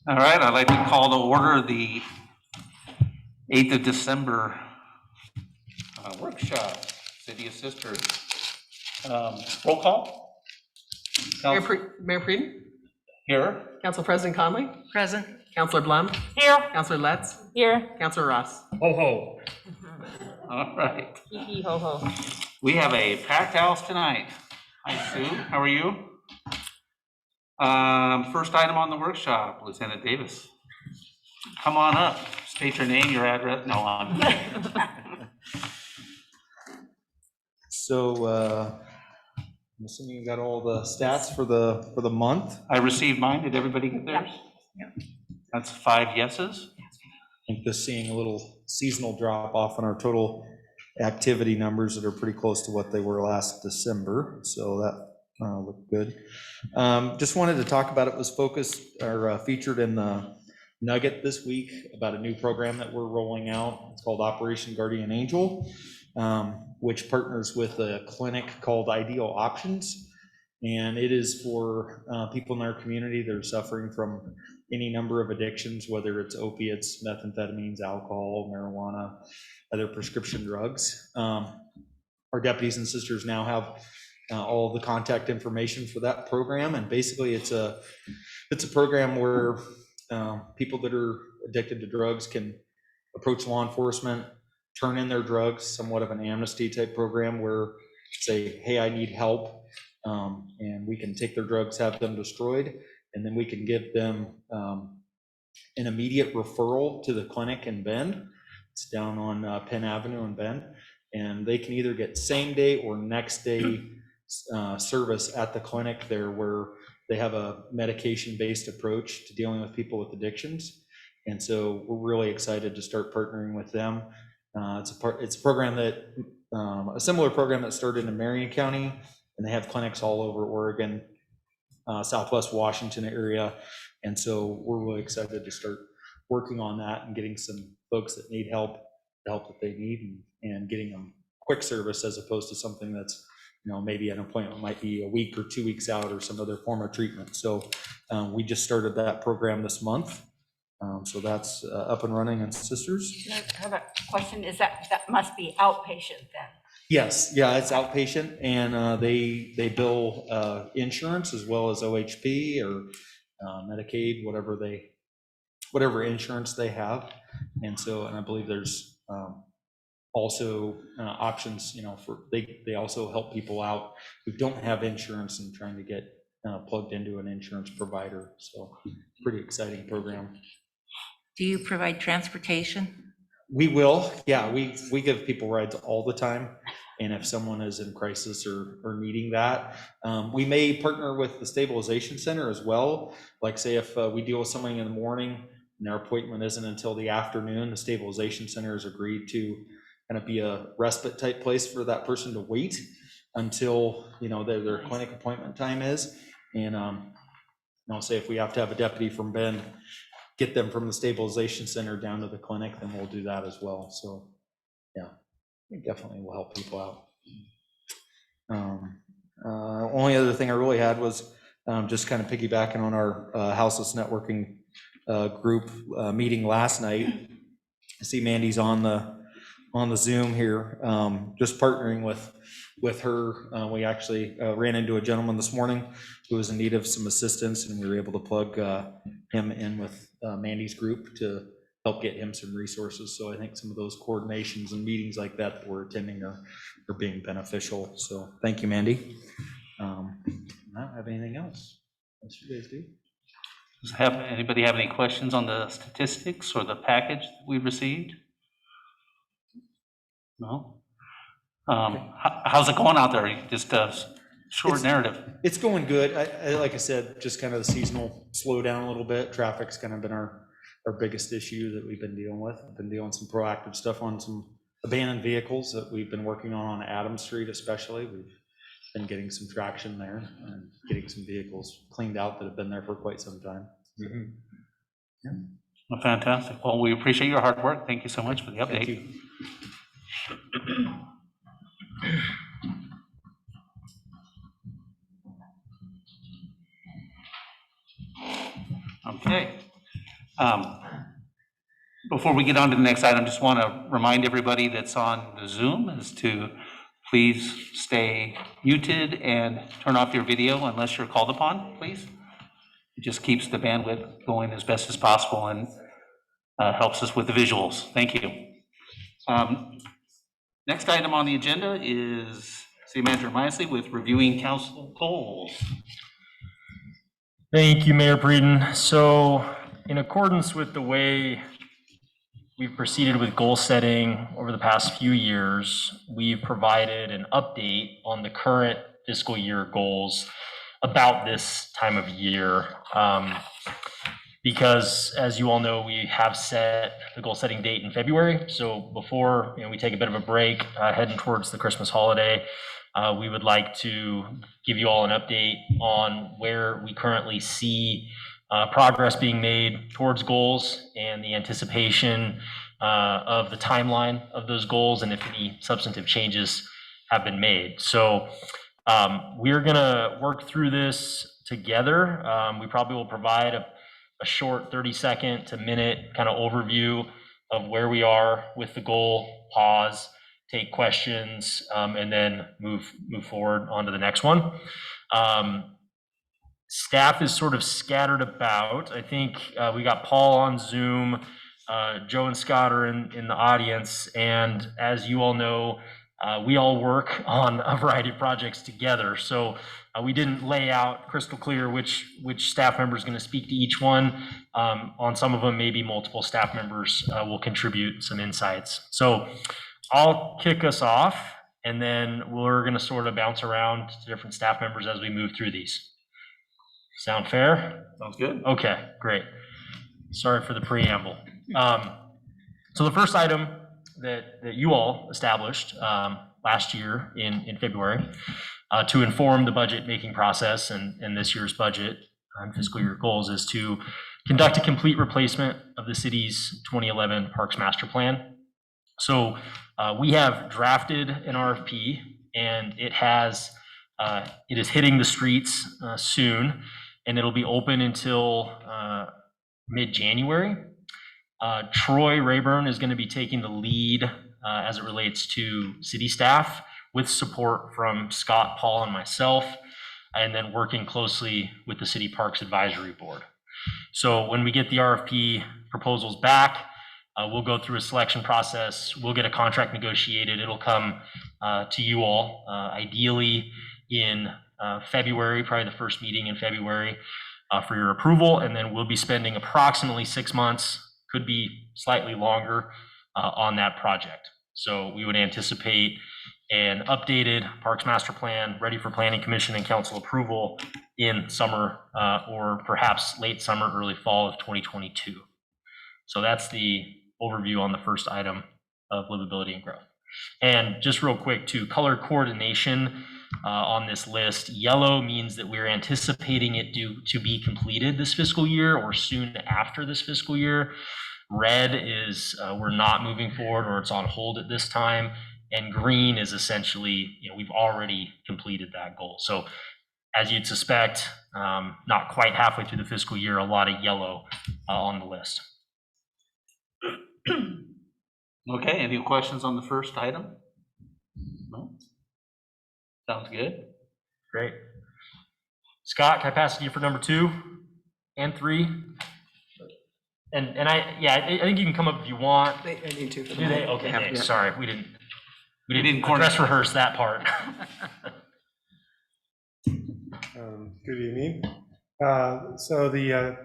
All right, I'd like to call to order the 8th of December workshop, City of Sisters. Roll call. Mayor Frieden? Here. Council President Conley? Present. Councilor Blum? Here. Councilor Letts? Here. Councilor Ross? Ho ho. All right. Hee hee ho ho. We have a packed house tonight. Hi, Sue. How are you? First item on the workshop, Lieutenant Davis. Come on up. State your name, your address. No, I'm. So I'm assuming you got all the stats for the month. I received mine. Did everybody get theirs? Yeah. That's 5 yeses. I think just seeing a little seasonal drop off in our total activity numbers that are pretty close to what they were last December. So that looked good. Just wanted to talk about it. Was focused or featured in the Nugget this week about a new program that we're rolling out. It's called Operation Guardian Angel, which partners with a clinic called Ideal Options. And it is for people in our community that are suffering from any number of addictions, whether it's opiates, methamphetamines, alcohol, marijuana, other prescription drugs. Our deputies and sisters now have all of the contact information for that program. And basically it's a program where people that are addicted to drugs can approach law enforcement, turn in their drugs, somewhat of an amnesty type program where say, hey, I need help. And we can take their drugs, have them destroyed, and then we can give them an immediate referral to the clinic in Bend. It's down on Penn Avenue in Bend. And they can either get same day or next day service at the clinic there, where they have a medication-based approach to dealing with people with addictions. And so we're really excited to start partnering with them. It's a program that, a similar program that started in Marion County, and they have clinics all over Oregon, Southwest Washington area. And so we're really excited to start working on that and getting some folks that need help, the help that they need, and getting them quick service as opposed to something that's, maybe an appointment might be a week or 2 weeks out or some other form of treatment. So we just started that program this month. So that's up and running in Sisters. I have a question. Is that must be outpatient then? Yes, yeah, it's outpatient, and they bill insurance as well as OHP or Medicaid, whatever insurance they have. And so, and I believe there's also options, for they also help people out who don't have insurance and trying to get plugged into an insurance provider. So pretty exciting program. Do you provide transportation? We will, yeah, we give people rides all the time. And if someone is in crisis or needing that, we may partner with the stabilization center as well. Like say if we deal with somebody in the morning and their appointment isn't until the afternoon, the stabilization center has agreed to kind of be a respite type place for that person to wait until, their clinic appointment time is. And say if we have to have a deputy from Bend get them from the stabilization center down to the clinic, then we'll do that as well. So yeah, it definitely will help people out. Only other thing I really had was just kind of piggybacking on our Houseless Networking group meeting last night. I see Mandy's on the Zoom here, just partnering with her. We actually ran into a gentleman this morning who was in need of some assistance, and we were able to plug him in with Mandy's group to help get him some resources. So I think some of those coordinations and meetings like that we're attending are being beneficial. So thank you, Mandy. I don't have anything else. Unless you guys do. Does anybody have any questions on the statistics or the package that we received? No? How's it going out there? Just a short narrative. It's going good. I like I said, just kind of the seasonal slowdown a little bit. Traffic's kind of been our biggest issue that we've been dealing with. I've been doing some proactive stuff on some abandoned vehicles that we've been working on Adams Street especially. We've been getting some traction there and getting some vehicles cleaned out that have been there for quite some time. Mm-hmm. Yeah. Well, fantastic. Well, we appreciate your hard work. Thank you so much for the update. Thank you. Okay. Before we get on to the next item, just want to remind everybody that's on the Zoom is to please stay muted and turn off your video unless you're called upon, please. It just keeps the bandwidth going as best as possible and helps us with the visuals. Thank you. Next item on the agenda is City Manager Meisly with reviewing council goals. Thank you, Mayor Breeden. So in accordance with the way we've proceeded with goal setting over the past few years, we've provided an update on the current fiscal year goals about this time of year. Because as you all know, we have set the goal setting date in February. So before we take a bit of a break heading towards the Christmas holiday, we would like to give you all an update on where we currently see progress being made towards goals and the anticipation of the timeline of those goals and if any substantive changes have been made. So we're gonna work through this together. We probably will provide a short 30-second to minute kind of overview of where we are with the goal, pause, take questions, and then move forward onto the next one. Staff is sort of scattered about. I think we got Paul on Zoom, Joe and Scott are in the audience, and as you all know, we all work on a variety of projects together. So we didn't lay out crystal clear which staff member is going to speak to each one. On some of them, maybe multiple staff members will contribute some insights. So I'll kick us off, and then we're going to sort of bounce around to different staff members as we move through these. Sound fair? Sounds good. Okay, great. Sorry for the preamble. So the first item that you all established last year in February to inform the budget making process and this year's budget and fiscal year goals is to conduct a complete replacement of the city's 2011 Parks Master Plan. So we have drafted an RFP, and it is hitting the streets soon, and it'll be open until mid-January. Troy Rayburn is going to be taking the lead as it relates to city staff with support from Scott, Paul, and myself, and then working closely with the City Parks Advisory Board. So when we get the RFP proposals back, we'll go through a selection process. We'll get a contract negotiated. It'll come to you all, ideally in February, probably the first meeting in February for your approval. And then we'll be spending approximately 6 months, could be slightly longer, on that project. So we would anticipate an updated Parks Master Plan ready for Planning Commission and Council approval in summer or perhaps late summer, early fall of 2022. So that's the overview on the first item of livability and growth. And just real quick too, color coordination on this list. Yellow means that we're anticipating it to be completed this fiscal year or soon after this fiscal year. Red is we're not moving forward or it's on hold at this time. And green is essentially, we've already completed that goal. So as you'd suspect, not quite halfway through the fiscal year, a lot of yellow on the list. Okay, any questions on the first item? No? Sounds good. Great. Scott, can I pass it to you for number 2 and 3? And I think you can come up if you want. I need to. Do they? Okay, Yeah. thanks. Sorry, we didn't didn't dress rehearse that part. Good evening. So the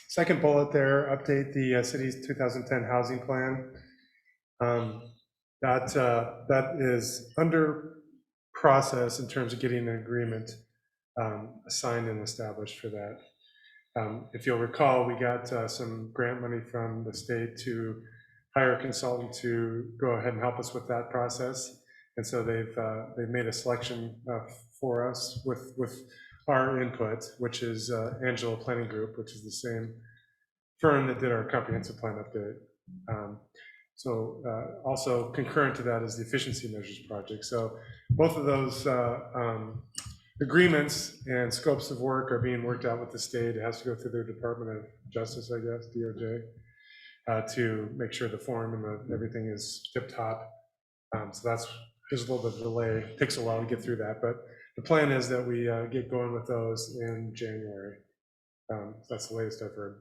second bullet there, update the city's 2010 housing plan. That is under process in terms of getting an agreement signed and established for that. If you'll recall, we got some grant money from the state to hire a consultant to go ahead and help us with that process. And so they've made a selection for us with our input, which is Angelo Planning Group, which is the same firm that did our comprehensive plan update. So also concurrent to that is the efficiency measures project. So both of those agreements and scopes of work are being worked out with the state. It has to go through their Department of Justice, I guess, DOJ, to make sure the form and everything is tip-top. So there's a little bit of delay. It takes a while to get through that, but the plan is that we get going with those in January. That's the latest I've heard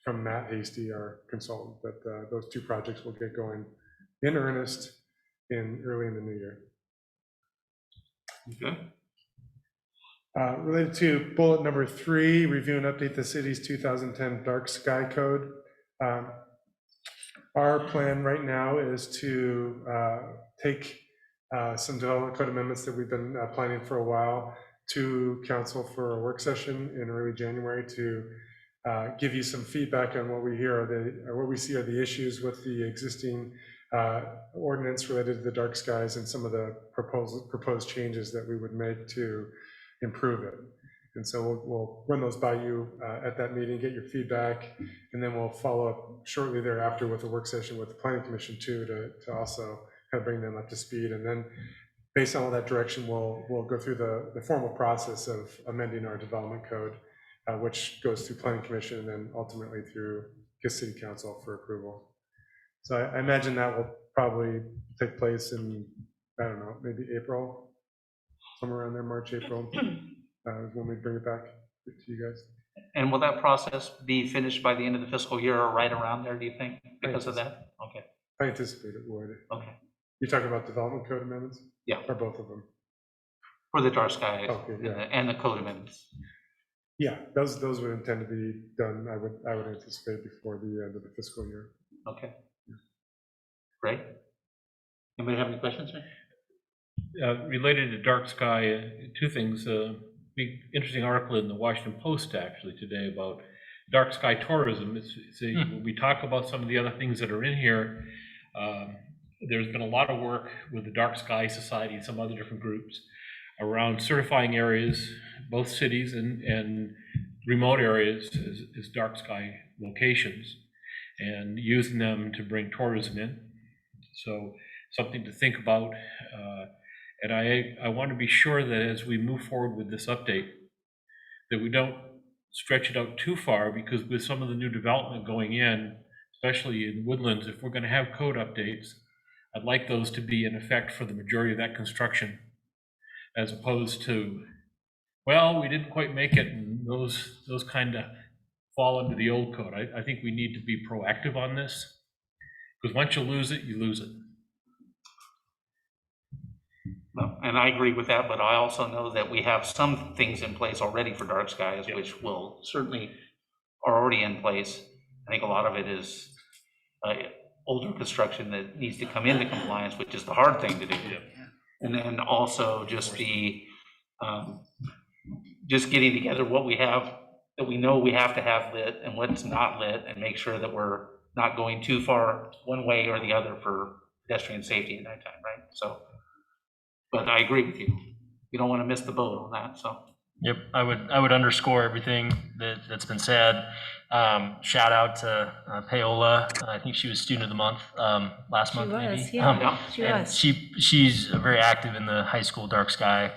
from Matt Hasty, our consultant, but those two projects will get going in earnest early in the new year. Okay. Related to bullet number 3, review and update the city's 2010 dark sky code. Our plan right now is to take some development code amendments that we've been planning for a while to council for a work session in early January to give you some feedback on what we hear are what we see are the issues with the existing ordinance related to the dark skies and some of the proposed changes that we would make to improve it. And so we'll run those by you at that meeting, get your feedback, and then we'll follow up shortly thereafter with a work session with the Planning Commission too, to also kind of bring them up to speed. And then based on all that direction, we'll go through the formal process of amending our development code, which goes through Planning Commission and then ultimately through City Council for approval. So I imagine that will probably take place in, I don't know, maybe April, somewhere around there, March, April, when we bring it back to you guys. And will that process be finished by the end of the fiscal year or right around there, do you think, because of that? Okay, I anticipate it would. okay. You're talking about development code amendments? Yeah. Or both of them? For the dark sky Okay, yeah. and the code amendments. Yeah, those would intend to be done, I would anticipate before the end of the fiscal year. Okay. Great. Anybody have any questions? Related to dark sky, two things. Big interesting article in the Washington Post actually today about dark sky tourism. When we talk about some of the other things that are in here, there's been a lot of work with the Dark Sky Society and some other different groups around certifying areas, both cities and remote areas as dark sky locations, and using them to bring tourism in. So something to think about. And I want to be sure that as we move forward with this update, that we don't stretch it out too far, because with some of the new development going in, especially in Woodlands, if we're going to have code updates, I'd like those to be in effect for the majority of that construction, as opposed to, well, we didn't quite make it, and those kind of fall into the old code. I think we need to be proactive on this, because once you lose it, you lose it. Well, and I agree with that, but I also know that we have some things in place already for dark skies, which will certainly are already in place. I think a lot of it is older construction that needs to come into compliance, which is the hard thing to do. And then also just just getting together what we have that we know we have to have lit and what's not lit, and make sure that we're not going too far one way or the other for pedestrian safety at nighttime, right? So, but I agree with you. You don't want to miss the boat on that, so. Yep, I would underscore everything that's been said. Shout out to Paola. I think she was Student of the Month last month, maybe. Yeah, she And was. she's very active in the High School Dark Sky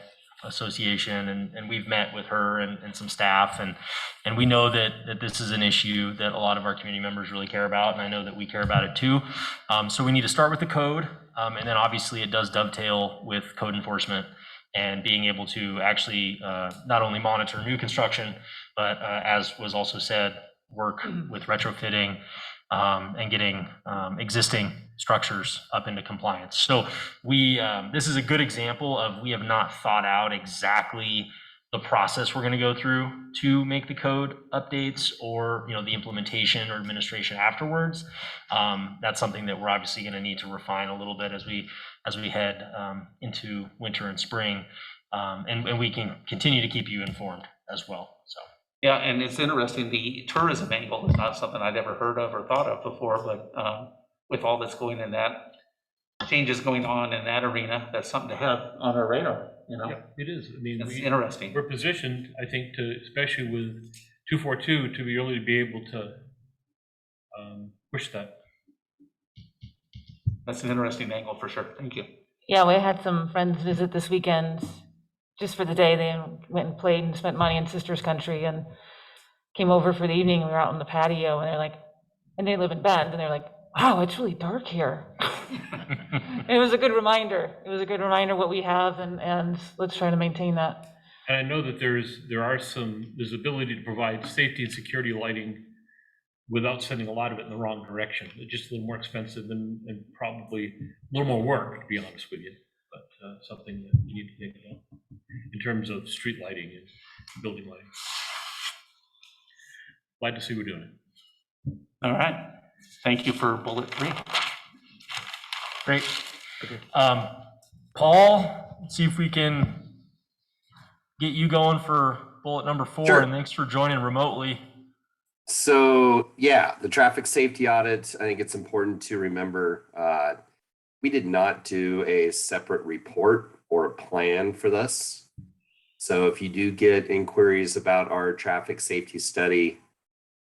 Association, and we've met with her and some staff, and we know that this is an issue that a lot of our community members really care about, and I know that we care about it too. So we need to start with the code, and then obviously it does dovetail with code enforcement and being able to actually not only monitor new construction, but as was also said, work with retrofitting and getting existing structures up into compliance. So this is a good example of we have not thought out exactly the process we're going to go through to make the code updates, or the implementation or administration afterwards. That's something that we're obviously going to need to refine a little bit as we head into winter and spring, and we can continue to keep you informed as well. So. Yeah, and it's interesting, the tourism angle is not something I'd ever heard of or thought of before, but with all that's going in that, changes going on in that arena, that's something to have on our radar, Yeah, it is. I mean, It's interesting. we're positioned, I think, to, especially with 242, to really be able to push that. That's an interesting angle for sure. Thank you. Yeah, we had some friends visit this weekend just for the day. They went and played and spent money in sister's country and came over for the evening. We were out on the patio and they're like, and they live in Bend, and they're like, wow, it's really dark here. And it was a good reminder. It was a good reminder what we have, and let's try to maintain that. And I know that there's ability to provide safety and security lighting without sending a lot of it in the wrong direction. It's just a little more expensive and probably a little more work, to be honest with you, but something that you need to think about in terms of street lighting and building lighting. Glad to see we're doing it. All right. Thank you for bullet 3. Great. Paul, let's see if we can get you going for bullet number 4, Sure. and thanks for joining remotely. So yeah, the traffic safety audit, I think it's important to remember, we did not do a separate report or a plan for this. So if you do get inquiries about our traffic safety study,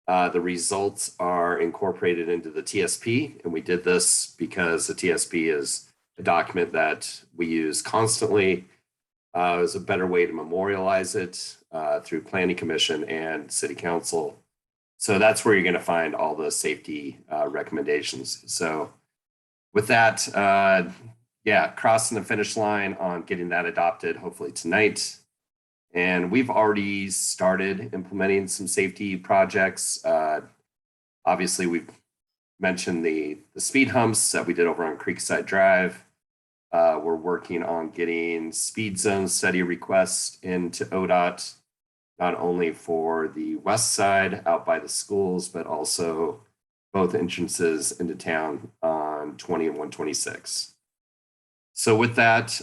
the results are incorporated into the TSP, and we did this because the TSP is a document that we use constantly. It was a better way to memorialize it through Planning Commission and City Council. So that's where you're going to find all the safety recommendations. So with that, yeah, crossing the finish line on getting that adopted, hopefully tonight. And we've already started implementing some safety projects. Obviously, we've mentioned the speed humps that we did over on Creekside Drive. We're working on getting speed zone study requests into ODOT, not only for the west side out by the schools, but also both entrances into town on 20 and 126. So with that,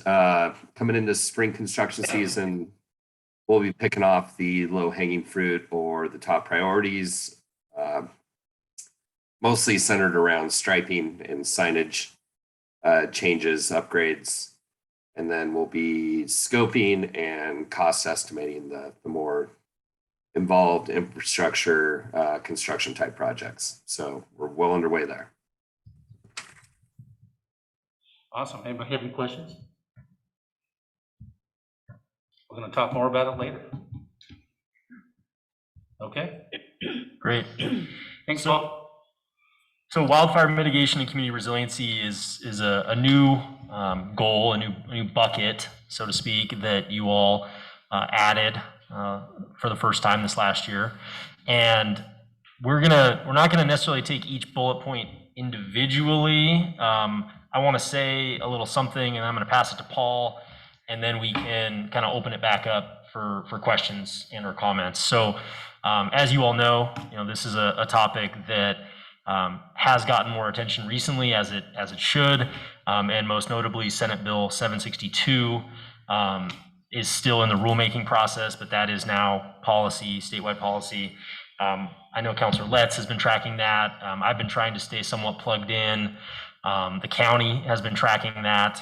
coming into spring construction season, we'll be picking off the low-hanging fruit or the top priorities, mostly centered around striping and signage changes, upgrades, and then we'll be scoping and cost estimating the more involved infrastructure construction type projects. So we're well underway there. Awesome. Anybody have any questions? We're going to talk more about it later. Okay. Great. Thanks, Paul. So wildfire mitigation and community resiliency is a new goal, a new bucket, so to speak, that you all added for the first time this last year. And we're not gonna necessarily take each bullet point individually. I want to say a little something, and I'm going to pass it to Paul, and then we can kind of open it back up for questions and or comments. So as you all know, this is a topic that has gotten more attention recently, as it should, and most notably Senate Bill 762 is still in the rulemaking process, but that is now policy, statewide policy. I know Councilor Letts has been tracking that. I've been trying to stay somewhat plugged in. The county has been tracking that,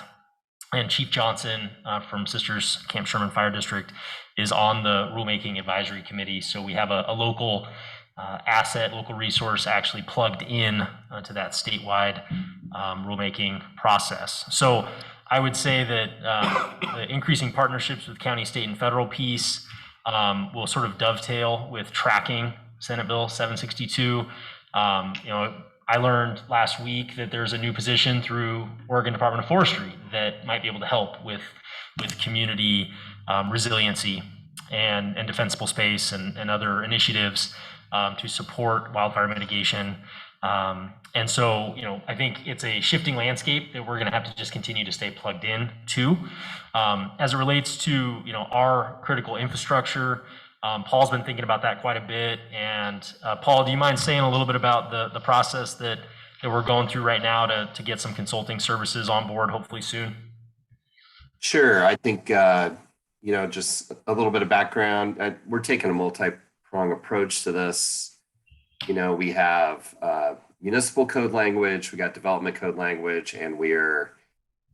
and Chief Johnson from Sisters Camp Sherman Fire District is on the rulemaking advisory committee. So we have a local asset, local resource actually plugged in to that statewide rulemaking process. So I would say that the increasing partnerships with county, state, and federal piece will sort of dovetail with tracking Senate Bill 762. I learned last week that there's a new position through Oregon Department of Forestry that might be able to help with community resiliency and defensible space and other initiatives to support wildfire mitigation. And so, I think it's a shifting landscape that we're going to have to just continue to stay plugged in to. As it relates to, our critical infrastructure, Paul's been thinking about that quite a bit. And Paul, do you mind saying a little bit about the process that we're going through right now to get some consulting services on board, hopefully soon? Sure. I think, just a little bit of background. We're taking a multi-pronged approach to this. We have municipal code language, we got development code language, and we're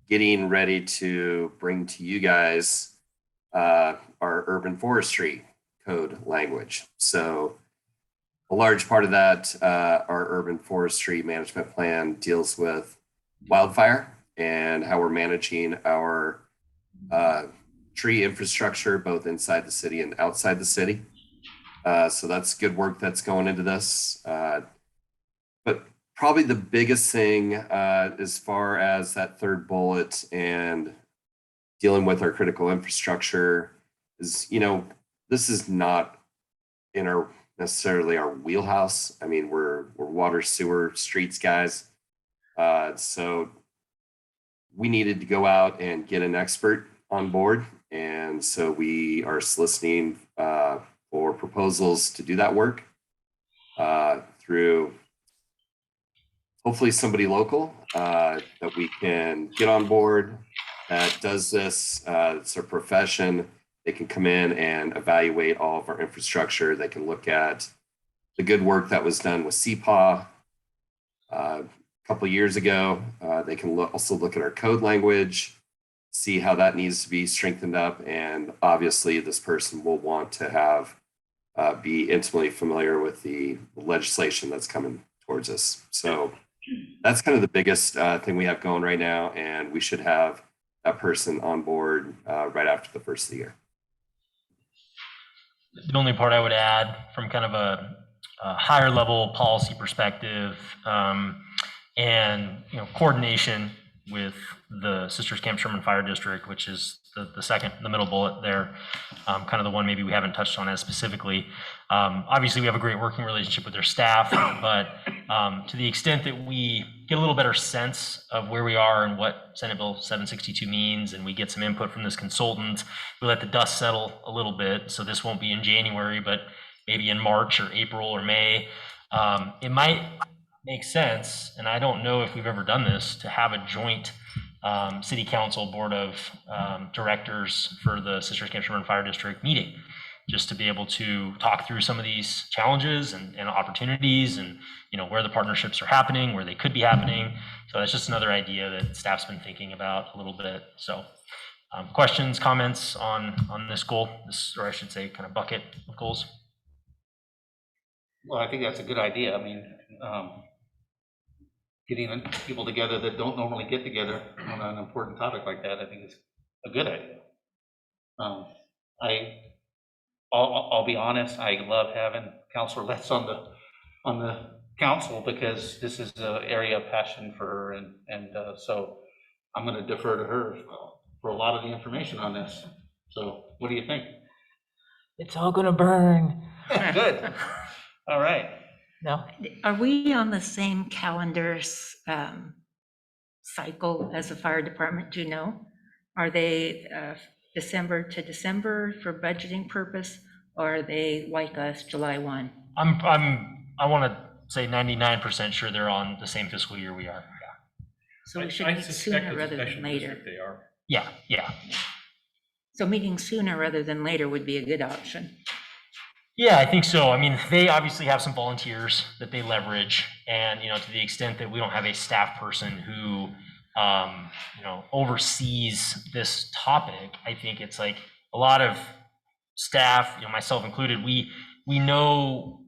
getting ready to bring to you guys our urban forestry code language. So a large part of that, our urban forestry management plan deals with wildfire and how we're managing our tree infrastructure, both inside the city and outside the city. So that's good work that's going into this. But probably the biggest thing as far as that third bullet and dealing with our critical infrastructure is, this is not in our necessarily our wheelhouse. I mean, we're water, sewer, streets guys. So we needed to go out and get an expert on board. And so we are soliciting for proposals to do that work through hopefully somebody local that we can get on board that does this. It's a profession. They can come in and evaluate all of our infrastructure. They can look at the good work that was done with CPAW a couple years ago. They can also look at our code language, see how that needs to be strengthened up. And obviously this person will want to have be intimately familiar with the legislation that's coming towards us. So that's kind of the biggest thing we have going right now. And we should have that person on board right after the first of the year. The only part I would add from kind of a higher level policy perspective and coordination with the Sisters Camp Sherman Fire District, which is the second, the middle bullet there, kind of the one maybe we haven't touched on as specifically. Obviously, we have a great working relationship with their staff, but to the extent that we get a little better sense of where we are and what Senate Bill 762 means, and we get some input from this consultant, we let the dust settle a little bit. So this won't be in January, but maybe in March or April or May. It might make sense, and I don't know if we've ever done this, to have a joint city council board of directors for the Sisters Camp Sherman Fire District meeting, just to be able to talk through some of these challenges and opportunities, and where the partnerships are happening, where they could be happening. So that's just another idea that staff's been thinking about a little bit. So questions, comments on this goal, or I should say kind of bucket of goals? Well, I think that's a good idea. I mean, getting people together that don't normally get together on an important topic like that, I think is a good idea. I'll be honest, I love having Councilor Letts on the council, because this is an area of passion for her, and so I'm going to defer to her for a lot of the information on this. So what do you think? It's all gonna burn. Good. All right. No, Are we on the same calendar's cycle as the fire department? Do you know? Are they December to December for budgeting purpose, or are they like us, July 1? I want to say 99% sure they're on the same fiscal year we are. So we should I meet suspect sooner it's rather special than later. district they are. Yeah. So meeting sooner rather than later would be a good option. Yeah, I think so. I mean, they obviously have some volunteers that they leverage, and to the extent that we don't have a staff person who oversees this topic, I think it's like a lot of staff, myself included, we know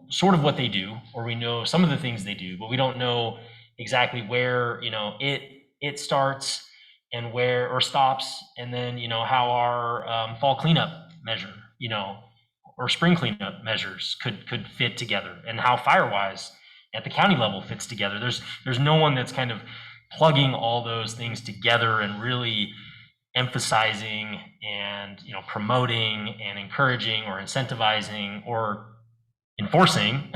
sort of what they do, or we know some of the things they do, but we don't know exactly where it starts and where or stops, and then how our fall cleanup measure, or spring cleanup measures could fit together, and how Firewise at the county level fits together. There's no one that's kind of plugging all those things together and really emphasizing and promoting and encouraging or incentivizing or enforcing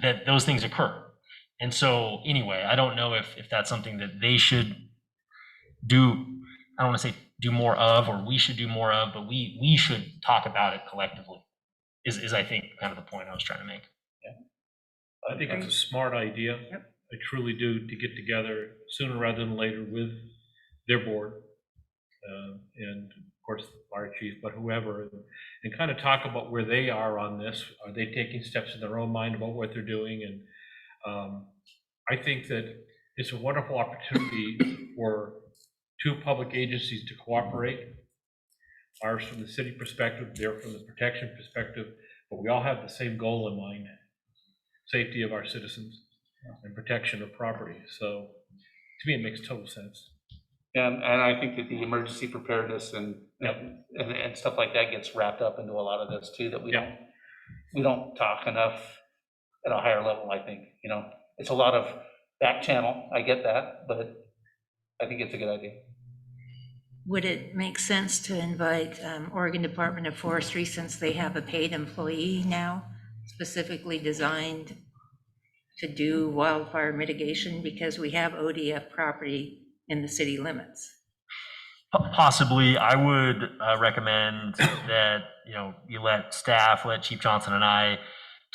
that those things occur. And so anyway, I don't know if that's something that they should do. I don't want to say do more of, or we should do more of, but we should talk about it collectively is I think kind of the point I was trying to make. I think it's a smart idea. Yep. I truly do, to get together sooner rather than later with their board, and of course the fire chief, but whoever, and kind of talk about where they are on this. Are they taking steps in their own mind about what they're doing? And I think that it's a wonderful opportunity for two public agencies to cooperate. Ours from the city perspective, they're from the protection perspective, but we all have the same goal in mind: safety of our citizens and protection of property. So to me, it makes total sense. And I think that the emergency preparedness and you know, and stuff like that gets wrapped up into a lot of this too, that we don't talk enough at a higher level, I think, you know. It's a lot of back channel, I get that, but I think it's a good idea. Would it make sense to invite Oregon Department of Forestry, since they have a paid employee now specifically designed to do wildfire mitigation, because we have ODF property in the city limits? Possibly, I would recommend that, you know, you let staff, let Chief Johnson and I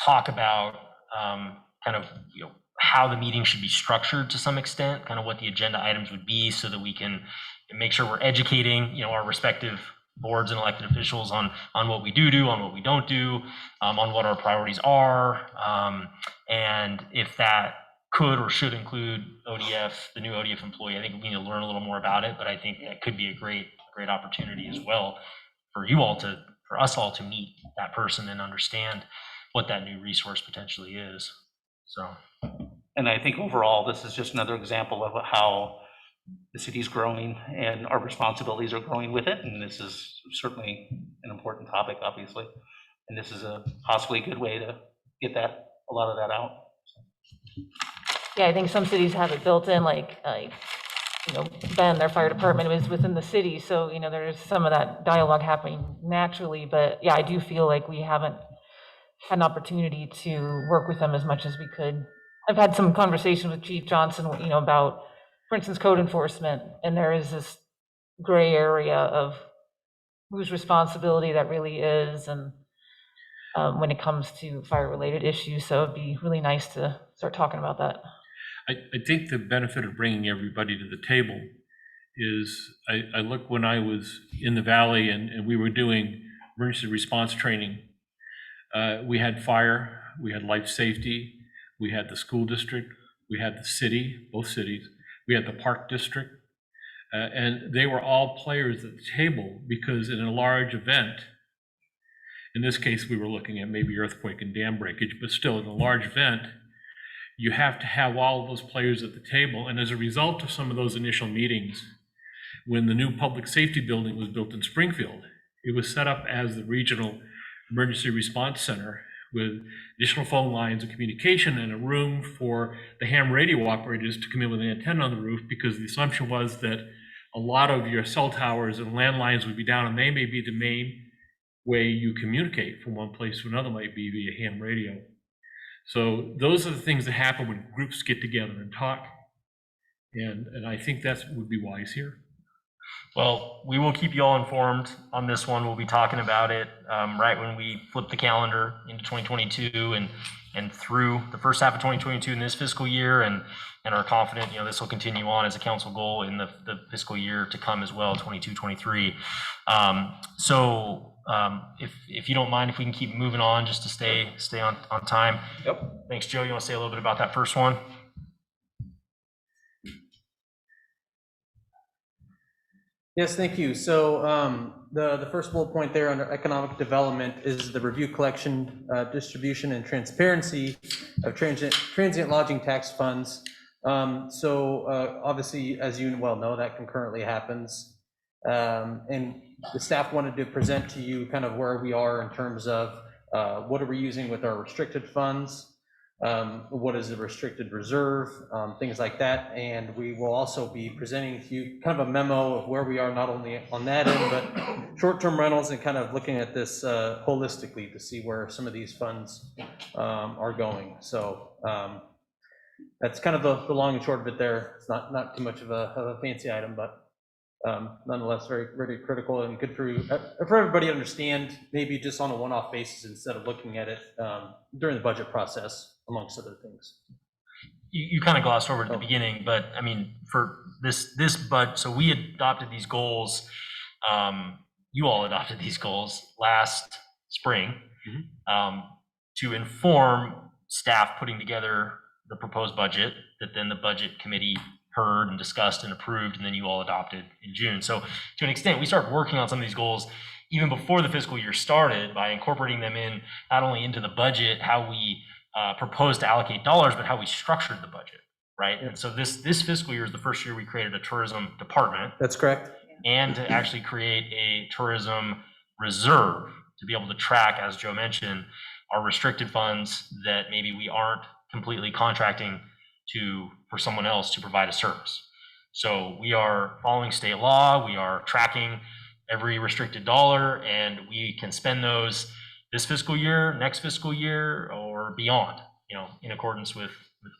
talk about kind of, you know, how the meeting should be structured to some extent, kind of what the agenda items would be, so that we can make sure we're educating, you know, our respective boards and elected officials on what we do, on what we don't do, on what our priorities are. And if that could or should include ODF, the new ODF employee, I think we need to learn a little more about it, but I think that could be a great opportunity as well for us all to meet that person and understand what that new resource potentially is. So. And I think overall, this is just another example of how the city's growing and our responsibilities are growing with it. And this is certainly an important topic, obviously. And this is a possibly good way to get a lot of that out. Yeah, I think some cities have it built in, like, you know, Bend, their fire department was within the city, so, you know, there's some of that dialogue happening naturally, but yeah, I do feel like we haven't had an opportunity to work with them as much as we could. I've had some conversation with Chief Johnson, you know, about, for instance, code enforcement, and there is this gray area of whose responsibility that really is, and when it comes to fire-related issues, so it'd be really nice to start talking about that. I think the benefit of bringing everybody to the table is, I look when I was in the Valley and we were doing emergency response training, we had fire, we had life safety, we had the school district, we had the city, both cities, we had the park district, and they were all players at the table, because in a large event, in this case, we were looking at maybe earthquake and dam breakage, but still in a large event, you have to have all of those players at the table. And as a result of some of those initial meetings, when the new public safety building was built in Springfield, it was set up as the regional emergency response center with additional phone lines and communication and a room for the ham radio operators to come in with an antenna on the roof, because the assumption was that a lot of your cell towers and landlines would be down, and they may be the main way you communicate from one place to another, might be via ham radio. So those are the things that happen when groups get together and talk. And I think that would be wise here. Well, we will keep you all informed on this one. We'll be talking about it right when we flip the calendar into 2022 and through the first half of 2022 in this fiscal year, and are confident, you know, this will continue on as a council goal in the fiscal year to come as well, 22-23. If you don't mind, if we can keep moving on just to stay on time. Yep. Thanks, Joe. You want to say a little bit about that first one? Yes, thank you. So the first bullet point there under economic development is the review, collection, distribution, and transparency of transient lodging tax funds. Obviously, as you well know, that concurrently happens. And the staff wanted to present to you kind of where we are in terms of what are we using with our restricted funds, what is the restricted reserve, things like that. And we will also be presenting to you kind of a memo of where we are, not only on that end, but short-term rentals, and kind of looking at this holistically to see where some of these funds are going. So that's kind of the long and short of it there. It's not too much of a fancy item, but nonetheless, very, very critical and good for everybody to understand, maybe just on a one-off basis instead of looking at it during the budget process, amongst other things. You kind of glossed over at the beginning, but I mean, for this so we adopted these goals. You all adopted these goals last spring to inform staff putting together the proposed budget that then the budget committee heard and discussed and approved, and then you all adopted in June. So to an extent, we started working on some of these goals even before the fiscal year started by incorporating them in not only into the budget, how we proposed to allocate dollars, but how we structured the budget, right? And so this fiscal year is the first year we created a tourism department. That's correct. and to actually create a tourism reserve to be able to track, as Joe mentioned, our restricted funds that maybe we aren't completely contracting for someone else to provide a service. So we are following state law, we are tracking every restricted dollar, and we can spend those this fiscal year, next fiscal year, or beyond, in accordance with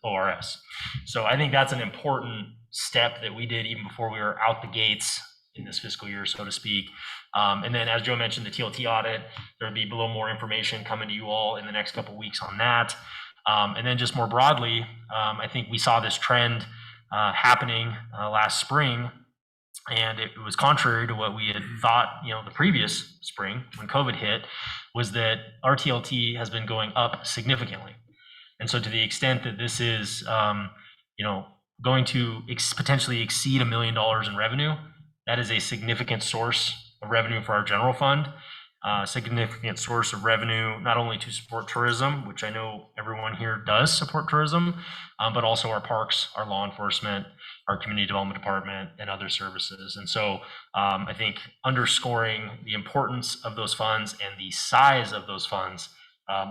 ORS. So I think that's an important step that we did even before we were out the gates in this fiscal year, so to speak. And then, as Joe mentioned, the TLT audit, there'll be a little more information coming to you all in the next couple of weeks on that. And then just more broadly, I think we saw this trend happening last spring, and it was contrary to what we had thought, the previous spring when COVID hit, was that our TLT has been going up significantly. And so to the extent that this is, going to potentially exceed $1 million in revenue, that is a significant source of revenue for our general fund, significant source of revenue, not only to support tourism, which I know everyone here does support tourism, but also our parks, our law enforcement, our community development department, and other services. And so I think underscoring the importance of those funds and the size of those funds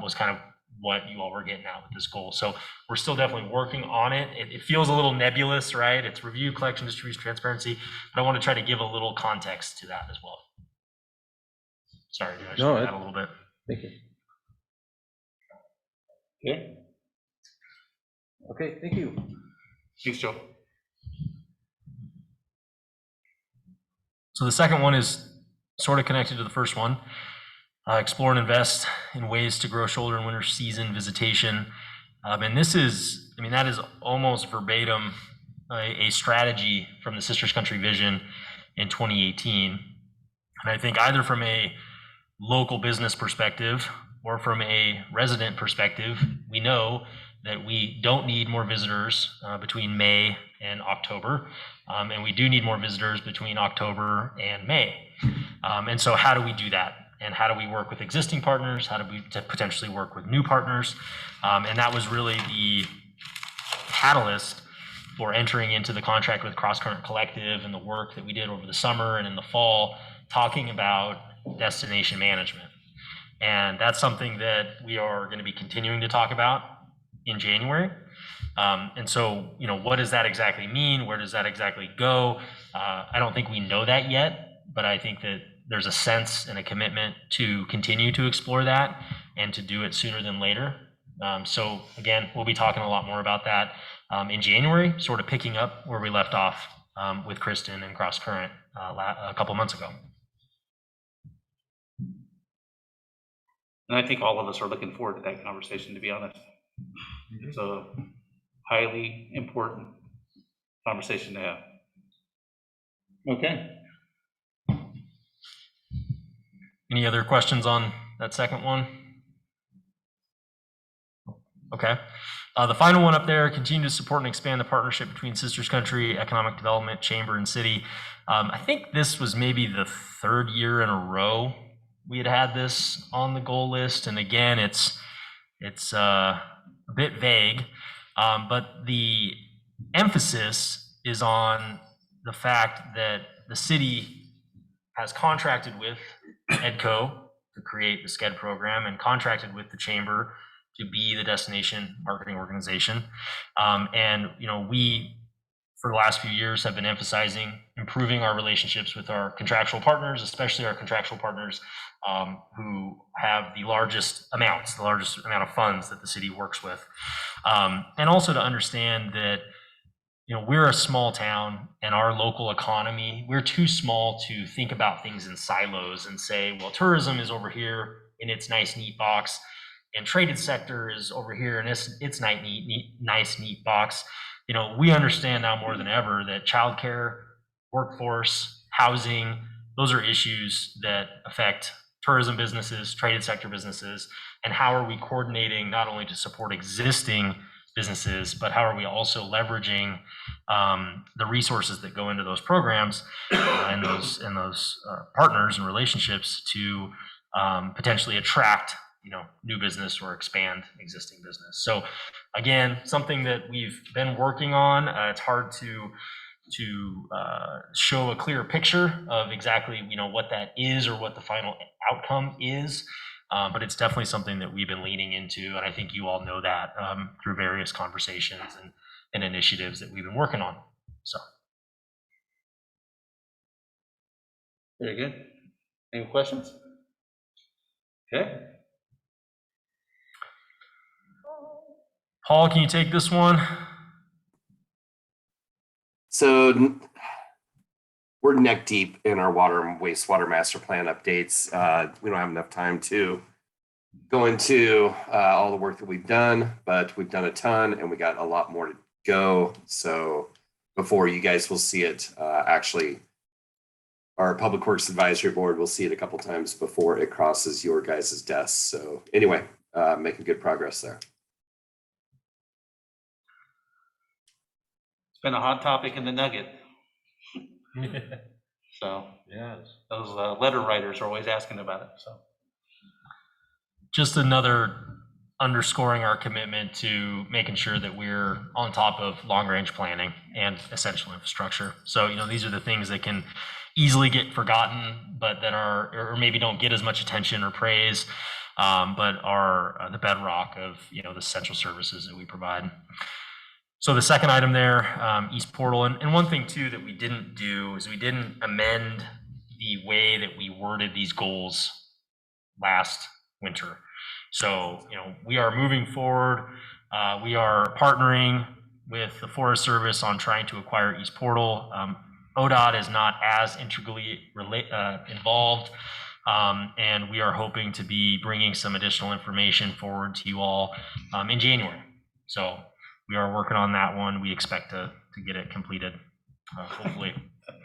was kind of what you all were getting at with this goal. So we're still definitely working on it. It feels a little nebulous, right? It's review, collection, distribution, transparency, but I want to try to give a little context to that as well. Sorry, I should add a little bit. Thank you. Okay. Okay, thank you. Thanks, Joe. So the second one is sort of connected to the first one. Explore and invest in ways to grow shoulder and winter season visitation. And this is, that is almost verbatim a strategy from the Sisters Country Vision in 2018. And I think either from a local business perspective or from a resident perspective, we know that we don't need more visitors between May and October. And we do need more visitors between October and May. And so how do we do that? And how do we work with existing partners? How do we potentially work with new partners? And that was really the catalyst for entering into the contract with Cross Current Collective and the work that we did over the summer and in the fall, talking about destination management. And that's something that we are going to be continuing to talk about in January. And so, what does that exactly mean? Where does that exactly go? I don't think we know that yet, but I think that there's a sense and a commitment to continue to explore that and to do it sooner than later. So again, we'll be talking a lot more about that in January, sort of picking up where we left off with Kristen and Cross Current a couple months ago. And I think all of us are looking forward to that conversation, to be honest. It's a highly important conversation to have. Okay. Any other questions on that second one? Okay. The final one up there, continue to support and expand the partnership between Sisters Country, Economic Development, Chamber, and City. I think this was maybe the third year in a row we had this on the goal list. And again, it's a bit vague, but the emphasis is on the fact that the city has contracted with EDCO to create the SCED program and contracted with the Chamber to be the destination marketing organization. And, we, for the last few years, have been emphasizing improving our relationships with our contractual partners, especially our contractual partners who have the largest amount of funds that the city works with. And also to understand that, we're a small town and our local economy, we're too small to think about things in silos and say, well, tourism is over here in its nice, neat box, and traded sector is over here in its nice, neat box. We understand now more than ever that childcare, workforce, housing, those are issues that affect tourism businesses, traded sector businesses, and how are we coordinating not only to support existing businesses, but how are we also leveraging the resources that go into those programs and those partners and relationships to potentially attract new business or expand existing business. So again, something that we've been working on. It's hard to show a clear picture of exactly, what that is or what the final outcome is. But it's definitely something that we've been leaning into, and I think you all know that through various conversations and initiatives that we've been working on. So. Very good. Any questions? Okay. Paul, can you take this one? So we're neck deep in our water and wastewater master plan updates. We don't have enough time to go into all the work that we've done, but we've done a ton and we got a lot more to go. So before you guys will see it, actually, our Public Works Advisory Board will see it a couple times before it crosses your guys' desks. So anyway, making good progress there. It's been a hot topic in the Nugget. So Yes. those letter writers are always asking about it. So Just another underscoring our commitment to making sure that we're on top of long-range planning and essential infrastructure. So, these are the things that can easily get forgotten, but that are, or maybe don't get as much attention or praise, but are the bedrock of, the essential services that we provide. So the second item there, East Portal, and one thing too that we didn't do is we didn't amend the way that we worded these goals last winter. So, we are moving forward. We are partnering with the Forest Service on trying to acquire East Portal. ODOT is not as integrally involved, and we are hoping to be bringing some additional information forward to you all in January. So we are working on that one. We expect to get it completed, hopefully,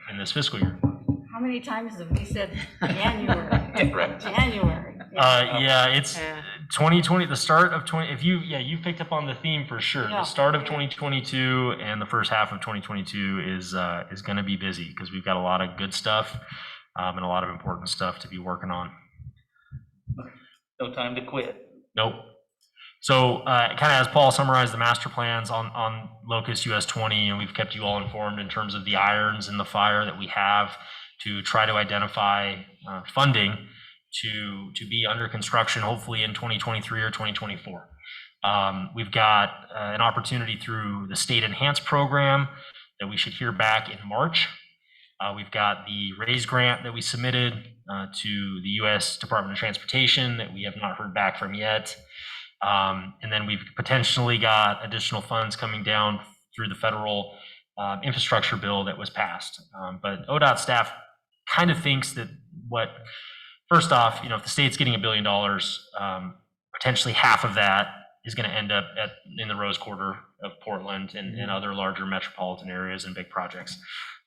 in this fiscal year. How many times have we said January? Right. January. Yeah, it's Yeah. 2020, the start of 20, you picked up on the theme for sure. Yeah. The start of 2022 and the first half of 2022 is going to be busy because we've got a lot of good stuff and a lot of important stuff to be working on. no time to quit. Nope. So kind of as Paul summarized the master plans on Locust US 20, and we've kept you all informed in terms of the irons in the fire that we have to try to identify funding to be under construction, hopefully in 2023 or 2024. We've got an opportunity through the State Enhanced Program that we should hear back in March. We've got the RAISE grant that we submitted to the U.S. Department of Transportation that we have not heard back from yet. And then we've potentially got additional funds coming down through the federal infrastructure bill that was passed. But ODOT staff kind of thinks that first off, if the state's getting $1 billion, potentially half of that is going to end up in the Rose Quarter of Portland and other larger metropolitan areas and big projects.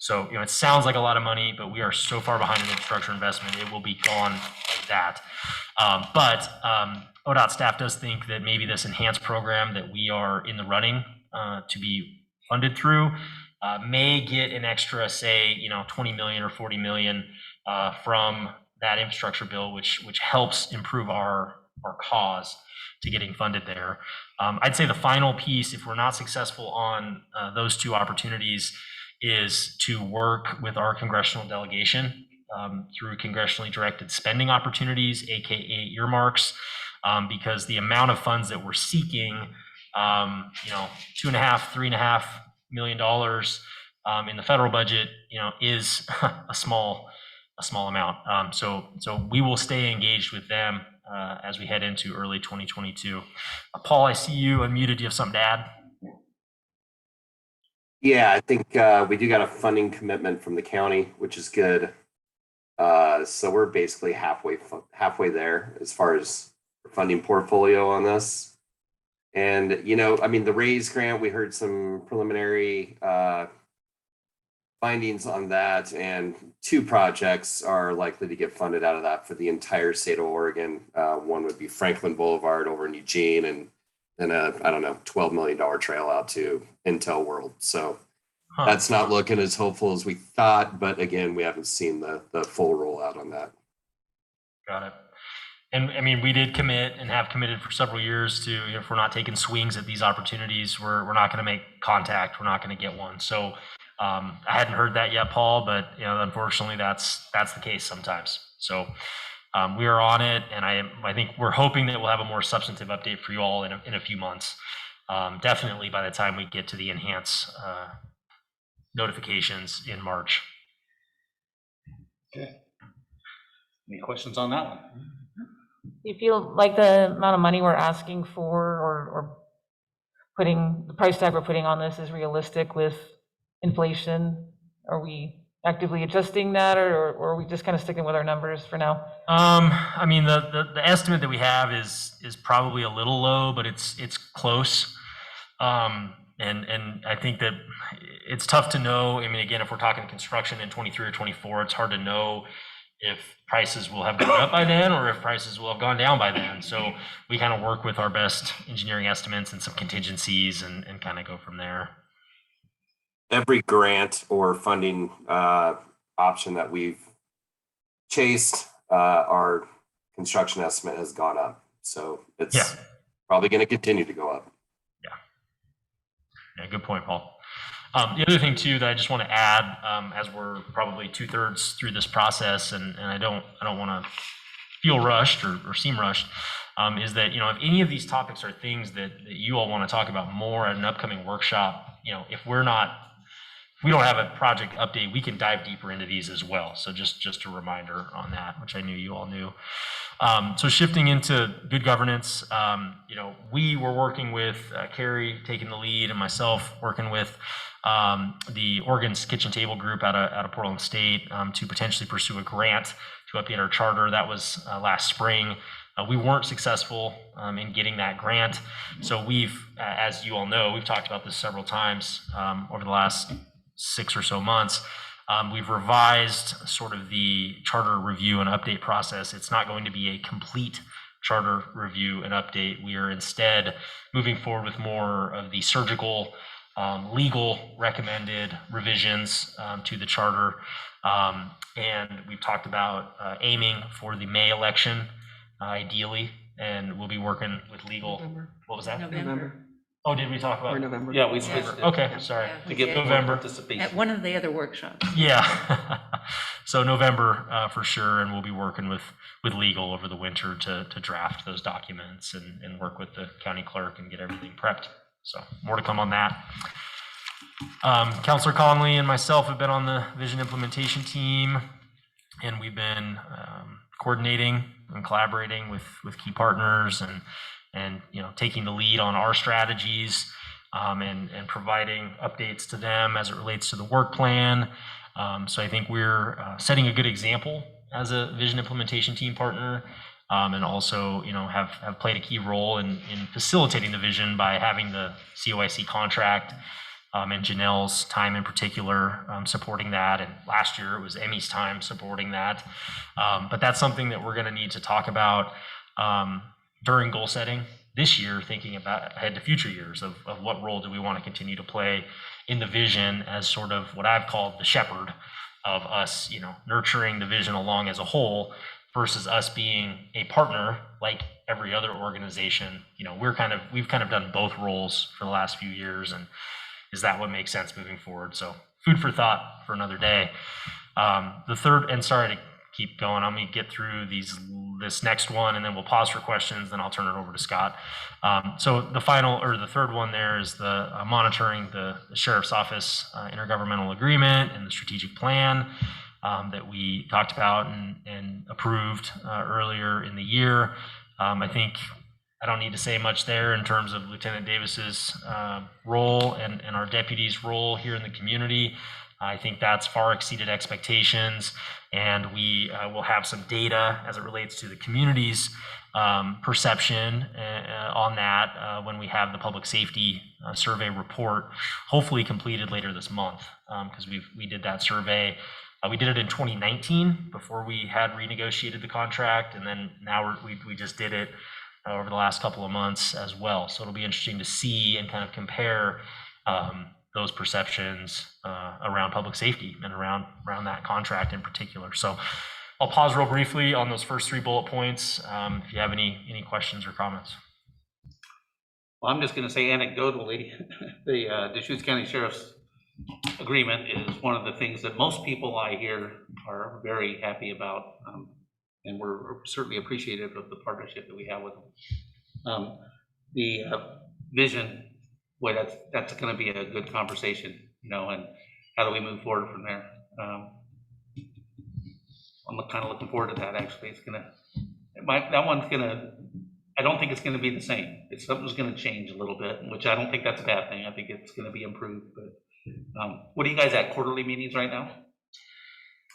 So, it sounds like a lot of money, but we are so far behind in infrastructure investment, it will be gone like that. But ODOT staff does think that maybe this enhanced program that we are in the running to be funded through may get an extra, say, 20 million or 40 million from that infrastructure bill, which helps improve our cause to getting funded there. I'd say the final piece, if we're not successful on those two opportunities, is to work with our congressional delegation through congressionally directed spending opportunities, AKA earmarks, because the amount of funds that we're seeking, $2.5, $3.5 million in the federal budget, is a small amount. So we will stay engaged with them as we head into early 2022. Paul, I see you unmuted. Do you have something to add? Yeah, I think we do got a funding commitment from the county, which is good. So we're basically halfway there as far as funding portfolio on this. And, the RAISE grant, we heard some preliminary findings on that, and 2 projects are likely to get funded out of that for the entire state of Oregon. One would be Franklin Boulevard over in Eugene, and then a $12 million trail out to Intel World. So that's not looking as hopeful as we thought, but again, we haven't seen the full rollout on that. Got it. And we did commit and have committed for several years to, if we're not taking swings at these opportunities, we're not going to make contact. We're not going to get one. So I hadn't heard that yet, Paul, but unfortunately, that's the case sometimes. So we are on it, and I think we're hoping that we'll have a more substantive update for you all in a few months. Definitely by the time we get to the enhance notifications in March. Okay. Any questions on that one? Do you feel like the amount of money we're asking for or putting, the price tag we're putting on this is realistic with inflation? Are we actively adjusting that, or are we just kind of sticking with our numbers for now? I mean, the estimate that we have is probably a little low, but it's close. And I think that it's tough to know. I mean, again, if we're talking construction in 23 or 24, it's hard to know if prices will have gone up by then or if prices will have gone down by then. So we kind of work with our best engineering estimates and some contingencies and kind of go from there. Every grant or funding option that we've chased, our construction estimate has gone up. So it's probably going to continue to go up. Yeah, good point, Paul. The other thing too that I just want to add, as we're probably 2/3 through this process, and I don't want to feel rushed or seem rushed, is that if any of these topics are things that you all want to talk about more at an upcoming workshop, if we don't have a project update, we can dive deeper into these as well. So just a reminder on that, which I knew you all knew. So shifting into good governance, we were working with Carrie taking the lead and myself working with the Oregon's Kitchen Table Group out of Portland State to potentially pursue a grant to update our charter. That was last spring. We weren't successful in getting that grant. So we've, as you all know, we've talked about this several times over the last 6 or so months. We've revised sort of the charter review and update process. It's not going to be a complete charter review and update. We are instead moving forward with more of the surgical, legal recommended revisions to the charter. And we've talked about aiming for the May election, ideally, and we'll be working with legal. November. What was that? November. Oh, did we talk about? Or November. Yeah, we switched it. Okay, sorry. Yeah, To we get did. more November. participation. At one of the other workshops. Yeah. So November for sure, and we'll be working with legal over the winter to draft those documents and work with the county clerk and get everything prepped. So more to come on that. Counselor Conley and myself have been on the vision implementation team, and we've been coordinating and collaborating with key partners and taking the lead on our strategies and providing updates to them as it relates to the work plan. So I think we're setting a good example as a vision implementation team partner, and also have played a key role in facilitating the vision by having the COIC contract and Janelle's time in particular supporting that. And last year it was Emmy's time supporting that. But that's something that we're going to need to talk about during goal setting this year, thinking about ahead to future years of what role do we want to continue to play in the vision as sort of what I've called the shepherd of us, nurturing the vision along as a whole versus us being a partner like every other organization. We've kind of done both roles for the last few years, and is that what makes sense moving forward? So food for thought for another day. The third, and sorry to keep going, I'm gonna get through this next one and then we'll pause for questions, then I'll turn it over to Scott. So the third one there is the monitoring the Sheriff's Office intergovernmental agreement and the strategic plan that we talked about and approved earlier in the year. I think I don't need to say much there in terms of Lieutenant Davis's role and our deputy's role here in the community. I think that's far exceeded expectations, and we will have some data as it relates to the community's perception on that when we have the public safety survey report, hopefully completed later this month, because we did that survey. We did it in 2019 before we had renegotiated the contract, and then now we just did it over the last couple of months as well. So it'll be interesting to see and kind of compare those perceptions around public safety and around that contract in particular. So I'll pause real briefly on those first 3 bullet points if you have any questions or comments. Well, I'm just going to say anecdotally, the Deschutes County Sheriff's agreement is one of the things that most people I hear are very happy about. And we're certainly appreciative of the partnership that we have with them. The vision, boy, that's going to be a good conversation, you know, and how do we move forward from there? I'm kind of looking forward to that, actually. That one's gonna, I don't think it's gonna be the same. Something's gonna change a little bit, which I don't think that's a bad thing. I think it's gonna be improved, but what are you guys at, quarterly meetings right now?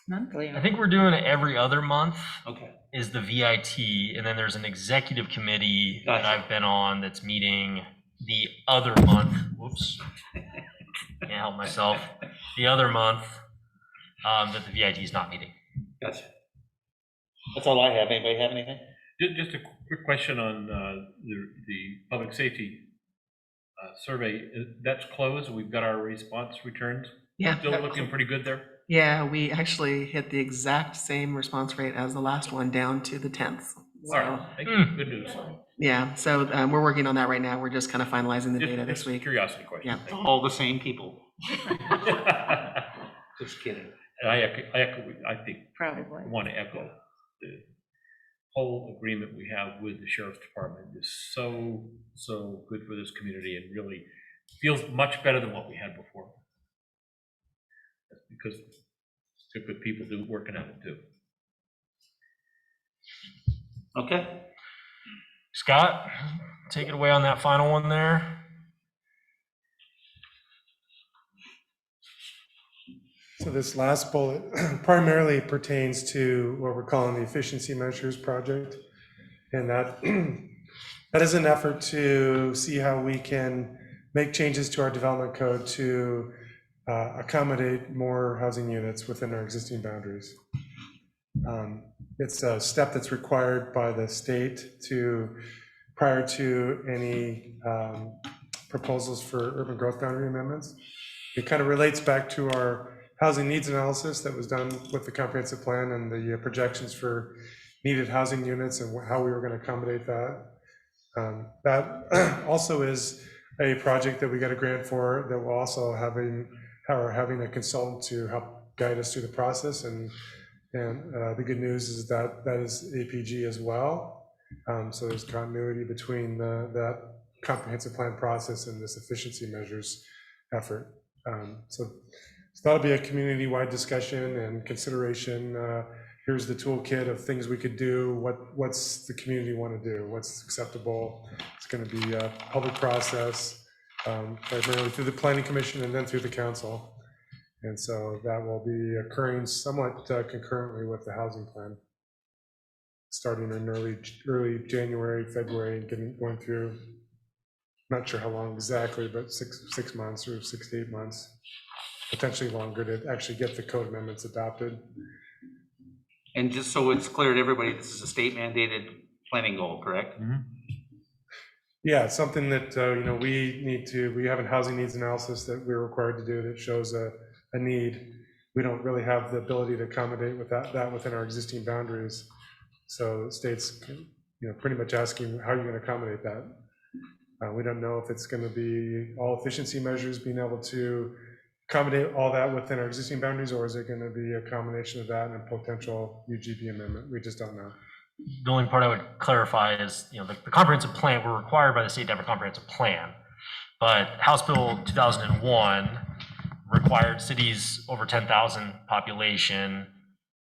Monthly. I think we're doing it every other month Okay, is the VIT, and then there's an executive committee that Gotcha. I've been on that's meeting the other month. Whoops, can't help myself. The other month that the VIT is not meeting. gotcha. That's all I have. Anybody have anything? Just a quick question on the public safety survey. That's closed. We've got our response returns. Yeah. Still looking pretty good there. Yeah, we actually hit the exact same response rate as the last one, down to the 10th. All right, So, thank you. Good news. yeah, so we're working on that right now. We're just kind of finalizing the data this Just week. curiosity question. Yeah. Thank All the same people. you. Just kidding. And I think, Probably. I want to echo the whole agreement we have with the sheriff's department is so good for this community and really feels much better than what we had before. That's because it's good people working at it too. Okay. Scott, take it away on that final one there. So this last bullet primarily pertains to what we're calling the efficiency measures project. And that is an effort to see how we can make changes to our development code to accommodate more housing units within our existing boundaries. It's a step that's required by the state prior to any proposals for urban growth boundary amendments. It kind of relates back to our housing needs analysis that was done with the comprehensive plan and the projections for needed housing units and how we were going to accommodate that. That also is a project that we got a grant for that we're also having a consultant to help guide us through the process. And the good news is that that is APG as well. So there's continuity between that comprehensive plan process and this efficiency measures effort. So that'll be a community-wide discussion and consideration. Here's the toolkit of things we could do. What's the community want to do? What's acceptable? It's going to be a public process, primarily through the Planning Commission and then through the council. And so that will be occurring somewhat concurrently with the housing plan, starting in early January, February, and going through, not sure how long exactly, but six months or 6 to 8 months, potentially longer to actually get the code amendments adopted. And just so it's clear to everybody, this is a state mandated planning goal, correct? Mm-hmm. Yeah, it's something that, we have a housing needs analysis that we're required to do that shows a need. We don't really have the ability to accommodate with that within our existing boundaries. So the state's, pretty much asking how you're going to accommodate that. We don't know if it's going to be all efficiency measures being able to accommodate all that within our existing boundaries, or is it going to be a combination of that and a potential UGB amendment? We just don't know. The only part I would clarify is, the comprehensive plan, we're required by the state to have a comprehensive plan. But House Bill 2001 required cities over 10,000 population.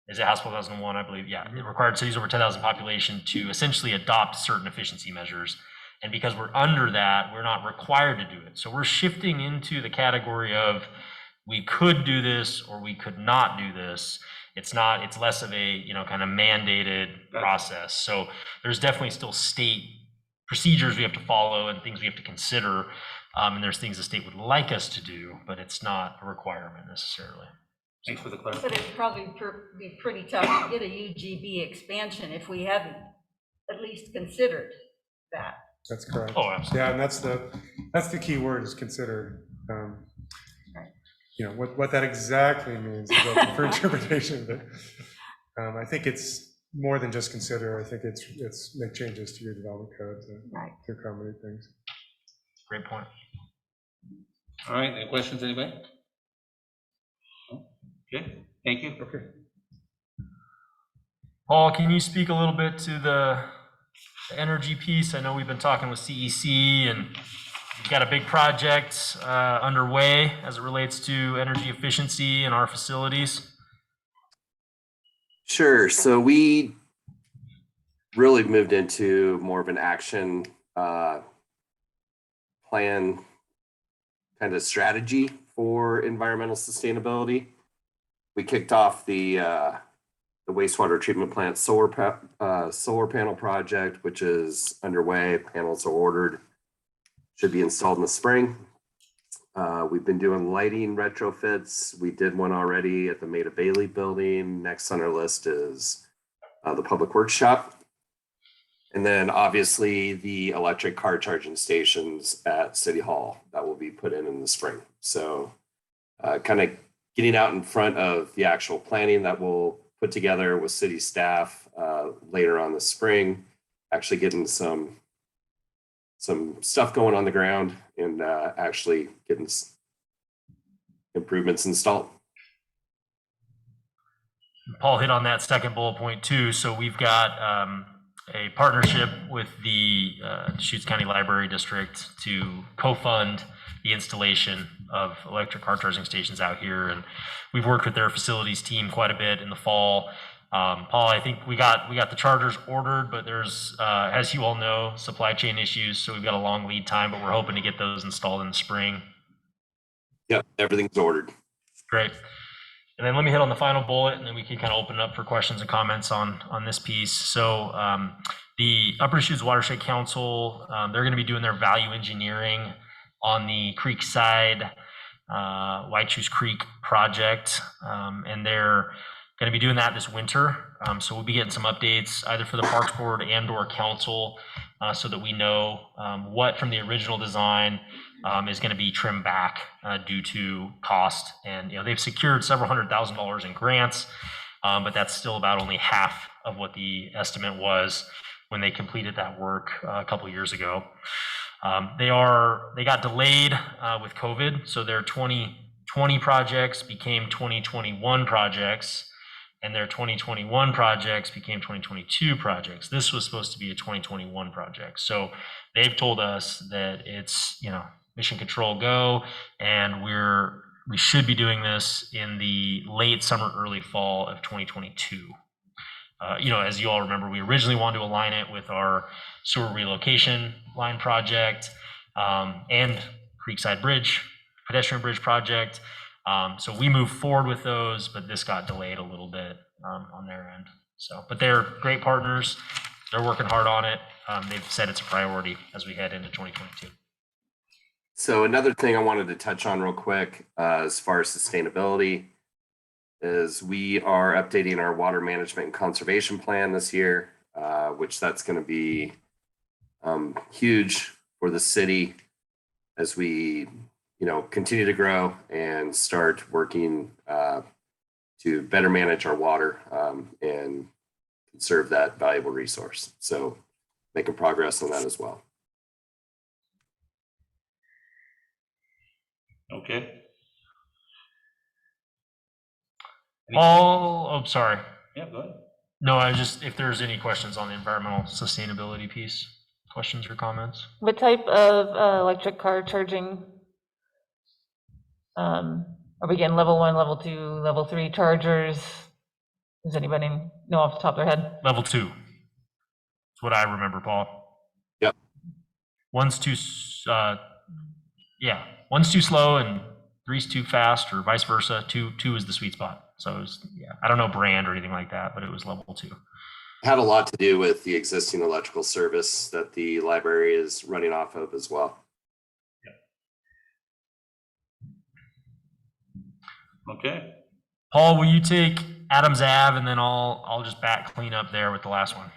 Is it House Bill 2001, I believe? Yeah, it required cities over 10,000 population to essentially adopt certain efficiency measures. And because we're under that, we're not required to do it. So we're shifting into the category of we could do this or we could not do this. It's less of a, kind of mandated process. So there's definitely still state procedures we have to follow and things we have to consider. And there's things the state would like us to do, but it's not a requirement necessarily. Thanks for the But clarification. it'd probably be pretty tough to get a UGB expansion if we hadn't at least considered that. That's correct. Oh, absolutely. Yeah, and that's the key word is consider. What that exactly means is open for interpretation, but I think it's more than just consider. I think it's make changes to your development code to accommodate things. Great point. All right, any questions, anybody? Okay, thank you. Okay. Paul, can you speak a little bit to the energy piece? I know we've been talking with CEC and you've got a big project underway as it relates to energy efficiency in our facilities. Sure. So we really moved into more of an action plan kind of strategy for environmental sustainability. We kicked off the wastewater treatment plant solar panel project, which is underway. Panels are ordered, should be installed in the spring. We've been doing lighting retrofits. We did one already at the Maida Bailey building. Next on our list is the Public Works shop. And then obviously the electric car charging stations at City Hall that will be put in the spring. So kind of getting out in front of the actual planning that we'll put together with city staff later on this spring, actually getting some stuff going on the ground and actually getting improvements installed. Paul hit on that second bullet point too. So we've got a partnership with the Deschutes County Library District to co-fund the installation of electric car charging stations out here. And we've worked with their facilities team quite a bit in the fall. Paul, I think we got the chargers ordered, but there's, as you all know, supply chain issues. So we've got a long lead time, but we're hoping to get those installed in the spring. Yep, everything's ordered. Great. And then let me hit on the final bullet, and then we can kind of open it up for questions and comments on this piece. So the Upper Deschutes Watershed Council, they're going to be doing their value engineering on the Creekside Whitechoose Creek project, and they're going to be doing that this winter. So we'll be getting some updates either for the Parks Board and/or Council, so that we know what from the original design is going to be trimmed back due to cost. And they've secured several $100,000 in grants, but that's still about only half of what the estimate was when they completed that work a couple of years ago. They got delayed with COVID, so their 2020 projects became 2021 projects, and their 2021 projects became 2022 projects. This was supposed to be a 2021 project. So they've told us that it's, mission control go, and we should be doing this in the late summer, early fall of 2022. As you all remember, we originally wanted to align it with our sewer relocation line project and Creekside Bridge, pedestrian bridge project. So we moved forward with those, but this got delayed a little bit on their end. But they're great partners. They're working hard on it. They've said it's a priority as we head into 2022. So another thing I wanted to touch on real quick as far as sustainability is we are updating our water management and conservation plan this year, which that's going to be huge for the city as we continue to grow and start working to better manage our water and conserve that valuable resource. So making progress on that as well. Okay. Oh, sorry. Yeah, go ahead. No, I was just, if there's any questions on the environmental sustainability piece, questions or comments? What type of electric car charging? Are we getting level 1, level 2, level 3 chargers? Does anybody know off the top of their head? Level 2. That's what I remember, Paul. Yep. One's too slow and 3's too fast, or vice versa. Two is the sweet spot. So it was, I don't know brand or anything like that, but it was level 2. Had a lot to do with the existing electrical service that the library is running off of as well. Okay. Paul, will you take Adams Ave, and then I'll just back clean up there with the last one.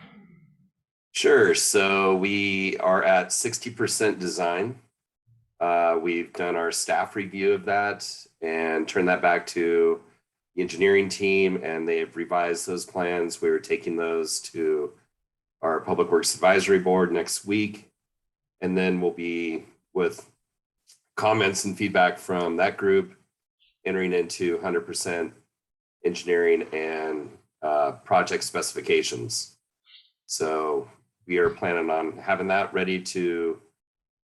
Sure. So we are at 60% design. We've done our staff review of that and turned that back to the engineering team, and they've revised those plans. We were taking those to our Public Works Advisory Board next week, and then we'll be with comments and feedback from that group entering into 100% engineering and project specifications. So we are planning on having that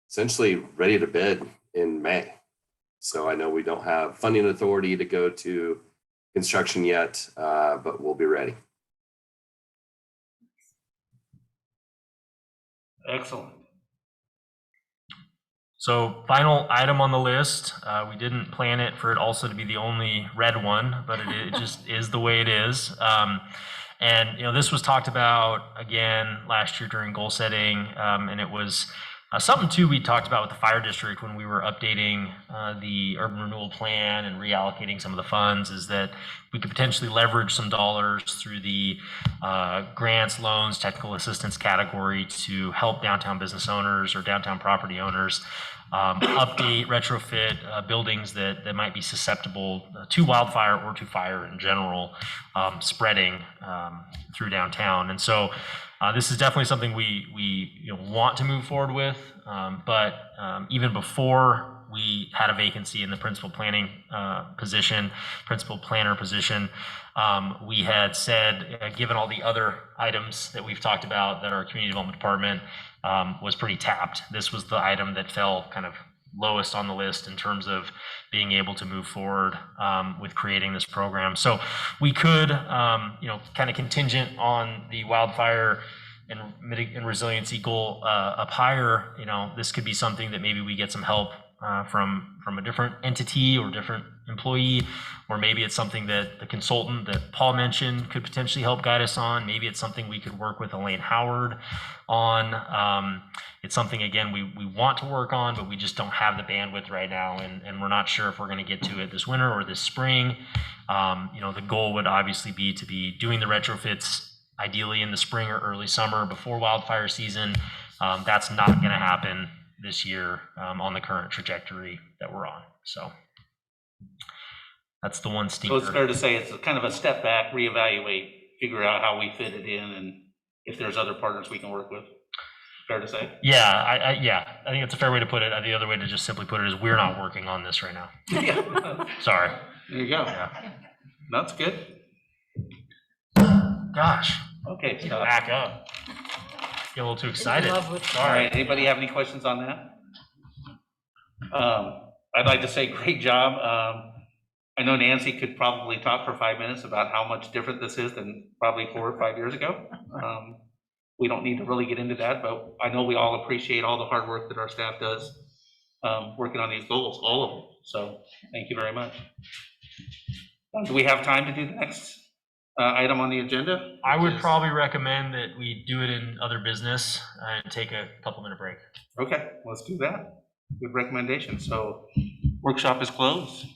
essentially ready to bid in May. So I know we don't have funding authority to go to construction yet, but we'll be ready. Excellent. So final item on the list, we didn't plan it for it also to be the only red one, but it just is the way it is. And, this was talked about again last year during goal setting, and it was something too we talked about with the fire district when we were updating the urban renewal plan and reallocating some of the funds, is that we could potentially leverage some dollars through the grants, loans, technical assistance category to help downtown business owners or downtown property owners update, retrofit buildings that might be susceptible to wildfire or to fire in general spreading through downtown. And so this is definitely something we want to move forward with, but even before we had a vacancy in the principal planner position, we had said, given all the other items that we've talked about that our community development department was pretty tapped, this was the item that fell kind of lowest on the list in terms of being able to move forward with creating this program. So we could, kind of contingent on the wildfire and resiliency goal up higher, this could be something that maybe we get some help from a different entity or different employee, or maybe it's something that the consultant that Paul mentioned could potentially help guide us on. Maybe it's something we could work with Elaine Howard on. It's something, again, we want to work on, but we just don't have the bandwidth right now, and we're not sure if we're going to get to it this winter or this spring. The goal would obviously be to be doing the retrofits ideally in the spring or early summer before wildfire season. That's not going to happen this year on the current trajectory that we're on. So that's the one So it's stinker. fair to say it's kind of a step back, reevaluate, figure out how we fit it in, and if there's other partners we can work with. Fair to say? Yeah, I think it's a fair way to put it. The other way to just simply put it is we're not working on this right now. Yeah. Sorry. There you go. Yeah. That's good. Gosh, Okay, Scott. back up. Get a little too excited. love with- All Sorry. right, anybody have any questions on that? I'd like to say great job. I know Nancy could probably talk for 5 minutes about how much different this is than probably 4 or 5 years ago. We don't need to really get into that, but I know we all appreciate all the hard work that our staff does working on these goals, all of them. So thank you very much. Do we have time to do the next item on the agenda? I would probably recommend that we do it in other business and take a couple-minute break. Okay, let's do that. Good recommendation. So workshop is closed.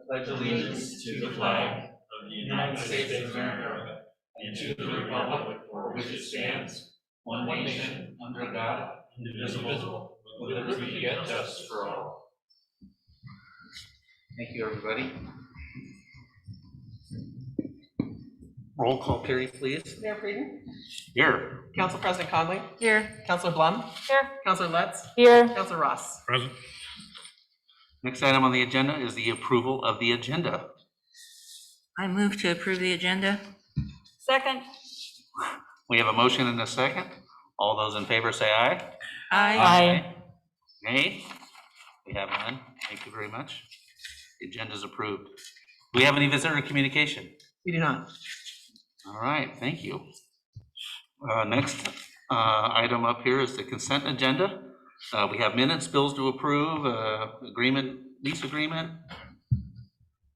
Pledge allegiance to the flag of the United States of America and to the republic for which it stands, one nation, under God, indivisible, with liberty and justice for all. Thank you, everybody. Roll call, Carrie, please. Mayor Frieden, Here. Council President Conley, Here. Councilor Blum, Here. Councilor Lutz, Here. Councilor Ross. Present. Next item on the agenda is the approval of the agenda. I move to approve the agenda. Second, We have a motion and a second. All those in favor say aye. Aye. Nay? We have none. Thank you very much. The agenda is approved. Do we have any visitor communication? We do not. All right, thank you. Next item up here is the consent agenda. We have minutes, bills to approve, lease agreement,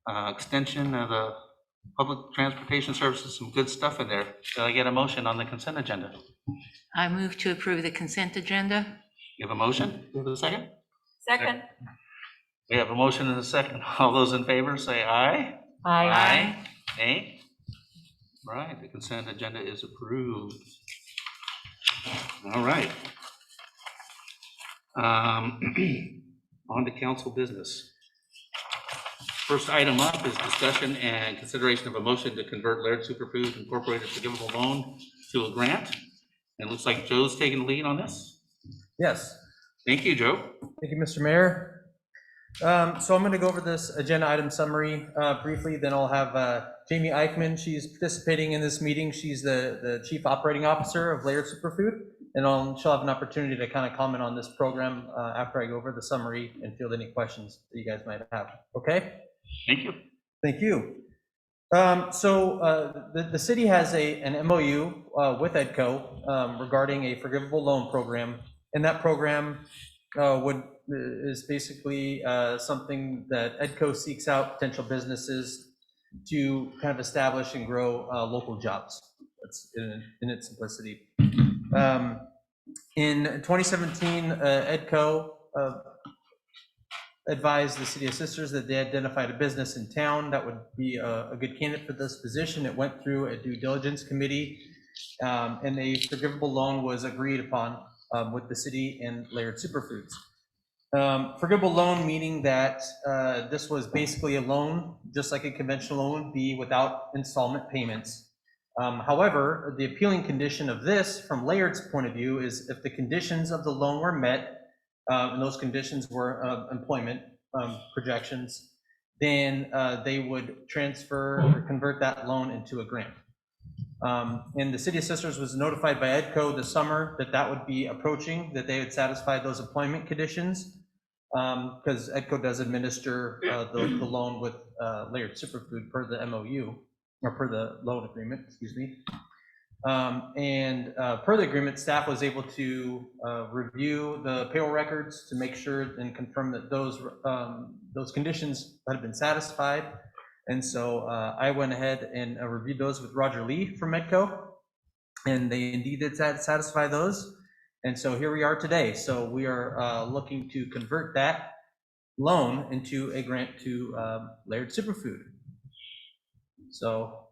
extension of the public transportation services, some good stuff in there. Can I get a motion on the consent agenda? I move to approve the consent agenda. You have a motion? Do you have a second? Second. We have a motion and a second. All those in favor say aye. Aye. Nay? Right, the consent agenda is approved. All right. On to council business. First item up is discussion and consideration of a motion to convert Laird Superfood Incorporated forgivable loan to a grant. It looks like Joe's taking the lead on this. Yes. Thank you, Joe. Thank you, Mr. Mayor. So I'm going to go over this agenda item summary briefly, then I'll have Jamie Eichman. She's participating in this meeting. She's the Chief Operating Officer of Laird Superfood, and she'll have an opportunity to kind of comment on this program after I go over the summary and field any questions that you guys might have. Okay? Thank you. Thank you. The city has an MOU with EDCO regarding a forgivable loan program, and that program is basically something that EDCO seeks out potential businesses to kind of establish and grow local jobs. That's in its simplicity. In 2017, EDCO advised the City of Sisters that they identified a business in town that would be a good candidate for this position. It went through a due diligence committee, and a forgivable loan was agreed upon with the city and Laird Superfoods. Forgivable loan meaning that this was basically a loan, just like a conventional loan would be, without installment payments. However, the appealing condition of this, from Laird's point of view, is if the conditions of the loan were met, and those conditions were employment projections, then they would transfer or convert that loan into a grant. And the City of Sisters was notified by EDCO this summer that that would be approaching, that they had satisfied those employment conditions, because EDCO does administer the loan with Laird Superfood per the MOU, or per the loan agreement, excuse me. Per the agreement, staff was able to review the payroll records to make sure and confirm that those conditions had been satisfied. And so I went ahead and reviewed those with Roger Lee from EDCO, and they indeed did satisfy those. And so here we are today. So we are looking to convert that loan into a grant to Laird Superfood. So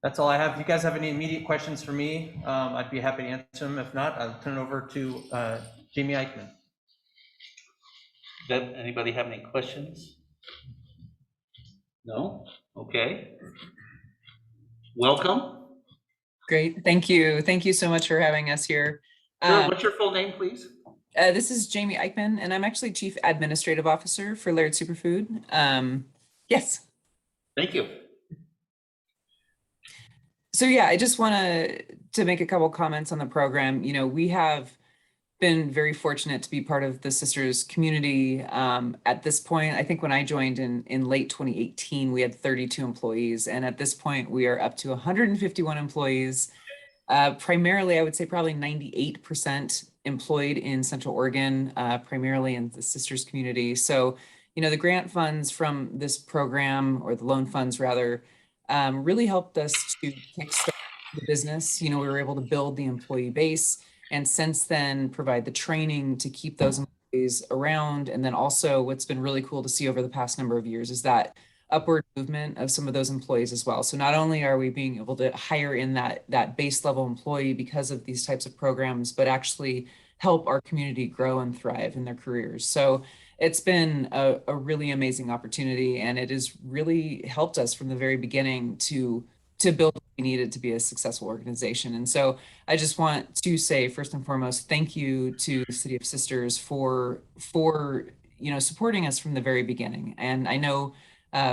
that's all I have. If you guys have any immediate questions for me, I'd be happy to answer them. If not, I'll turn it over to Jamie Eichman. Deb, anybody have any questions? No? Okay. Welcome. Great, thank you. Thank you so much for having us here. Sure. What's your full name, please? This is Jamie Eichman, and I'm actually Chief Administrative Officer for Laird Superfood. Yes. Thank you. So yeah, I just want to make a couple comments on the program. You know, we have been very fortunate to be part of the Sisters community. At this point, I think when I joined in late 2018, we had 32 employees. And at this point, we are up to 151 employees. Primarily, I would say probably 98% employed in Central Oregon, primarily in the Sisters community. So, you know, the grant funds from this program, or the loan funds rather, really helped us to kickstart the business. You know, we were able to build the employee base, and since then provide the training to keep those employees around. And then also what's been really cool to see over the past number of years is that upward movement of some of those employees as well. So not only are we being able to hire in that base level employee because of these types of programs, but actually help our community grow and thrive in their careers. So it's been a really amazing opportunity, and it has really helped us from the very beginning to build what we needed to be a successful organization. And so I just want to say, first and foremost, thank you to the City of Sisters for you know, supporting us from the very beginning. And I know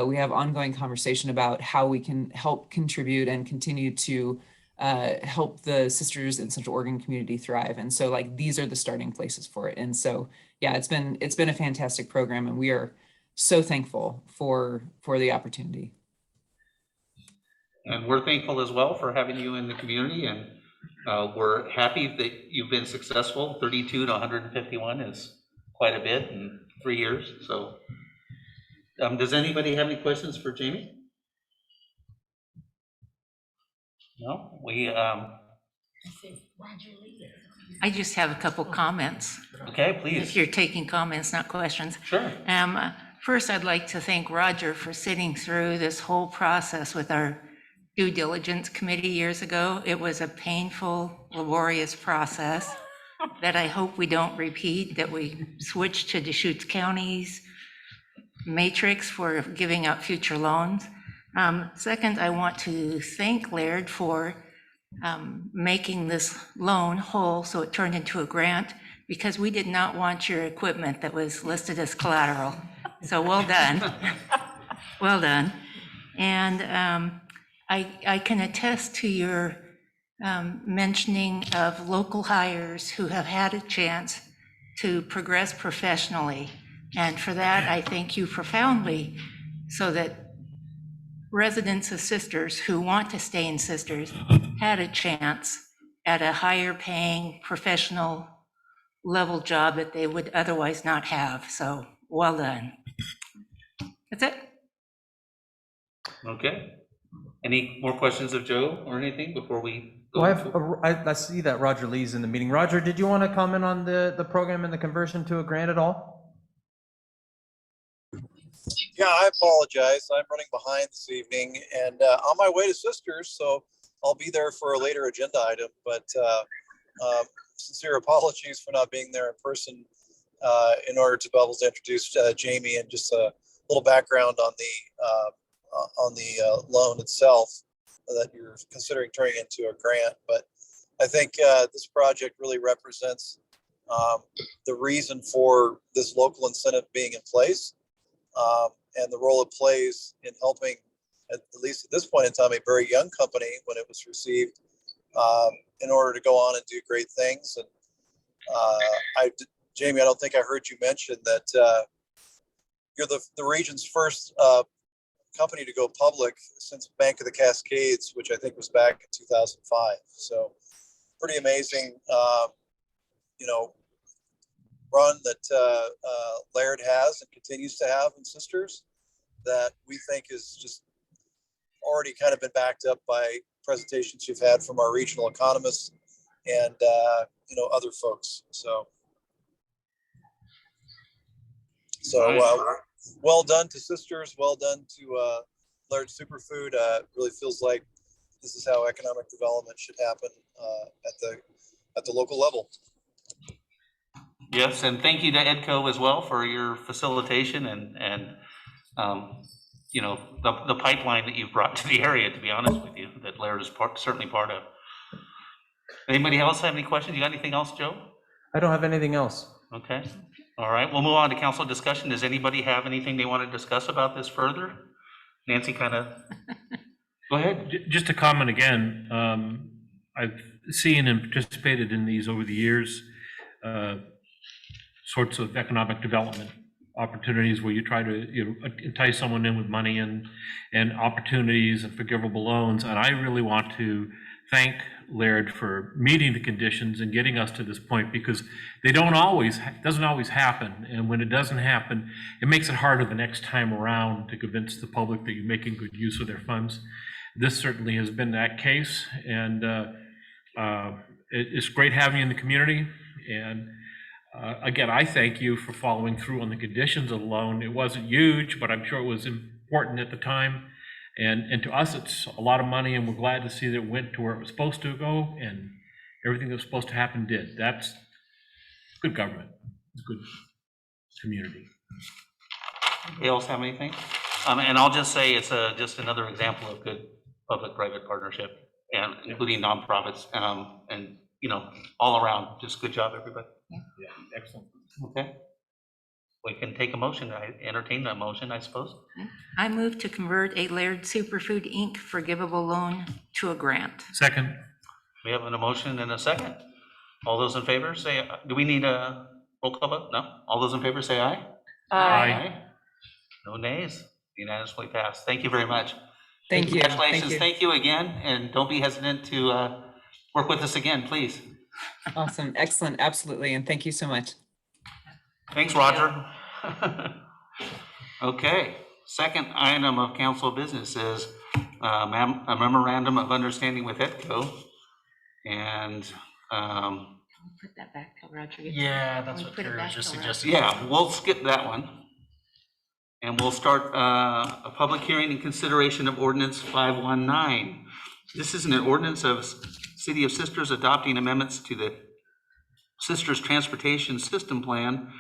we have ongoing conversation about how we can help contribute and continue to help the Sisters in Central Oregon community thrive. And so like, these are the starting places for it. And so, yeah, it's been a fantastic program, and we are so thankful for the opportunity. And we're thankful as well for having you in the community, and we're happy that you've been successful. 32 to 151 is quite a bit in 3 years. So does anybody have any questions for Jamie? No, we I say Roger Lee. I just have a couple comments. Okay, If please. you're taking comments, not questions. Sure. First, I'd like to thank Roger for sitting through this whole process with our due diligence committee years ago. It was a painful, laborious process that I hope we don't repeat, that we switch to Deschutes County's matrix for giving out future loans. Second, I want to thank Laird for making this loan whole so it turned into a grant, because we did not want your equipment that was listed as collateral. So well done. Well done. And I can attest to your mentioning of local hires who have had a chance to progress professionally. And for that, I thank you profoundly, so that residents of Sisters who want to stay in Sisters had a chance at a higher paying professional level job that they would otherwise not have. So well done. That's it. Okay. Any more questions of Joe or anything before we? go Well, I see that Roger Lee's in the meeting. Roger, did you want to comment on the program and the conversion to a grant at all? Yeah, I apologize. I'm running behind this evening and on my way to Sisters, so I'll be there for a later agenda item. But sincere apologies for not being there in person in order to be able to introduce Jamie and just a little background on the loan itself that you're considering turning into a grant. But I think this project really represents the reason for this local incentive being in place. And the role it plays in helping, at least at this point in time, a very young company when it was received, in order to go on and do great things. And Jamie, I don't think I heard you mention that you're the region's first company to go public since Bank of the Cascades, which I think was back in 2005. So pretty amazing, run that Laird has and continues to have in Sisters, that we think is just already kind of been backed up by presentations you've had from our regional economists and other folks. So well done to Sisters, well done to Laird Superfood. Really feels like this is how economic development should happen at the local level. Yes, and thank you to EDCO as well for your facilitation and the pipeline that you've brought to the area, to be honest with you, that Laird is certainly part of. Anybody else have any questions? You got anything else, Joe? I don't have anything else. Okay, all right, we'll move on to council discussion. Does anybody have anything they want to discuss about this further? Nancy kind of, go ahead. Just to comment again, I've seen and participated in these over the years, sorts of economic development opportunities where you try to entice someone in with money and opportunities and forgivable loans. And I really want to thank Laird for meeting the conditions and getting us to this point, because they doesn't always happen. And when it doesn't happen, it makes it harder the next time around to convince the public that you're making good use of their funds. This certainly has been that case, and it's great having you in the community. And again, I thank you for following through on the conditions of the loan. It wasn't huge, but I'm sure it was important at the time. And to us, it's a lot of money, and we're glad to see that it went to where it was supposed to go, and everything that was supposed to happen did. That's good government. It's good community. Anybody else have anything? And I'll just say it's just another example of good public-private partnership, and including nonprofits, and all around, just good job, everybody. Yeah, excellent. Okay. We can take a motion. I entertain that motion, I suppose. I move to convert a Laird Superfood Inc. forgivable loan to a grant. Second. We have a motion and a second. All those in favor say, do we need a roll call vote? No? All those in favor say aye. Aye. No nays. Unanimously passed. Thank you very much. Thank you. Congratulations. Thank you again. And don't be hesitant to work with us again, please. Awesome. Excellent. Absolutely. And thank you so much. Thanks, Roger. Okay, second item of council business is a memorandum of understanding with EDCO. And Put that back till Roger gets. Yeah, that's We what put it Terry was back just till Roger- suggesting. Yeah, we'll skip that one. And we'll start a public hearing in consideration of ordinance 519. This is an ordinance of City of Sisters adopting amendments to the Sisters Transportation System Plan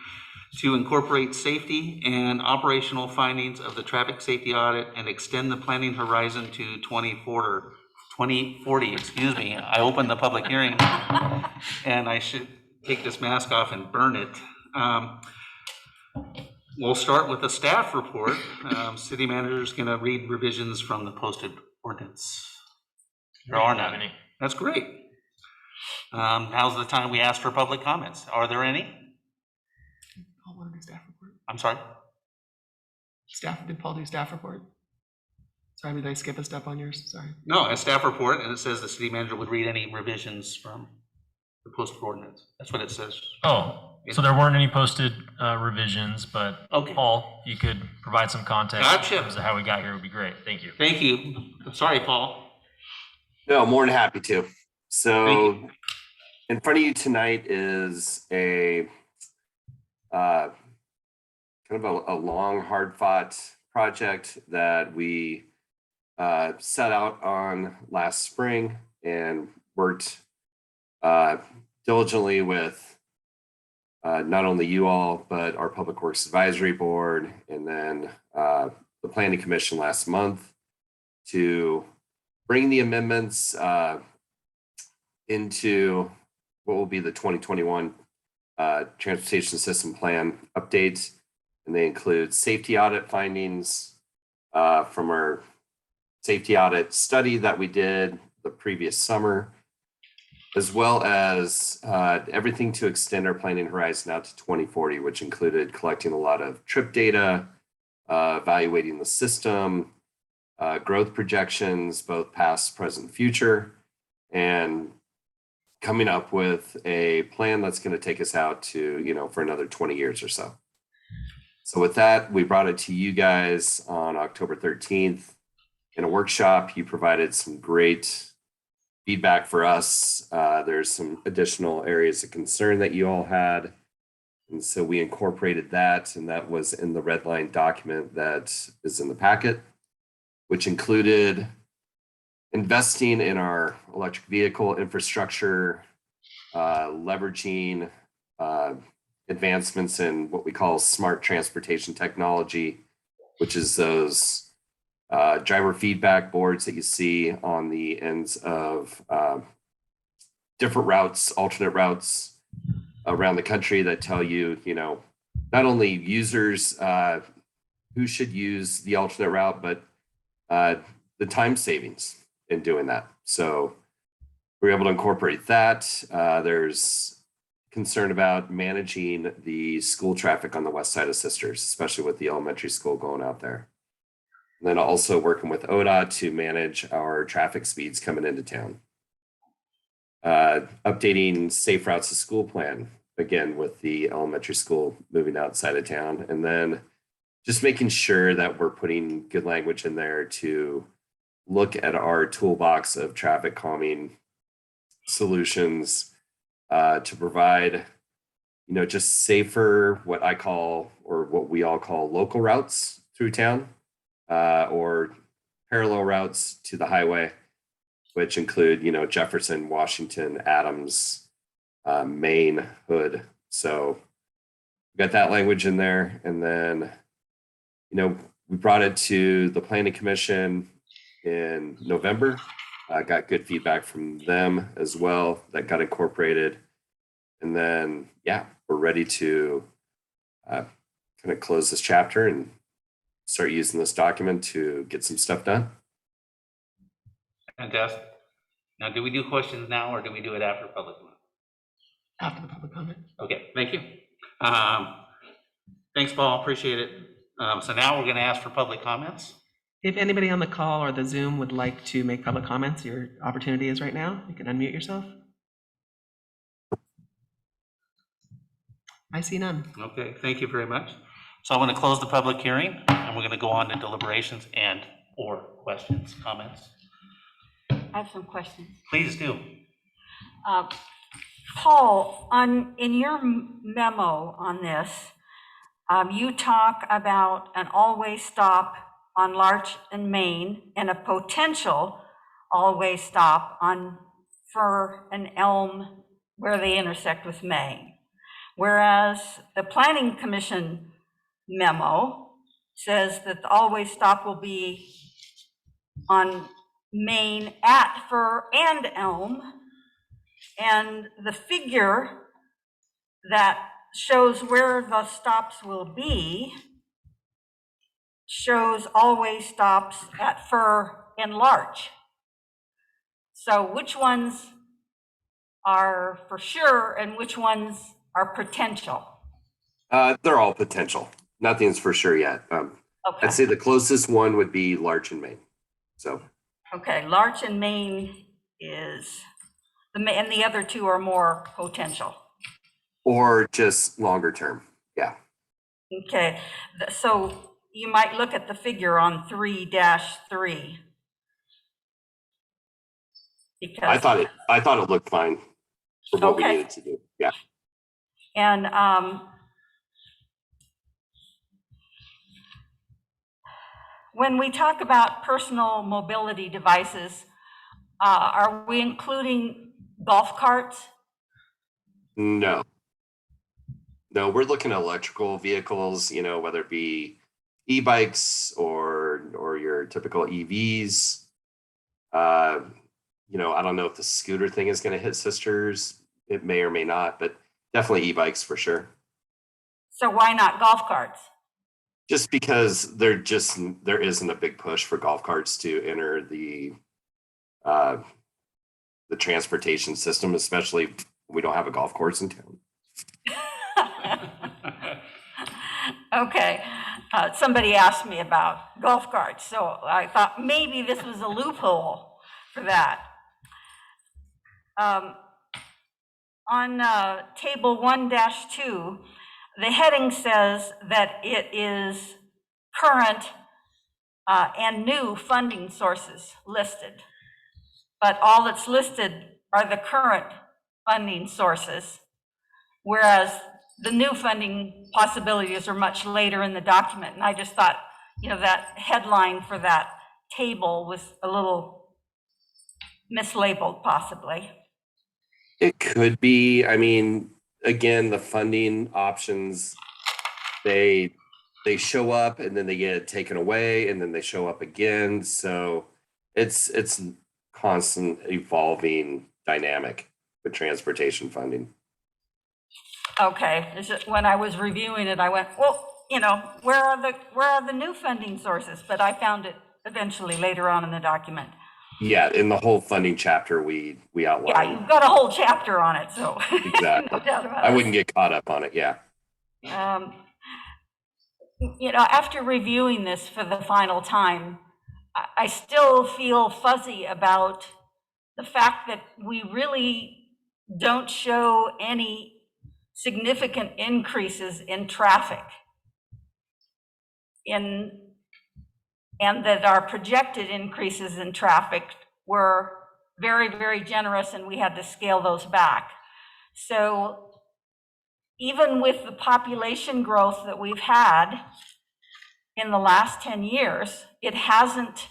to incorporate safety and operational findings of the traffic safety audit and extend the planning horizon to 2040, excuse me. I opened the public hearing and I should take this mask off and burn it. We'll start with the staff report. City manager is going to read revisions from the posted ordinance. There are none. That's great. Now's the time we ask for public comments. Are there any? Paul wanted a staff report. I'm sorry? Did Paul do staff report? Sorry, did I skip a step on yours? Sorry. No, a staff report, and it says the city manager would read any revisions from the posted ordinance. That's what it says. Oh, so there weren't any posted revisions, but Okay. Paul, you could provide some context Gotcha. in terms of how we got here would be great. Thank you. Thank you. Sorry, Paul. No, more than happy to. Thank So in front of you tonight is a kind of a long, hard-fought project that we set out on last spring and worked diligently with not only you all, but our Public Works Advisory Board, and then the Planning Commission last month to bring the amendments into what will be the 2021 Transportation System Plan update. And they include safety audit findings from our safety audit study that we did the previous summer, as well as everything to extend our planning horizon out to 2040, which included collecting a lot of trip data, evaluating the system, growth projections, both past, present, future, and coming up with a plan that's going to take us out to, for another 20 years or so. So with that, we brought it to you guys on October 13th in a workshop. You provided some great feedback for us. There's some additional areas of concern that you all had. And so we incorporated that, and that was in the red line document that is in the packet, which included investing in our electric vehicle infrastructure, leveraging advancements in what we call smart transportation technology, which is those driver feedback boards that you see on the ends of different routes, alternate routes around the country that tell you, not only users who should use the alternate route, but the time savings in doing that. So we're able to incorporate that. There's concern about managing the school traffic on the west side of Sisters, especially with the elementary school going out there. And then also working with ODOT to manage our traffic speeds coming into town. Updating safe routes to school plan, again, with the elementary school moving outside of town. And then just making sure that we're putting good language in there to look at our toolbox of traffic calming solutions to provide, just safer, what I call, or what we all call local routes through town, or parallel routes to the highway, which include, Jefferson, Washington, Adams, Maine, Hood. So we got that language in there. And then, we brought it to the Planning Commission in November. Got good feedback from them as well that got incorporated. And then, we're ready to kind of close this chapter and start using this document to get some stuff done. Fantastic. Now, do we do questions now or do we do it after public comment? After the public comment. Okay, thank you. Thanks, Paul, appreciate it. So now we're going to ask for public comments. If anybody on the call or the Zoom would like to make public comments, your opportunity is right now. You can unmute yourself. I see none. Okay, thank you very much. So I want to close the public hearing and we're going to go on to deliberations and or questions, comments. I have some questions. Please do. Paul, in your memo on this, you talk about an always stop on Larch and Main and a potential always stop on Fir and Elm where they intersect with Main. Whereas the Planning Commission memo says that the always stop will be on Main at Fir and Elm. And the figure that shows where the stops will be shows always stops at Fir and Larch. So which ones are for sure and which ones are potential? They're all potential. Nothing's for sure yet. Okay. I'd say the closest one would be Larch and Main. So. Okay, Larch and Main is, and the other two are more potential. Or just longer term, yeah. Okay, so you might look at the figure on 3-3. Because I thought it looked fine for what we Okay. needed to do, yeah. And when we talk about personal mobility devices, are we including golf carts? No. No, we're looking at electrical vehicles, whether it be e-bikes or your typical EVs. I don't know if the scooter thing is going to hit Sisters. It may or may not, but definitely e-bikes for sure. So why not golf carts? Just because there isn't a big push for golf carts to enter the transportation system, especially we don't have a golf course in town. Okay, somebody asked me about golf carts, so I thought maybe this was a loophole for that. On table 1-2, the heading says that it is current and new funding sources listed. But all that's listed are the current funding sources, whereas the new funding possibilities are much later in the document. And I just thought, that headline for that table was a little mislabeled possibly. It could be. I mean, again, the funding options, they show up and then they get taken away and then they show up again. So it's constant evolving dynamic with transportation funding. Okay, when I was reviewing it, I went, well, where are the new funding sources? But I found it eventually later on in the document. Yeah, in the whole funding chapter, we outline. Yeah, you've got a whole chapter on it, so. Exactly. No doubt about I it. wouldn't get caught up on it, yeah. After reviewing this for the final time, I still feel fuzzy about the fact that we really don't show any significant increases in traffic and that our projected increases in traffic were very, very generous and we had to scale those back. So even with the population growth that we've had in the last 10 years, it hasn't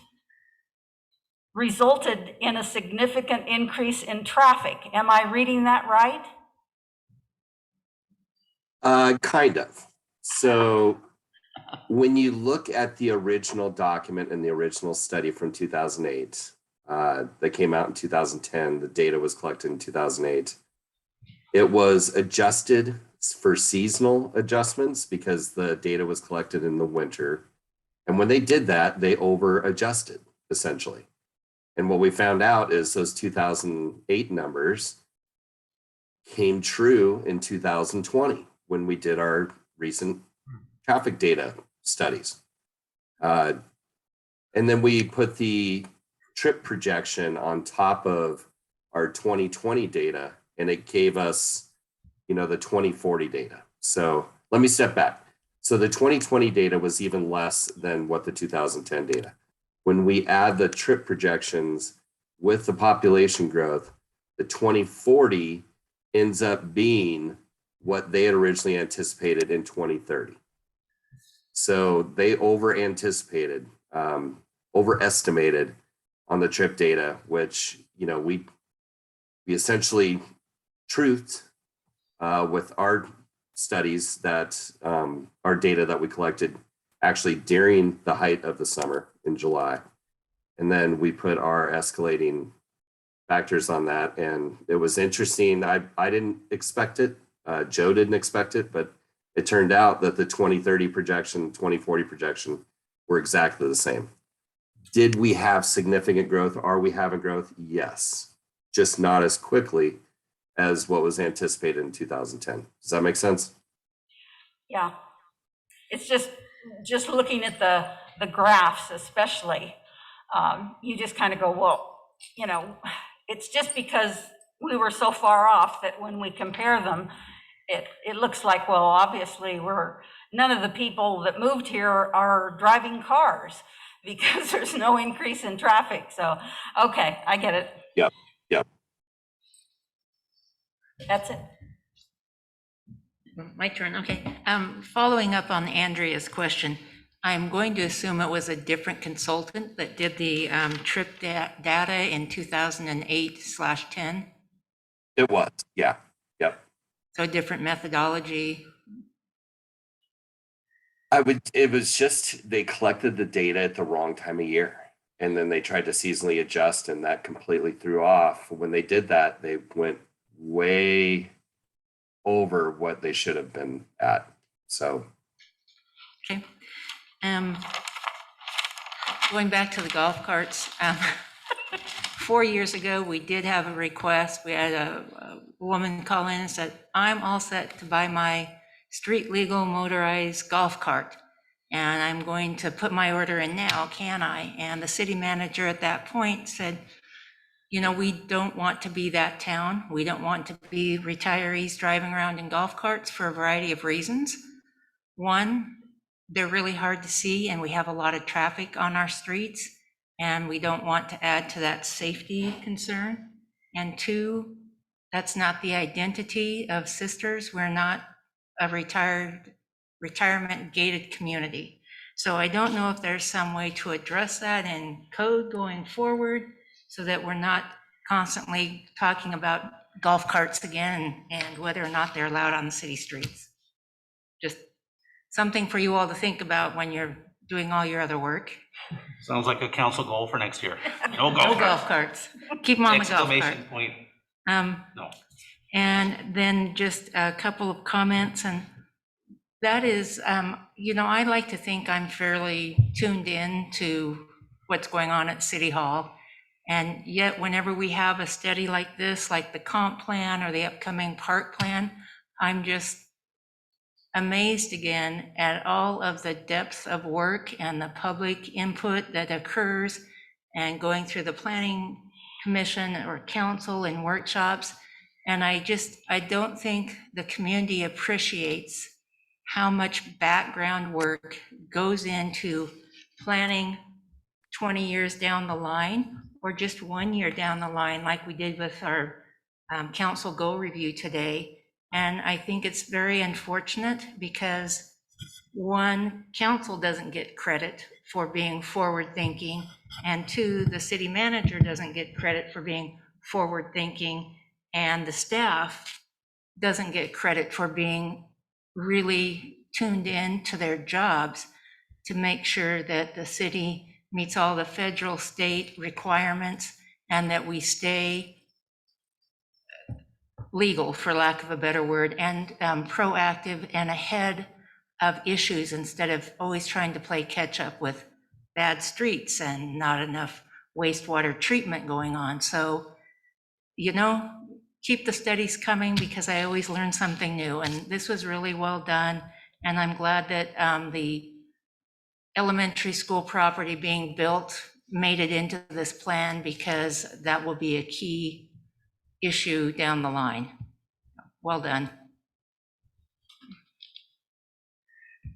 resulted in a significant increase in traffic. Am I reading that right? Kind of. So when you look at the original document and the original study from 2008, that came out in 2010, the data was collected in 2008. It was adjusted for seasonal adjustments because the data was collected in the winter. And when they did that, they over adjusted essentially. And what we found out is those 2008 numbers came true in 2020 when we did our recent traffic data studies. And then we put the trip projection on top of our 2020 data, and it gave us, the 2040 data. So let me step back. So the 2020 data was even less than what the 2010 data. When we add the trip projections with the population growth, the 2040 ends up being what they had originally anticipated in 2030. So they overestimated on the trip data, which, we essentially truthed with our studies that our data that we collected actually during the height of the summer in July. And then we put our escalating factors on that. And it was interesting. I didn't expect it. Joe didn't expect it, but it turned out that the 2030 projection, 2040 projection were exactly the same. Did we have significant growth? Are we having growth? Yes, just not as quickly as what was anticipated in 2010. Does that make sense? Yeah. It's just looking at the graphs especially, you just kind of go, well, it's just because we were so far off that when we compare them, it looks like, well, obviously none of the people that moved here are driving cars because there's no increase in traffic. So, okay, I get it. Yep. That's it. My turn, okay. Following up on Andrea's question, I'm going to assume it was a different consultant that did the trip data in 2008/10? It was, yeah, yep. So a different methodology? It was just, they collected the data at the wrong time of year. And then they tried to seasonally adjust and that completely threw off. When they did that, they went way over what they should have been at, so. Okay. Going back to the golf carts, 4 years ago, we did have a request. We had a woman call in and said, I'm all set to buy my street legal motorized golf cart. And I'm going to put my order in now, can I? And the city manager at that point said, we don't want to be that town. We don't want to be retirees driving around in golf carts for a variety of reasons. One, they're really hard to see and we have a lot of traffic on our streets and we don't want to add to that safety concern. And two, that's not the identity of Sisters. We're not a retirement gated community. So I don't know if there's some way to address that in code going forward so that we're not constantly talking about golf carts again and whether or not they're allowed on the city streets. Just something for you all to think about when you're doing all your other work. Sounds like a council goal for next year. No No golf carts. Keep them on the golf cart. Exclamation point. No. And then just a couple of comments, and that is, I like to think I'm fairly tuned in to what's going on at City Hall. And yet whenever we have a study like this, like the comp plan or the upcoming park plan, I'm just amazed again at all of the depth of work and the public input that occurs and going through the planning commission or council and workshops. And I don't think the community appreciates how much background work goes into planning 20 years down the line or just 1 year down the line, like we did with our council goal review today. And I think it's very unfortunate because one, council doesn't get credit for being forward thinking, and two, the city manager doesn't get credit for being forward thinking, and the staff doesn't get credit for being really tuned in to their jobs to make sure that the city meets all the federal, state requirements and that we stay legal, for lack of a better word, and proactive and ahead of issues instead of always trying to play catch up with bad streets and not enough wastewater treatment going on. So, keep the studies coming because I always learn something new. And this was really well done. And I'm glad that the elementary school property being built made it into this plan because that will be a key issue down the line. Well done.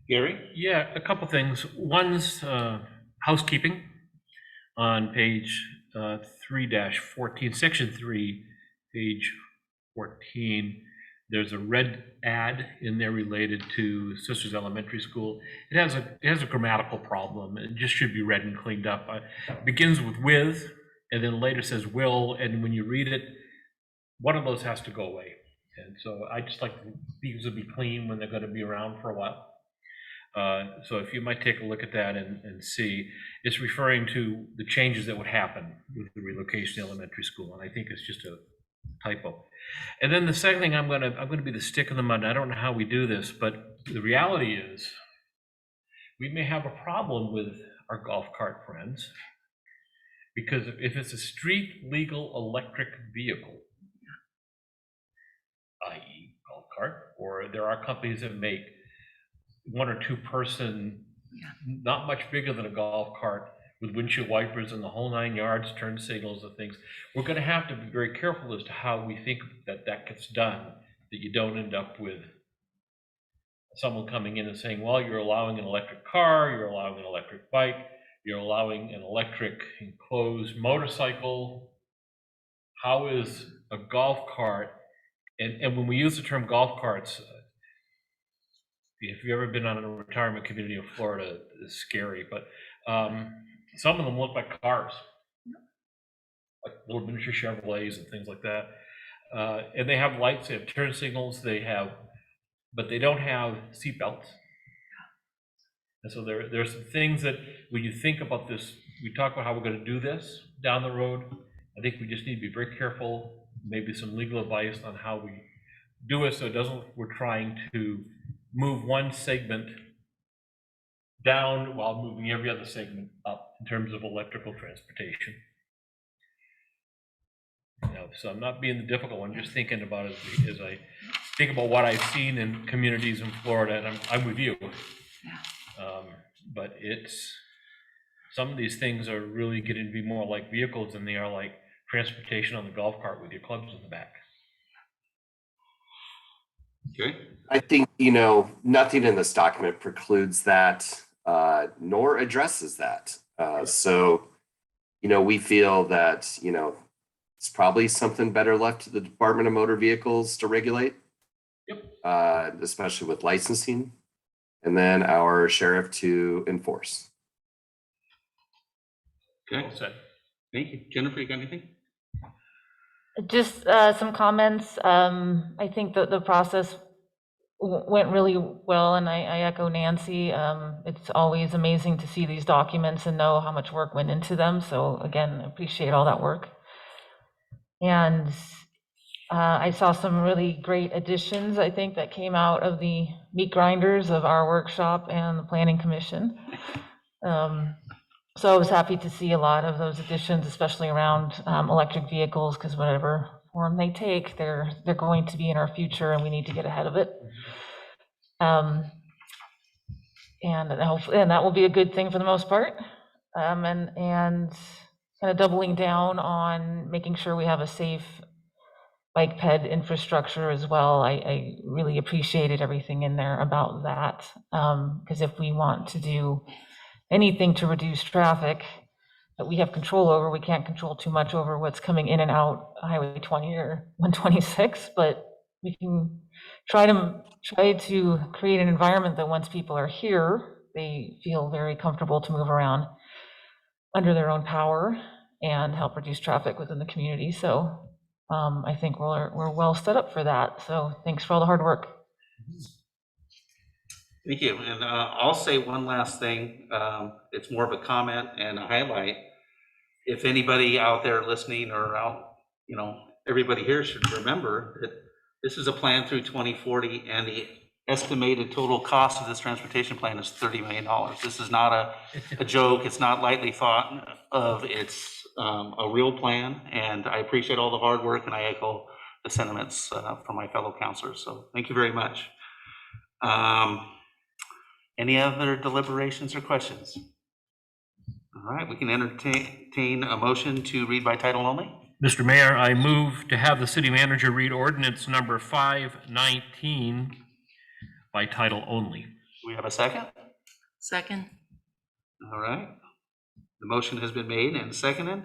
Gary? Yeah, a couple things. One's housekeeping on page 3-14, section 3, page 14, there's a red ad in there related to Sisters Elementary School. It has a grammatical problem. It just should be read and cleaned up. It begins with, and then later says will, and when you read it, one of those has to go away. And so I just like these to be clean when they're going to be around for a while. So if you might take a look at that and see, it's referring to the changes that would happen with the relocation of the elementary school, and I think it's just a typo. And then the second thing, I'm gonna be the stick in the mud. I don't know how we do this, but the reality is we may have a problem with our golf cart friends, because if it's a street legal electric vehicle, i.e. golf cart, or there are companies that make 1 or 2 person, not much bigger than a golf cart, with windshield wipers and the whole 9 yards, turn signals and things. We're going to have to be very careful as to how we think that gets done, that you don't end up with someone coming in and saying, well, you're allowing an electric car, you're allowing an electric bike, you're allowing an electric enclosed motorcycle. How is a golf cart, and when we use the term golf carts, if you've ever been on a retirement community in Florida, it's scary, but some of them look like cars, like little miniature Chevrolets and things like that. And they have lights, they have turn signals, but they don't have seat belts. And so there are some things that when you think about this, we talk about how we're going to do this down the road. I think we just need to be very careful, maybe some legal advice on how we do it so it doesn't, we're trying to move one segment down while moving every other segment up in terms of electrical transportation. So I'm not being the difficult one, just thinking about it as I think about what I've seen in communities in Florida, and I'm with you. But some of these things are really getting to be more like vehicles than they are like transportation on the golf cart with your clubs in the back. Okay. I think, nothing in this document precludes that, nor addresses that. So, we feel that, it's probably something better left to the Department of Motor Vehicles to regulate. Yep. Especially with licensing, and then our sheriff to enforce. Okay. Well said. Thank you. Jennifer, you got anything? Just some comments. I think that the process went really well, and I echo Nancy. It's always amazing to see these documents and know how much work went into them. So again, appreciate all that work. And I saw some really great additions, I think, that came out of the meat grinders of our workshop and the Planning Commission. So I was happy to see a lot of those additions, especially around electric vehicles, because whatever form they take, they're going to be in our future, and we need to get ahead of it. And that will be a good thing for the most part. And kind of doubling down on making sure we have a safe bike ped infrastructure as well. I really appreciated everything in there about that, because if we want to do anything to reduce traffic that we have control over, we can't control too much over what's coming in and out Highway 20 or 126, but we can try to create an environment that once people are here, they feel very comfortable to move around under their own power and help reduce traffic within the community. So I think we're well set up for that. So thanks for all the hard work. Thank you. And I'll say one last thing. It's more of a comment and a highlight. If anybody out there listening or out, everybody here should remember that this is a plan through 2040, and the estimated total cost of this transportation plan is $30 million. This is not a joke. It's not lightly thought of. It's a real plan, and I appreciate all the hard work, and I echo the sentiments from my fellow counselors. So thank you very much. Any other deliberations or questions? All right, we can entertain a motion to read by title only. Mr. Mayor, I move to have the city manager read ordinance number 519 by title only. Do we have a second? Second. All right. The motion has been made and seconded.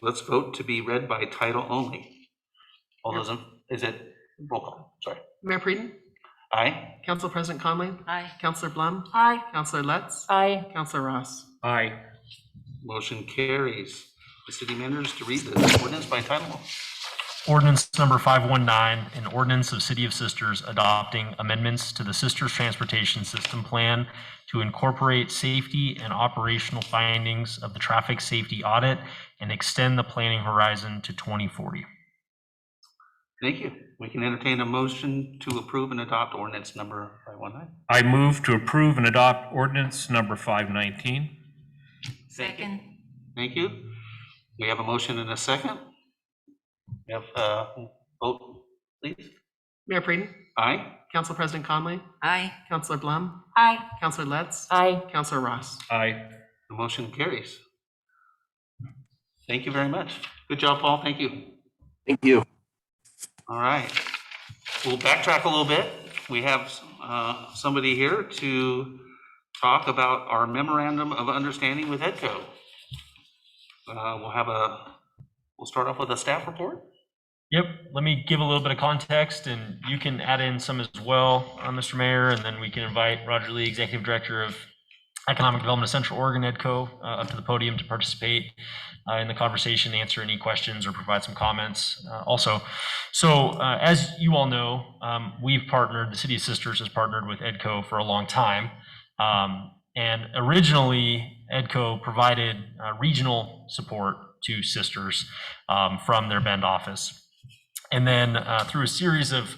Let's vote to be read by title only. All those, is it roll call? Sorry. Mayor Preden, Aye? Council President Conley, Aye. Counselor Blum, Aye. Counselor Lutz, Aye. Counselor Ross. Aye. Motion carries. The city manager to read the ordinance by title. Ordinance number 519, an ordinance of City of Sisters adopting amendments to the Sisters Transportation System Plan to incorporate safety and operational findings of the traffic safety audit and extend the planning horizon to 2040. Thank you. We can entertain a motion to approve and adopt ordinance number 519. I move to approve and adopt ordinance number 519. Second. Thank you. We have a motion and a second. We have vote, please. Mayor Preden, Aye? Council President Conley, Aye. Counselor Blum, Aye. Counselor Lutz, Aye. Counselor Ross. Aye. The motion carries. Thank you very much. Good job, Paul. Thank you. Thank you. All right. We'll backtrack a little bit. We have somebody here to talk about our memorandum of understanding with EDCO. We'll start off with a staff report. Yep, let me give a little bit of context, and you can add in some as well, Mr. Mayor, and then we can invite Roger Lee, Executive Director of Economic Development of Central Oregon, EDCO, up to the podium to participate in the conversation, answer any questions, or provide some comments also. So as you all know, we've partnered, the City of Sisters has partnered with EDCO for a long time. And originally, EDCO provided regional support to Sisters from their Bend office. And then through a series of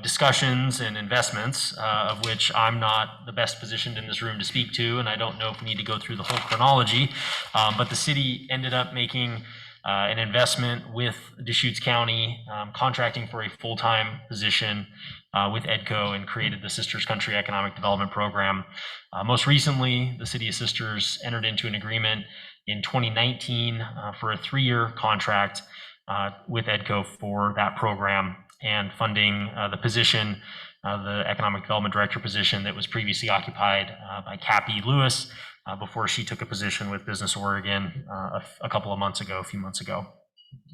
discussions and investments, of which I'm not the best positioned in this room to speak to, and I don't know if we need to go through the whole chronology, but the city ended up making an investment with Deschutes County, contracting for a full-time position with EDCO, and created the Sisters Country Economic Development Program. Most recently, the City of Sisters entered into an agreement in 2019 for a 3-year contract with EDCO for that program, and funding the position, the Economic Development Director position that was previously occupied by Cappy Lewis before she took a position with Business Oregon a few months ago.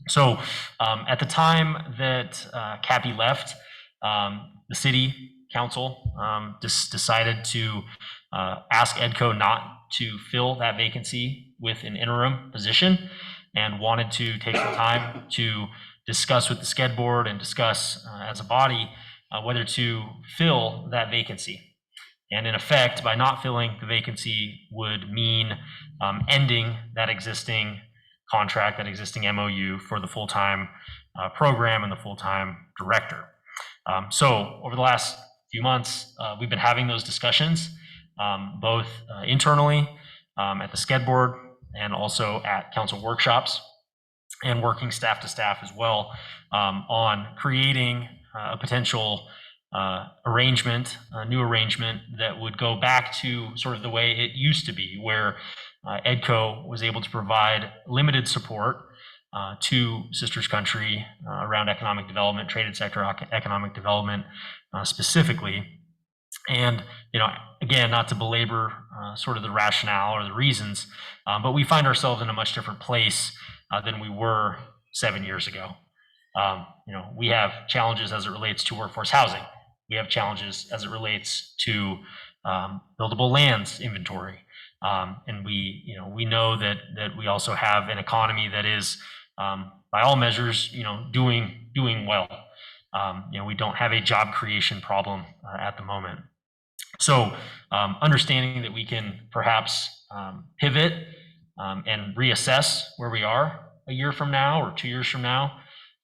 So at the time that Cappy left, the city council decided to ask EDCO not to fill that vacancy with an interim position, and wanted to take some time to discuss with the SCED board and discuss as a body whether to fill that vacancy. And in effect, by not filling the vacancy would mean ending that existing contract, that existing MOU for the full-time program and the full-time director. So over the last few months, we've been having those discussions, both internally at the SCED board and also at council workshops, and working staff to staff as well on creating a potential arrangement, a new arrangement that would go back to sort of the way it used to be, where EDCO was able to provide limited support to Sisters Country around economic development, traded sector economic development specifically. And, again, not to belabor sort of the rationale or the reasons, but we find ourselves in a much different place than we were 7 years ago. We have challenges as it relates to workforce housing. We have challenges as it relates to buildable lands inventory. And we know that we also have an economy that is, by all measures, doing well. We don't have a job creation problem at the moment. So understanding that we can perhaps pivot and reassess where we are a year from now or 2 years from now,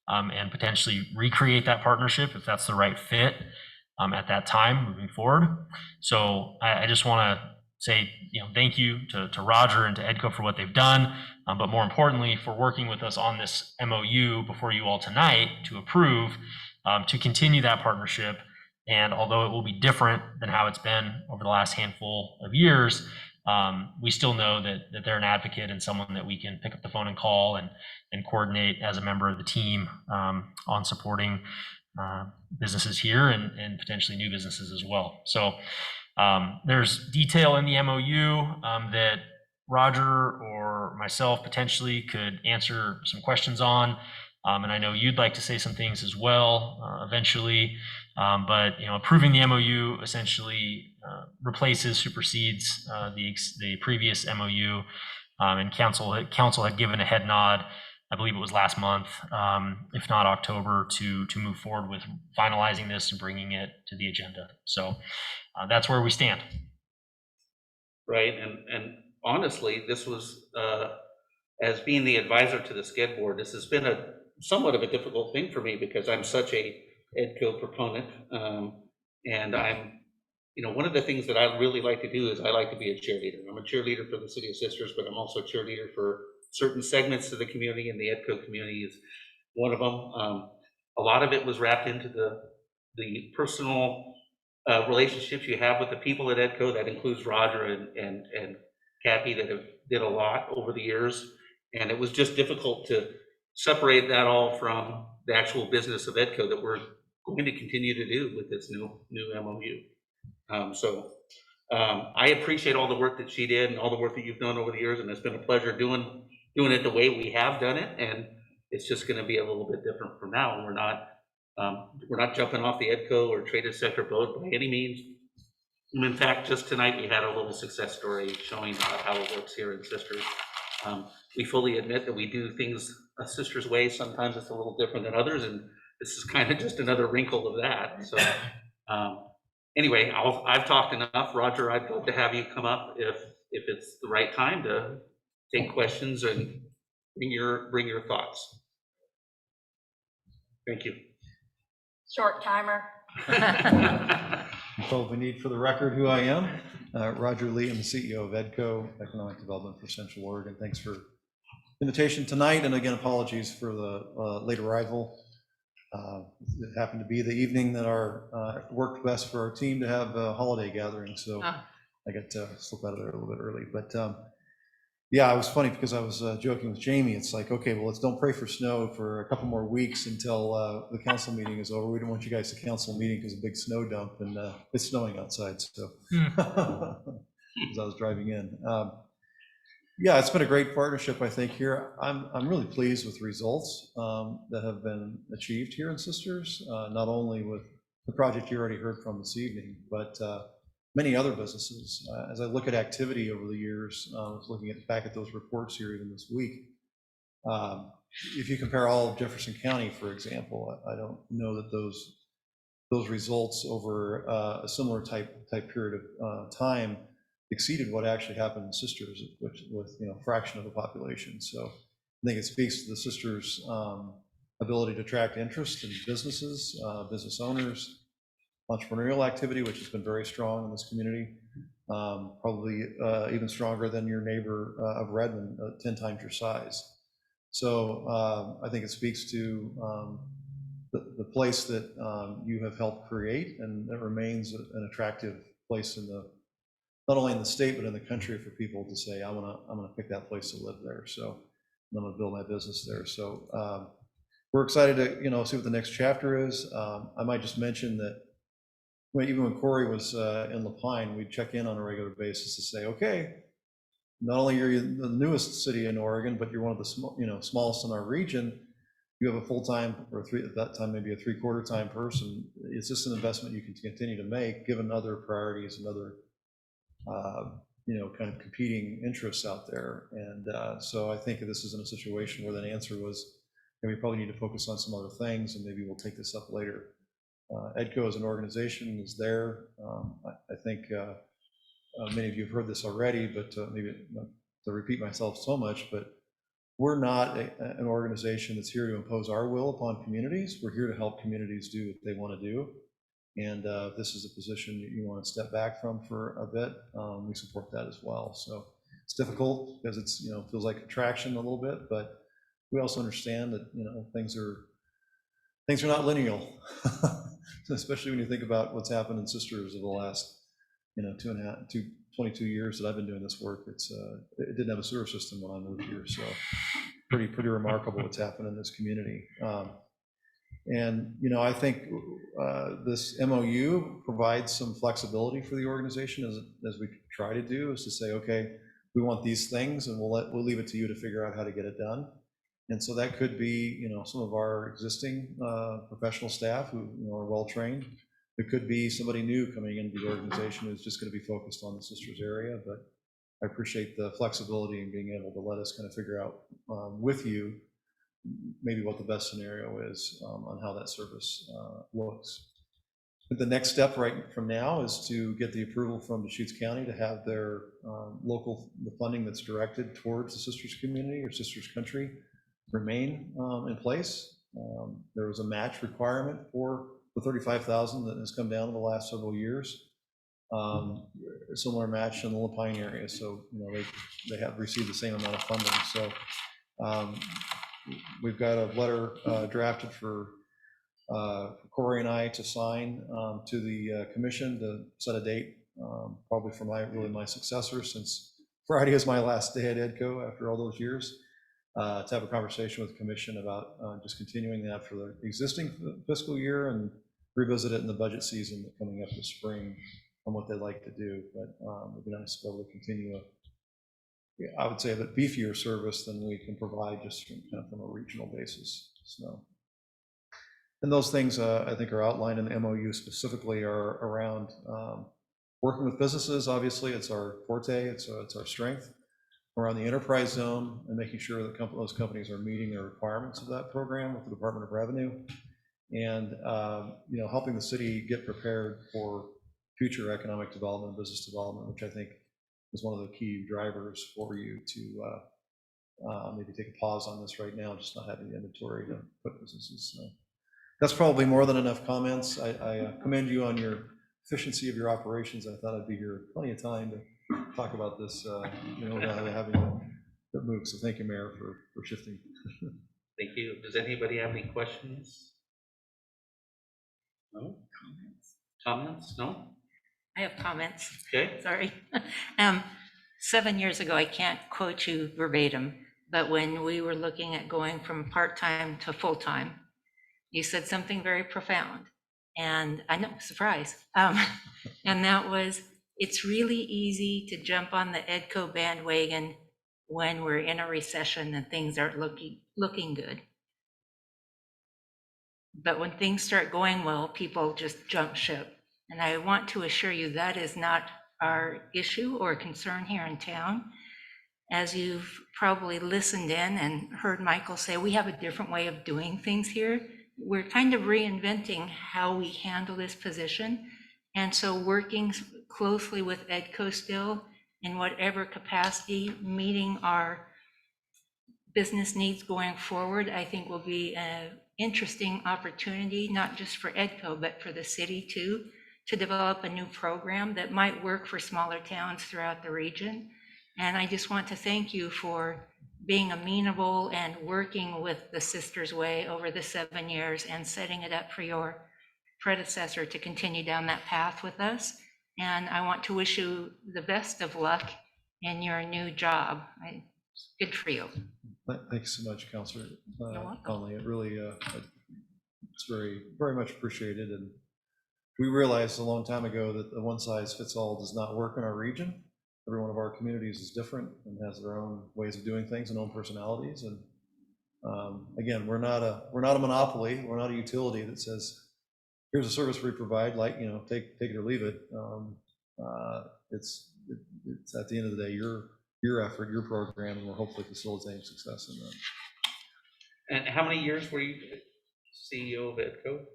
and potentially recreate that partnership if that's the right fit at that time moving forward. So I just want to say, thank you to Roger and to EDCO for what they've done, but more importantly for working with us on this MOU before you all tonight to approve, to continue that partnership. And although it will be different than how it's been over the last handful of years, we still know that they're an advocate and someone that we can pick up the phone and call and coordinate as a member of the team on supporting businesses here and potentially new businesses as well. So there's detail in the MOU that Roger or myself potentially could answer some questions on And I know you'd like to say some things as well eventually. But approving the MOU essentially replaces, supersedes the previous MOU. And council had given a head nod, I believe it was last month, if not October, to move forward with finalizing this and bringing it to the agenda. So that's where we stand. Right, and honestly, this was, as being the advisor to the SCED board, this has been a somewhat of a difficult thing for me because I'm such a EDCO proponent. And I'm, one of the things that I really like to do is I like to be a cheerleader. I'm a cheerleader for the City of Sisters, but I'm also a cheerleader for certain segments of the community, and the EDCO community is one of them. A lot of it was wrapped into the personal relationships you have with the people at EDCO. That includes Roger and Kathy that have did a lot over the years. And it was just difficult to separate that all from the actual business of EDCO that we're going to continue to do with this new MOU. I appreciate all the work that she did and all the work that you've done over the years, and it's been a pleasure doing it the way we have done it. And it's just going to be a little bit different from now. And we're not jumping off the EDCO or traded sector boat by any means. And in fact, just tonight we had a little success story showing how it works here in Sisters. We fully admit that we do things a Sisters way. Sometimes it's a little different than others, and this is kind of just another wrinkle of that. So anyway, I've talked enough. Roger, I'd love to have you come up if it's the right time to take questions and bring your thoughts. Thank you. Short timer. Well, if we need for the record who I am, Roger Lee, I'm the CEO of EDCO, Economic Development for Central Oregon. Thanks for the invitation tonight, and again, apologies for the late arrival. It happened to be the evening that worked best for our team to have a holiday gathering, so I got to slip out of there a little bit early. But yeah, it was funny because I was joking with Jamie. It's like, okay, well, don't pray for snow for a couple more weeks until the council meeting is over. We don't want you guys to cancel a meeting because of a big snow dump, and it's snowing outside, so as I was driving in. Yeah, it's been a great partnership, I think, here. I'm really pleased with the results that have been achieved here in Sisters, not only with the project you already heard from this evening, but many other businesses. As I look at activity over the years, I was looking back at those reports here even this week. If you compare all of Jefferson County, for example, I don't know that those results over a similar type period of time exceeded what actually happened in Sisters, which with a fraction of the population. So I think it speaks to the Sisters' ability to attract interest in businesses, business owners, entrepreneurial activity, which has been very strong in this community, probably even stronger than your neighbor of Redmond, 10 times your size. So I think it speaks to the place that you have helped create, and that remains an attractive place not only in the state, but in the country for people to say, I'm gonna pick that place to live there. So I'm gonna build my business there. So we're excited to see what the next chapter is. I might just mention that even when Corey was in La Pine, we'd check in on a regular basis to say, okay, not only are you the newest city in Oregon, but you're one of the smallest in our region. You have a full-time, or at that time maybe a three-quarter time person. Is this an investment you can continue to make given other priorities and other kind of competing interests out there? And so I think this is in a situation where that answer was, we probably need to focus on some other things, and maybe we'll take this up later. EDCO as an organization is there. I think many of you have heard this already, but maybe not to repeat myself so much, but we're not an organization that's here to impose our will upon communities. We're here to help communities do what they want to do. And if this is a position that you want to step back from for a bit, we support that as well. So it's difficult because it's, feels like attraction a little bit, but we also understand that, things are not linear, especially when you think about what's happened in Sisters over the last, 22 years that I've been doing this work. It didn't have a sewer system when I moved here, so pretty remarkable what's happened in this community. And I think this MOU provides some flexibility for the organization, as we try to do, is to say, okay, we want these things, and we'll leave it to you to figure out how to get it done. And so that could be, some of our existing professional staff who are well-trained. It could be somebody new coming into the organization who's just going to be focused on the Sisters area, but I appreciate the flexibility and being able to let us kind of figure out with you maybe what the best scenario is on how that service looks. But the next step right from now is to get the approval from Deschutes County to have their the funding that's directed towards the Sisters community or Sisters country remain in place. There was a match requirement for the $35,000 that has come down in the last several years. A similar match in the Lapine area, so they have received the same amount of funding. So we've got a letter drafted for Corey and I to sign to the commission to set a date, probably for my successor, since Friday is my last day at EDCO after all those years, to have a conversation with the commission about just continuing that for the existing fiscal year and revisit it in the budget season coming up this spring on what they'd like to do. But it'd be nice to be able to continue I would say a bit beefier service than we can provide just from a regional basis. So, and those things I think are outlined in the MOU specifically are around working with businesses. Obviously, it's our forte, it's our strength. Around the enterprise zone and making sure that those companies are meeting the requirements of that program with the Department of Revenue, and helping the city get prepared for future economic development, business development, which I think is one of the key drivers for you to maybe take a pause on this right now, just not having the inventory to put businesses. So that's probably more than enough comments. I commend you on your efficiency of your operations. I thought I'd be here plenty of time to talk about this, without having to move. So thank you, Mayor, for shifting. Thank you. Does anybody have any questions? No? Comments? No? I have comments. Okay. Sorry. 7 years ago, I can't quote you verbatim, but when we were looking at going from part-time to full-time, you said something very profound. And I know, surprise. And that was, it's really easy to jump on the EDCO bandwagon when we're in a recession and things aren't looking good. But when things start going well, people just jump ship. And I want to assure you that is not our issue or concern here in town. As you've probably listened in and heard Michael say, we have a different way of doing things here. We're kind of reinventing how we handle this position. And so working closely with EDCO still in whatever capacity, meeting our business needs going forward, I think will be an interesting opportunity, not just for EDCO, but for the city too, to develop a new program that might work for smaller towns throughout the region. And I just want to thank you for being amenable and working with the Sisters Way over the 7 years and setting it up for your predecessor to continue down that path with us. And I want to wish you the best of luck in your new job. Good for you. Thanks so much, Councilor Conley. It really, it's very, very much appreciated. And we realized a long time ago that the one-size-fits-all does not work in our region. Every one of our communities is different and has their own ways of doing things and own personalities. And again, we're not a monopoly. We're not a utility that says, here's a service we provide, like, take it or leave it. It's at the end of the day, your effort, your program, and we're hopefully facilitating success in that. And how many years were you CEO of EDCO?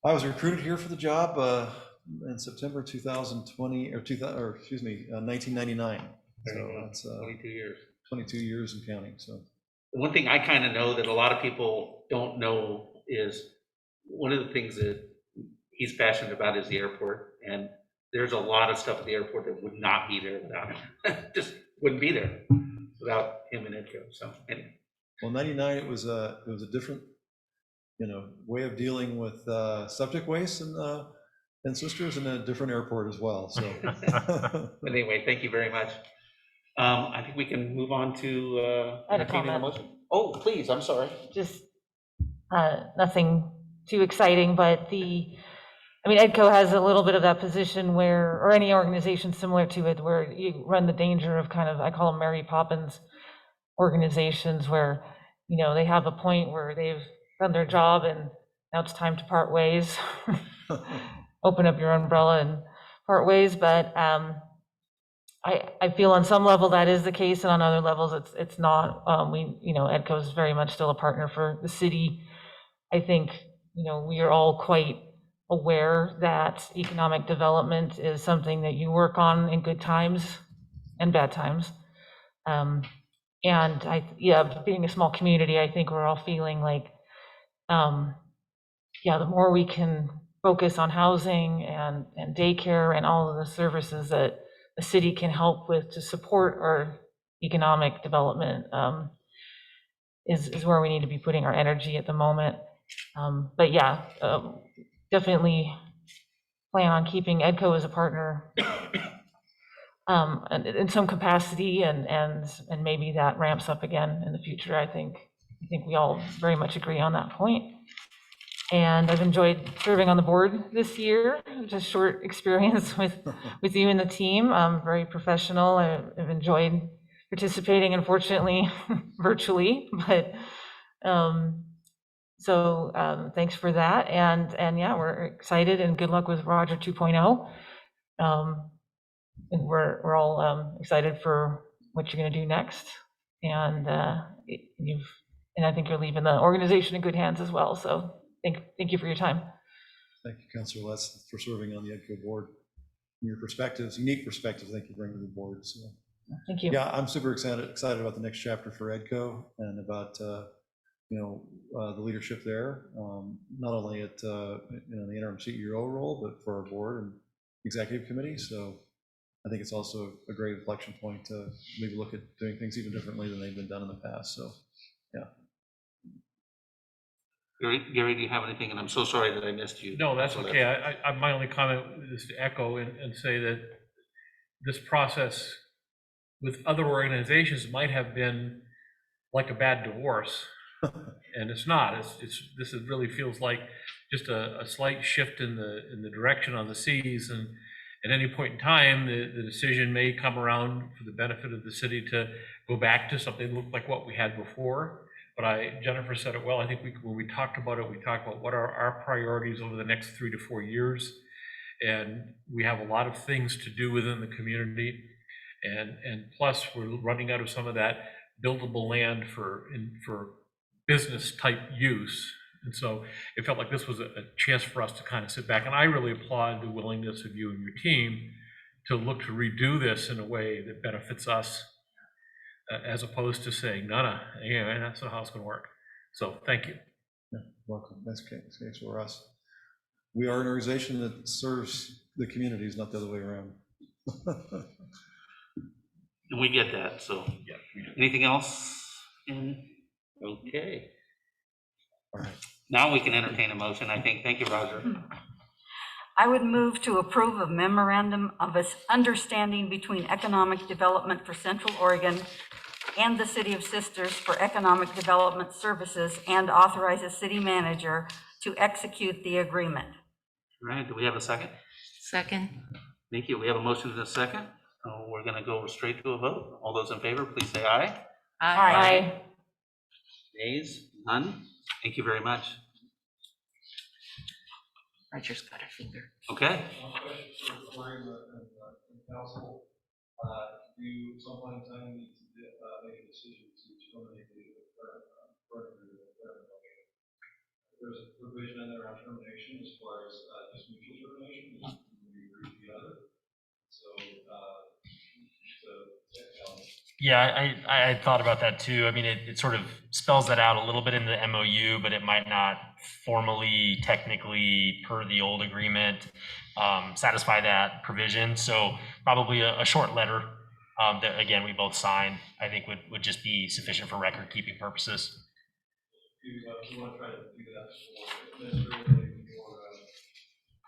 I was recruited here for the job in September 2020, 1999. So that's 22 years. 22 years and counting. So one thing I kind of know that a lot of people don't know is one of the things that he's passionate about is the airport. And there's a lot of stuff at the airport that would not be there without him. Just wouldn't be there without him and EDCO. So anyway. Well, 99, it was a different, way of dealing with septic waste and Sisters, and a different airport as well. So anyway, thank you very much. I think we can move on to I had a entertaining a comment. motion. Oh, please, I'm sorry. Just nothing too exciting, but EDCO has a little bit of that position where, or any organization similar to it, where you run the danger of I call them Mary Poppins organizations, where, you know, they have a point where they've done their job and now it's time to part ways. Open up your umbrella and part ways, but I feel on some level that is the case, and on other levels it's not. You know, EDCO is very much still a partner for the city. I think, you know, we are all quite aware that economic development is something that you work on in good times and bad times. And being a small community, I think we're all feeling like, the more we can focus on housing and daycare and all of the services that the city can help with to support our economic development, is where we need to be putting our energy at the moment. But definitely plan on keeping EDCO as a partner in some capacity, and maybe that ramps up again in the future. I think we all very much agree on that point. And I've enjoyed serving on the board this year, just short experience with you and the team. Very professional. I've enjoyed participating, unfortunately, virtually, but thanks for that. And yeah, we're excited, and good luck with Roger 2.0. And we're all excited for what you're going to do next. And I think you're leaving the organization in good hands as well. So thank you for your time. Thank you, Councilor Letts, for serving on the EDCO board. Your perspectives, unique perspectives, I think you bring to the board. So thank you. Yeah, I'm super excited about the next chapter for EDCO and about the leadership there, not only at the interim CEO role, but for our board and executive committee. So I think it's also a great inflection point to maybe look at doing things even differently than they've been done in the past. So yeah. Gary, do you have anything? And I'm so sorry that I missed you. No, that's okay. My only comment is to echo and say that this process with other organizations might have been like a bad divorce, and it's not. This really feels like just a slight shift in the direction on the seas, and at any point in time, the decision may come around for the benefit of the city to go back to something that looked like what we had before. But Jennifer said it well. I think when we talked about it, we talked about what are our priorities over the next 3 to 4 years. And we have a lot of things to do within the community. And plus, we're running out of some of that buildable land for business type use. And so it felt like this was a chance for us to kind of sit back. And I really applaud the willingness of you and your team to look to redo this in a way that benefits us, as opposed to saying, no, that's not how it's going to work. So thank you. Yeah, welcome. That's case for us. We are an organization that serves the communities, not the other way around. And we get that. So Yeah. anything else? Okay. All right. Now we can entertain a motion, I think. Thank you, Roger. I would move to approve a memorandum of understanding between Economic Development for Central Oregon and the City of Sisters for Economic Development Services, and authorize a city manager to execute the agreement. All right, do we have a second? Second. Thank you. We have a motion and a second. We're going to go straight to a vote. All those in favor, please say aye. Aye. Nays? None? Thank you very much. Roger's got her finger. Okay. One question for Cory and council. Do you, at some point in time, need to make a decision to terminate the current motion? There's a provision in there on termination as far as just mutual termination. We agree together. So, Yeah, I thought about that too. I mean, it sort of spells that out a little bit in the MOU, but it might not formally, technically, per the old agreement, satisfy that provision. So probably a short letter that, again, we both signed, I think would just be sufficient for record keeping purposes. Do you want to try to do that administratively before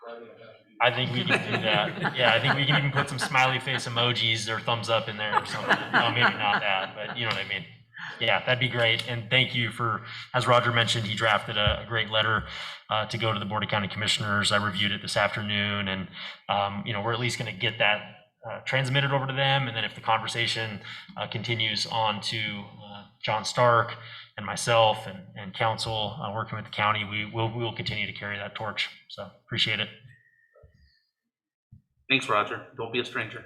Friday? I think we can do that. Yeah, I think we can even put some smiley face emojis or thumbs up in there or something. No, maybe not that, but you know what I mean. Yeah, that'd be great. And thank you for, as Roger mentioned, he drafted a great letter to go to the Board of County Commissioners. I reviewed it this afternoon, and we're at least going to get that transmitted over to them. And then if the conversation continues on to John Stark and myself and council, working with the county, we will continue to carry that torch. So appreciate it. Thanks, Roger. Don't be a stranger.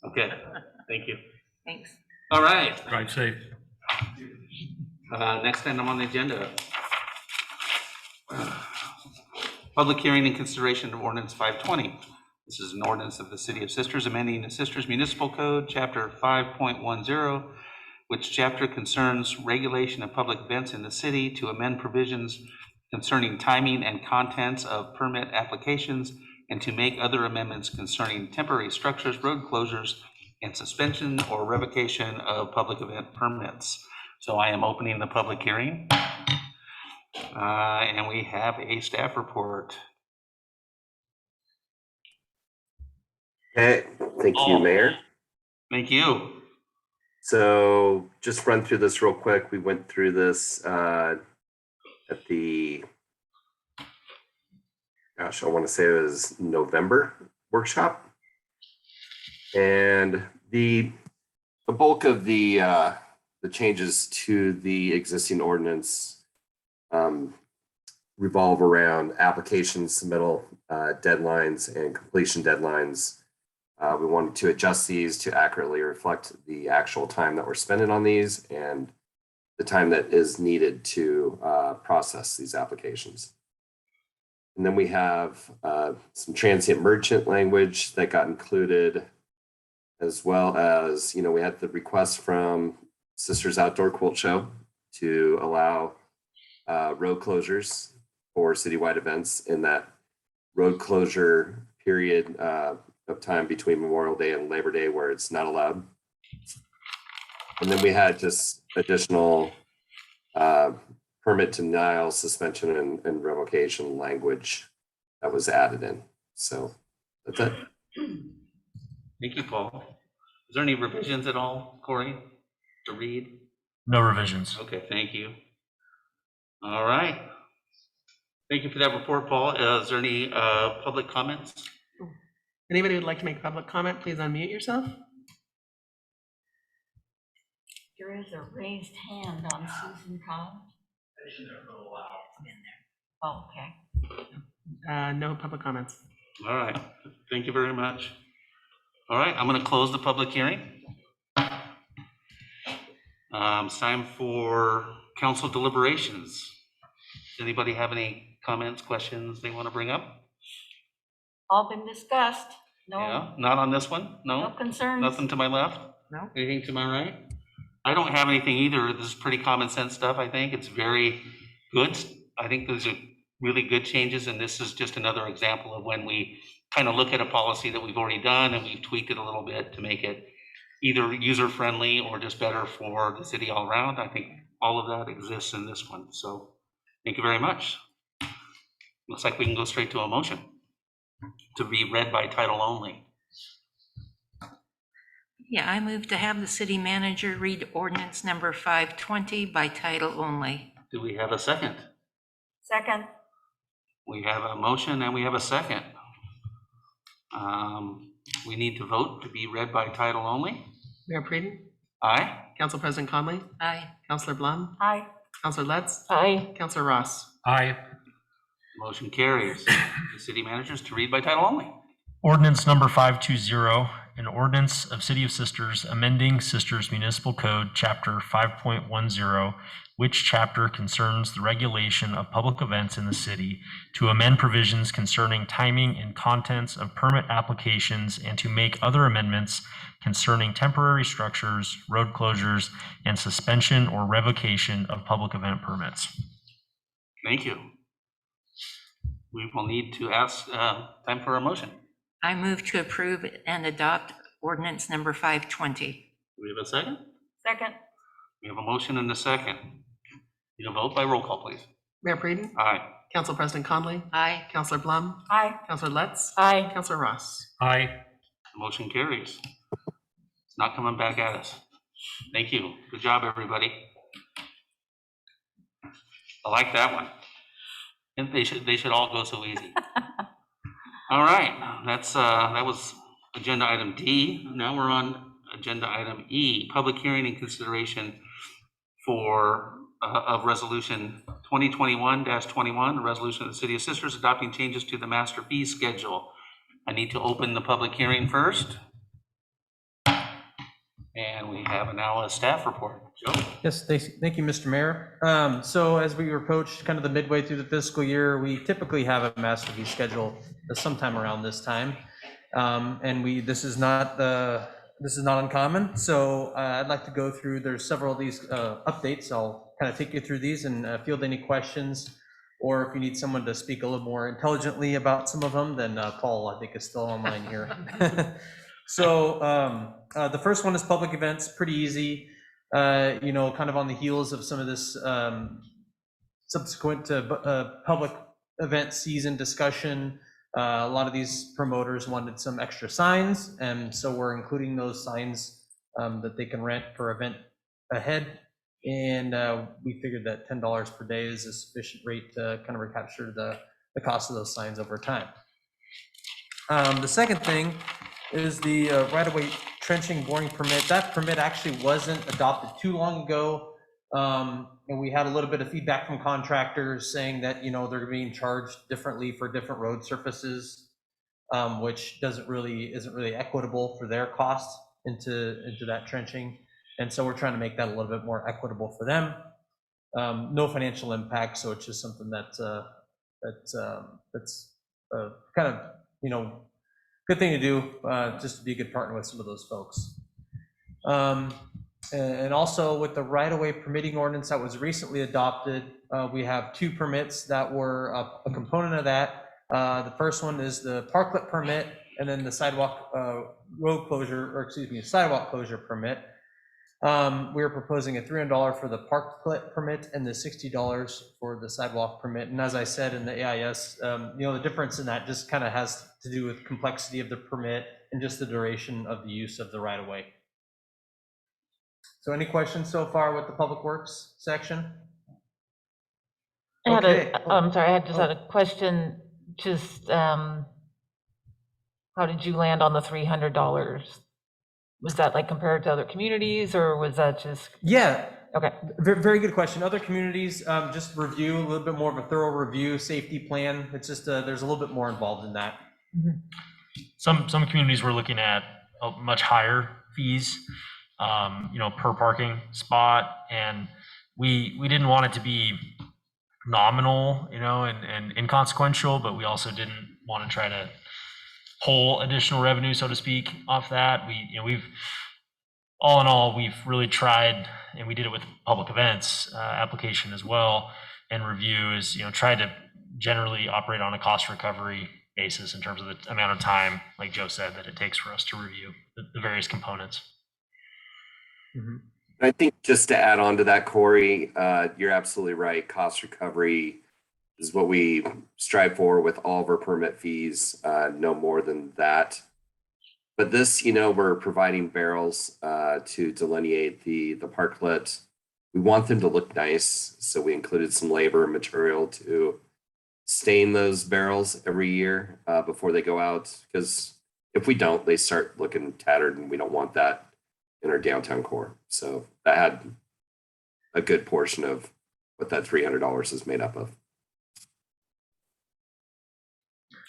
Okay, thank you. Thanks. All right, Drive safe. next item on the agenda. Public hearing and consideration of ordinance 520. This is an ordinance of the City of Sisters amending the Sisters Municipal Code, Chapter 5.10, which chapter concerns regulation of public events in the city to amend provisions concerning timing and contents of permit applications and to make other amendments concerning temporary structures, road closures, and suspension or revocation of public event permits. So I am opening the public hearing. And we have a staff report. Okay, thank you, Mayor. Thank you. So just run through this real quick. We went through this at the, gosh, I want to say it was November workshop. And the bulk of the changes to the existing ordinance revolve around application submittal deadlines and completion deadlines. We wanted to adjust these to accurately reflect the actual time that we're spending on these and the time that is needed to process these applications. And then we have some transient merchant language that got included, as well as, we had the request from Sisters Outdoor Quilt Show to allow road closures for citywide events in that road closure period of time between Memorial Day and Labor Day where it's not allowed. And then we had just additional permit denial, suspension, and revocation language that was added in. So that's it. Thank you, Paul. Is there any revisions at all, Corey, to read? No revisions. Okay, thank you. All right. Thank you for that report, Paul. Is there any public comments? Anybody who'd like to make public comment, please unmute yourself. There is a raised hand on Susan Collins. Oh, okay. No public comments. All right, thank you very much. All right, I'm going to close the public hearing. It's time for council deliberations. Does anybody have any comments, questions they want to bring up? All been discussed. Yeah, No, not on this one? no No? concerns. Nothing to my left? No. Anything to my right? I don't have anything either. This is pretty common sense stuff. I think it's very good. I think those are really good changes, and this is just another example of when we kind of look at a policy that we've already done and we've tweaked it a little bit to make it either user-friendly or just better for the city all around. I think all of that exists in this one. So thank you very much. Looks like we can go straight to a motion to be read by title only. Yeah, I move to have the city manager read ordinance number 520 by title only. Do we have a second? Second, We have a motion and we have a second. We need to vote to be read by title only. Mayor Preden, Aye? Council President Conley, Aye. Councilor Blum, aye. Councilor Letts, Aye. Councilor Ross. Aye. Motion carries. The city managers to read by title only. Ordinance number 520, an ordinance of City of Sisters amending Sisters Municipal Code, Chapter 5.10, which chapter concerns the regulation of public events in the city, to amend provisions concerning timing and contents of permit applications, and to make other amendments concerning temporary structures, road closures, and suspension or revocation of public event permits. Thank you. We will need to ask, time for a motion. I move to approve and adopt ordinance number 520. Do we have a second? Second, We have a motion and a second. You vote by roll call, please. Mayor Preden, Aye. Council President Conley, Aye. Councilor Blum, aye. Councilor Letts, Aye. Councilor Ross. Aye. The motion carries. It's not coming back at us. Thank you. Good job, everybody. I like that one. And they should all go so easy. All right, that was agenda item D. Now we're on agenda item E, public hearing and consideration for, of resolution 2021-21, a resolution of the City of Sisters adopting changes to the master fee schedule. I need to open the public hearing first. And we have now a staff report. Joe? Yes, thank you, Mr. Mayor. So as we approach kind of the midway through the fiscal year, we typically have a master fee schedule sometime around this time. And this is not uncommon. So I'd like to go through, there's several of these updates. I'll kind of take you through these and field any questions. Or if you need someone to speak a little more intelligently about some of them, then Paul, I think, is still online here. So the first one is public events, pretty easy. You know, kind of on the heels of some of this subsequent public event season discussion, a lot of these promoters wanted some extra signs, and so we're including those signs that they can rent per event ahead. And we figured that $10 per day is a sufficient rate to kind of recapture the cost of those signs over time. The second thing is the right-of-way trenching boring permit. That permit actually wasn't adopted too long ago. And we had a little bit of feedback from contractors saying that, you know, they're being charged differently for different road surfaces, which isn't really equitable for their costs into that trenching. And so we're trying to make that a little bit more equitable for them. No financial impact, so it's just something that's kind of, you know, good thing to do, just to be a good partner with some of those folks. And also with the right-of-way permitting ordinance that was recently adopted, we have two permits that were a component of that. The first one is the parklet permit, and then the sidewalk sidewalk closure permit. We are proposing a $300 for the parklet permit and the $60 for the sidewalk permit. And as I said in the AIS, you know, the difference in that just kind of has to do with complexity of the permit and just the duration of the use of the right-of-way. So any questions so far with the Public Works section? I'm sorry, I just had a question. Just how did you land on the $300? Was that like compared to other communities, or was that just? Yeah. Okay. Very good question. Other communities just review a little bit more of a thorough review, safety plan. It's just there's a little bit more involved in that. Mm-hmm. Some communities were looking at much higher fees, you know, per parking spot, and we didn't want it to be nominal, you know, and inconsequential, but we also didn't want to try to pull additional revenue, so to speak, off that. We've all in all, we've really tried, and we did it with public events application as well, and review is, you know, try to generally operate on a cost recovery basis in terms of the amount of time, like Joe said, that it takes for us to review the various components. Mm-hmm. I think just to add on to that, Corey, you're absolutely right. Cost recovery is what we strive for with all of our permit fees, no more than that. But this, you know, we're providing barrels to delineate the parklet. We want them to look nice, so we included some labor and material to stain those barrels every year before they go out, because if we don't, they start looking tattered, and we don't want that in our downtown core. So that had a good portion of what that $300 is made up of.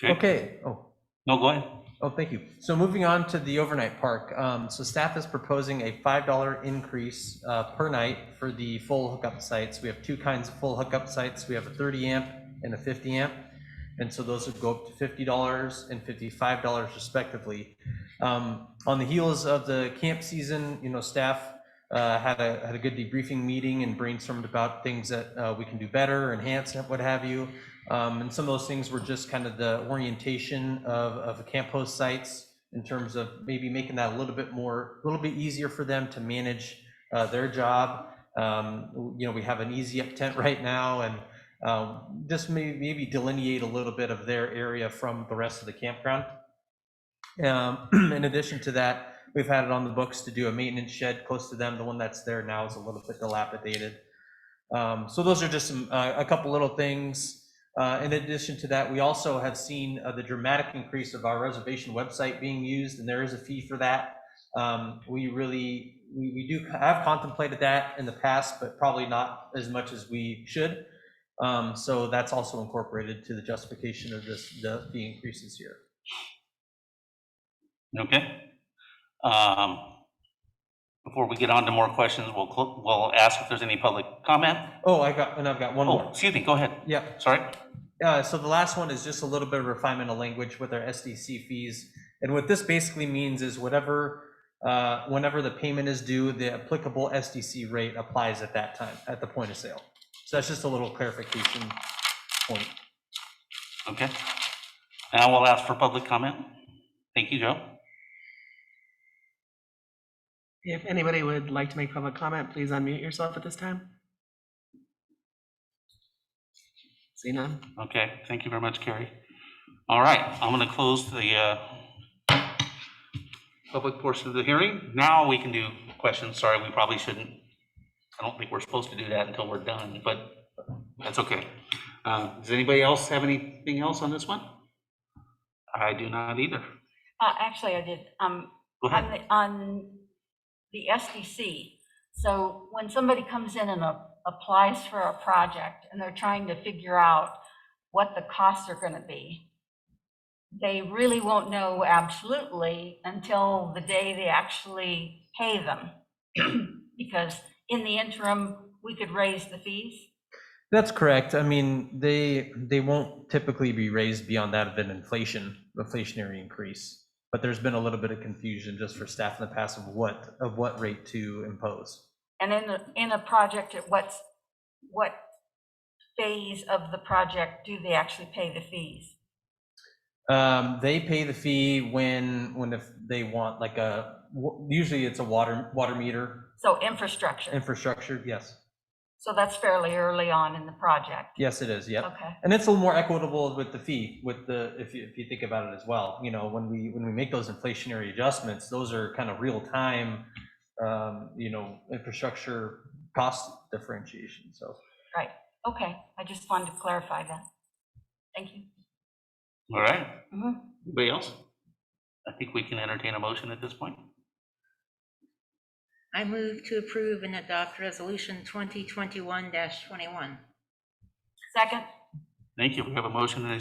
Okay. Oh. No, go ahead. Oh, thank you. So moving on to the overnight park. So staff is proposing a $5 increase per night for the full hookup sites. We have two kinds of full hookup sites. We have a 30 amp and a 50 amp. And so those would go up to $50 and $55 respectively. On the heels of the camp season, you know, staff had a good debriefing meeting and brainstormed about things that we can do better, enhance, what have you. And some of those things were just kind of the orientation of the camp host sites in terms of maybe making that a little bit easier for them to manage their job. You know, we have an easy up tent right now, and just maybe delineate a little bit of their area from the rest of the campground. In addition to that, we've had it on the books to do a maintenance shed close to them. The one that's there now is a little bit dilapidated. So those are just a couple little things. In addition to that, we also have seen the dramatic increase of our reservation website being used, and there is a fee for that. We do have contemplated that in the past, but probably not as much as we should. So that's also incorporated to the justification of the increases here. Okay. Before we get on to more questions, we'll ask if there's any public comment. Oh, I've got one Oh, more. excuse me, go ahead. Yeah. Sorry. So the last one is just a little bit of refinement of language with our SDC fees. And what this basically means is whenever the payment is due, the applicable SDC rate applies at that time, at the point of sale. So that's just a little clarification point. Okay. Now we'll ask for public comment. Thank you, Joe. If anybody would like to make public comment, please unmute yourself at this time. See none? Okay, thank you very much, Carrie. All right, I'm going to close the public portion of the hearing. Now we can do questions. Sorry, we probably shouldn't. I don't think we're supposed to do that until we're done, but that's okay. Does anybody else have anything else on this one? I do not either. Actually, I did. Go ahead. On the SDC, so when somebody comes in and applies for a project and they're trying to figure out what the costs are going to be, they really won't know absolutely until the day they actually pay them. Because in the interim, we could raise the fees. That's correct. I mean, they won't typically be raised beyond that of an inflationary increase. But there's been a little bit of confusion just for staff in the past of what rate to impose. And in a project, at what phase of the project do they actually pay the fees? They pay the fee when if they want like usually it's a water meter. So infrastructure. Infrastructure, yes. So that's fairly early on in the project. Yes, it is. Yep. Okay. And it's a little more equitable with the fee, if you think about it as well. You know, when we make those inflationary adjustments, those are kind of real time, infrastructure cost differentiation. So. Right. Okay. I just wanted to clarify that. Thank you. All right. Mhm. Anybody else? I think we can entertain a motion at this point. I move to approve and adopt resolution 2021-21. Second. Thank you. We have a motion and a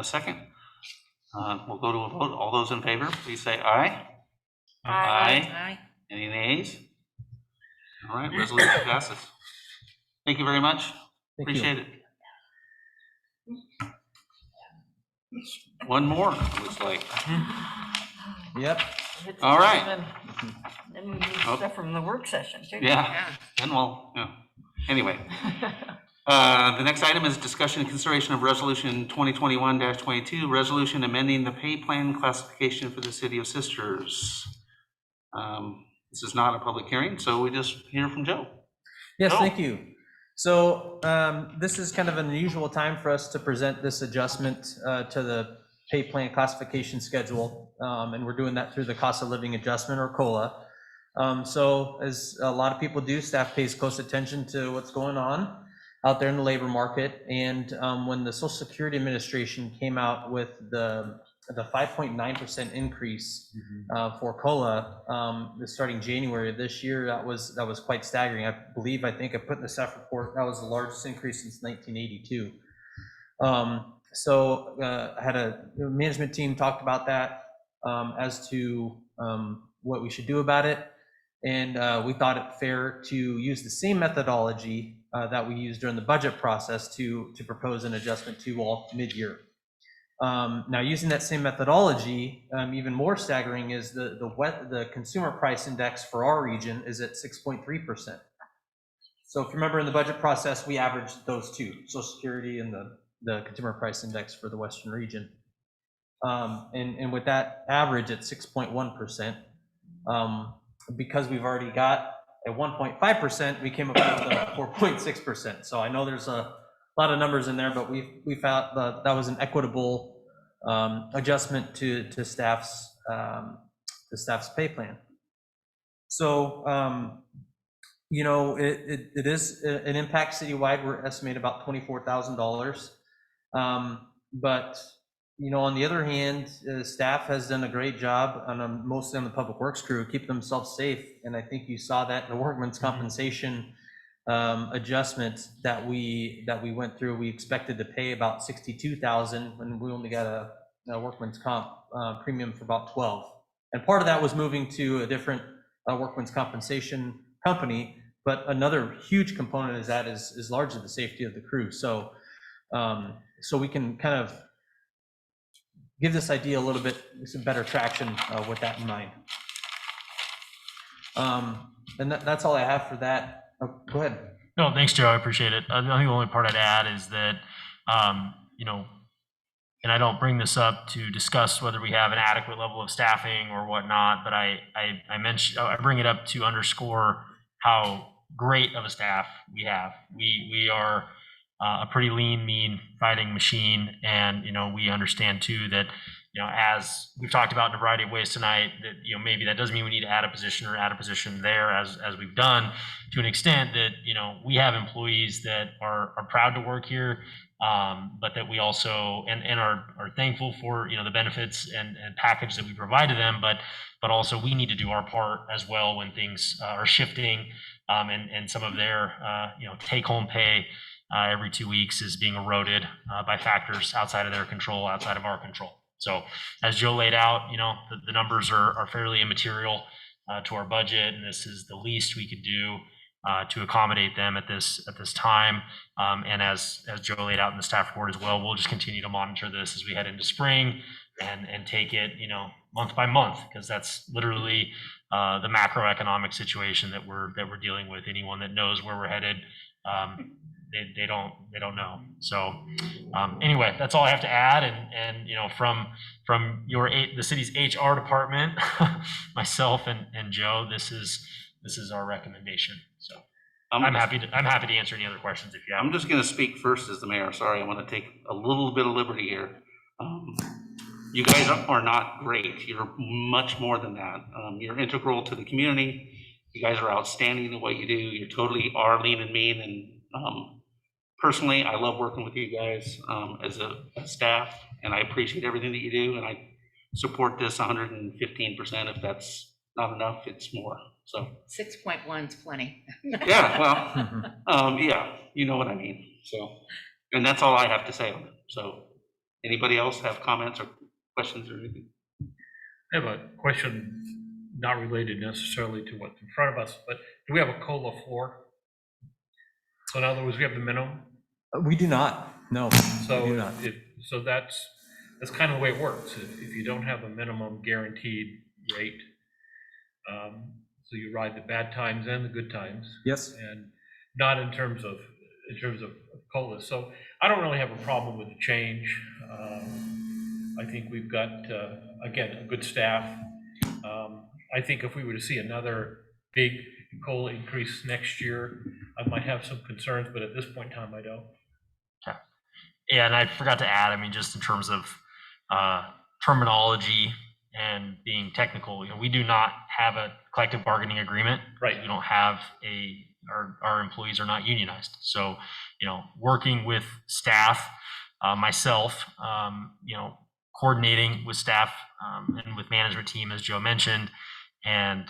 second. We'll go to a vote. All those in favor, please say aye. Aye. Any nays? All right, resolution passes. Thank you very much. Thank you. Appreciate it. One more, it looks like. Yep. All right. Then we need stuff from the work session too. Yeah, and well, yeah. Anyway. The next item is discussion and consideration of resolution 2021-22, resolution amending the pay plan classification for the city of Sisters. This is not a public hearing, so we just hear from Joe. Yes, Joe. thank you. So this is kind of an unusual time for us to present this adjustment to the pay plan classification schedule, and we're doing that through the cost of living adjustment, or COLA. So as a lot of people do, staff pays close attention to what's going on out there in the labor market. And when the Social Security Administration came out with the 5.9% increase for COLA starting January of this year, that was quite staggering. I think I put in the staff report, that was the largest increase since 1982. So I had a management team talked about that as to what we should do about it. And we thought it fair to use the same methodology that we used during the budget process to propose an adjustment to all mid-year. Now, using that same methodology, even more staggering is the consumer price index for our region is at 6.3%. So if you remember in the budget process, we averaged those two, Social Security and the consumer price index for the Western region. And with that average at 6.1%, because we've already got at 1.5%, we came up with 4.6%. So I know there's a lot of numbers in there, but we felt that was an equitable adjustment to staff's pay plan. So it is an impact citywide. We're estimating about $24,000, but On the other hand, staff has done a great job mostly on the public works crew, keep themselves safe. And I think you saw that in the workman's compensation adjustment that we went through. We expected to pay about 62,000 when we only got a workman's comp premium for about 12. And part of that was moving to a different workman's compensation company. But another huge component is that is largely the safety of the crew. So we can kind of give this idea a little bit some better traction with that in mind. And that's all I have for that. Oh, go ahead. No, thanks, Joe. I appreciate it. I think the only part I'd add is that, and I don't bring this up to discuss whether we have an adequate level of staffing or whatnot, but I bring it up to underscore how great of a staff we have. We are a pretty lean, mean fighting machine, and we understand too that as we've talked about in a variety of ways tonight, that maybe that doesn't mean we need to add a position there as we've done to an extent that we have employees that are proud to work here, but that we also and are thankful for the benefits and package that we provide to them, but also we need to do our part as well when things are shifting, and some of their take-home pay every 2 weeks is being eroded by factors outside of their control, outside of our control. So as Joe laid out, the numbers are fairly immaterial to our budget, and this is the least we could do to accommodate them at this time. And as Joe laid out in the staff report as well, we'll just continue to monitor this as we head into spring and take it month by month, because that's literally the macroeconomic situation that we're dealing with. Anyone that knows where we're headed, they don't know. So anyway, that's all I have to add. And from the city's HR department, myself and Joe, this is our recommendation. So I'm happy to answer any other questions if you have. I'm just going to speak first as the mayor. Sorry, I want to take a little bit of liberty here. You guys are not great. You're much more than that. You're integral to the community. You guys are outstanding in what you do. You totally are lean and mean. And personally, I love working with you guys as a staff, and I appreciate everything that you do. And I support this 115%. If that's not enough, it's more. So 6.1 is plenty. yeah, well, yeah, you know what I mean. So, and that's all I have to say on it. So anybody else have comments or questions or anything? I have a question not related necessarily to what's in front of us, but do we have a COLA floor? So in other words, we have the minimum? We do not, no. So we do not. So that's kind of the way it works. If you don't have a minimum guaranteed rate, so you ride the bad times and the good times. Yes. And not in terms of COLA. So I don't really have a problem with the change. I think we've got, again, a good staff. I think if we were to see another big COLA increase next year, I might have some concerns, but at this point in time, I don't. Okay. Yeah, and I forgot to add, just in terms of terminology and being technical, we do not have a collective bargaining agreement. Right. We don't have our employees are not unionized. So, working with staff, myself, coordinating with staff and with management team, as Joe mentioned, and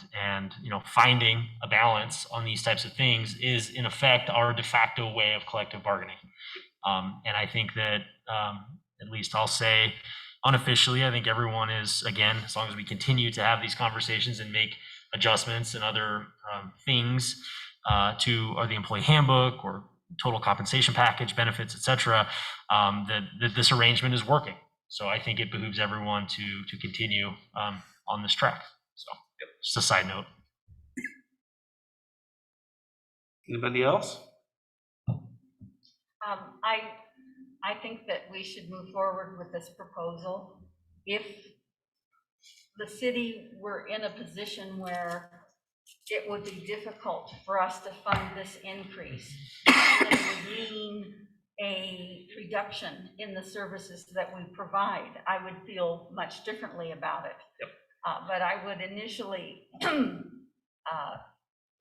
finding a balance on these types of things is in effect our de facto way of collective bargaining. And I think that at least I'll say unofficially, I think everyone is, again, as long as we continue to have these conversations and make adjustments and other things to the employee handbook or total compensation package, benefits, et cetera, that this arrangement is working. So I think it behooves everyone to continue on this track. So just a side note. Anybody else? I think that we should move forward with this proposal. If the city were in a position where it would be difficult for us to fund this increase, and it would mean a reduction in the services that we provide, I would feel much differently about it. Yep. But I would initially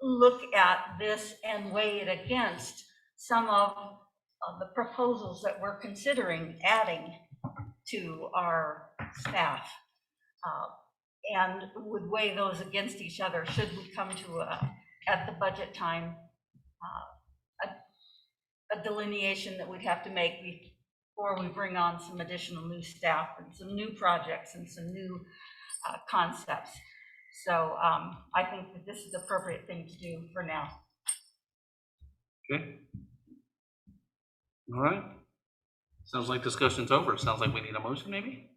look at this and weigh it against some of the proposals that we're considering adding to our staff, and would weigh those against each other should we come to at the budget time, a delineation that we'd have to make before we bring on some additional new staff and some new projects and some new concepts. So I think that this is the appropriate thing to do for now. Okay. All right. Sounds like discussion's over. Sounds like we need a motion, maybe?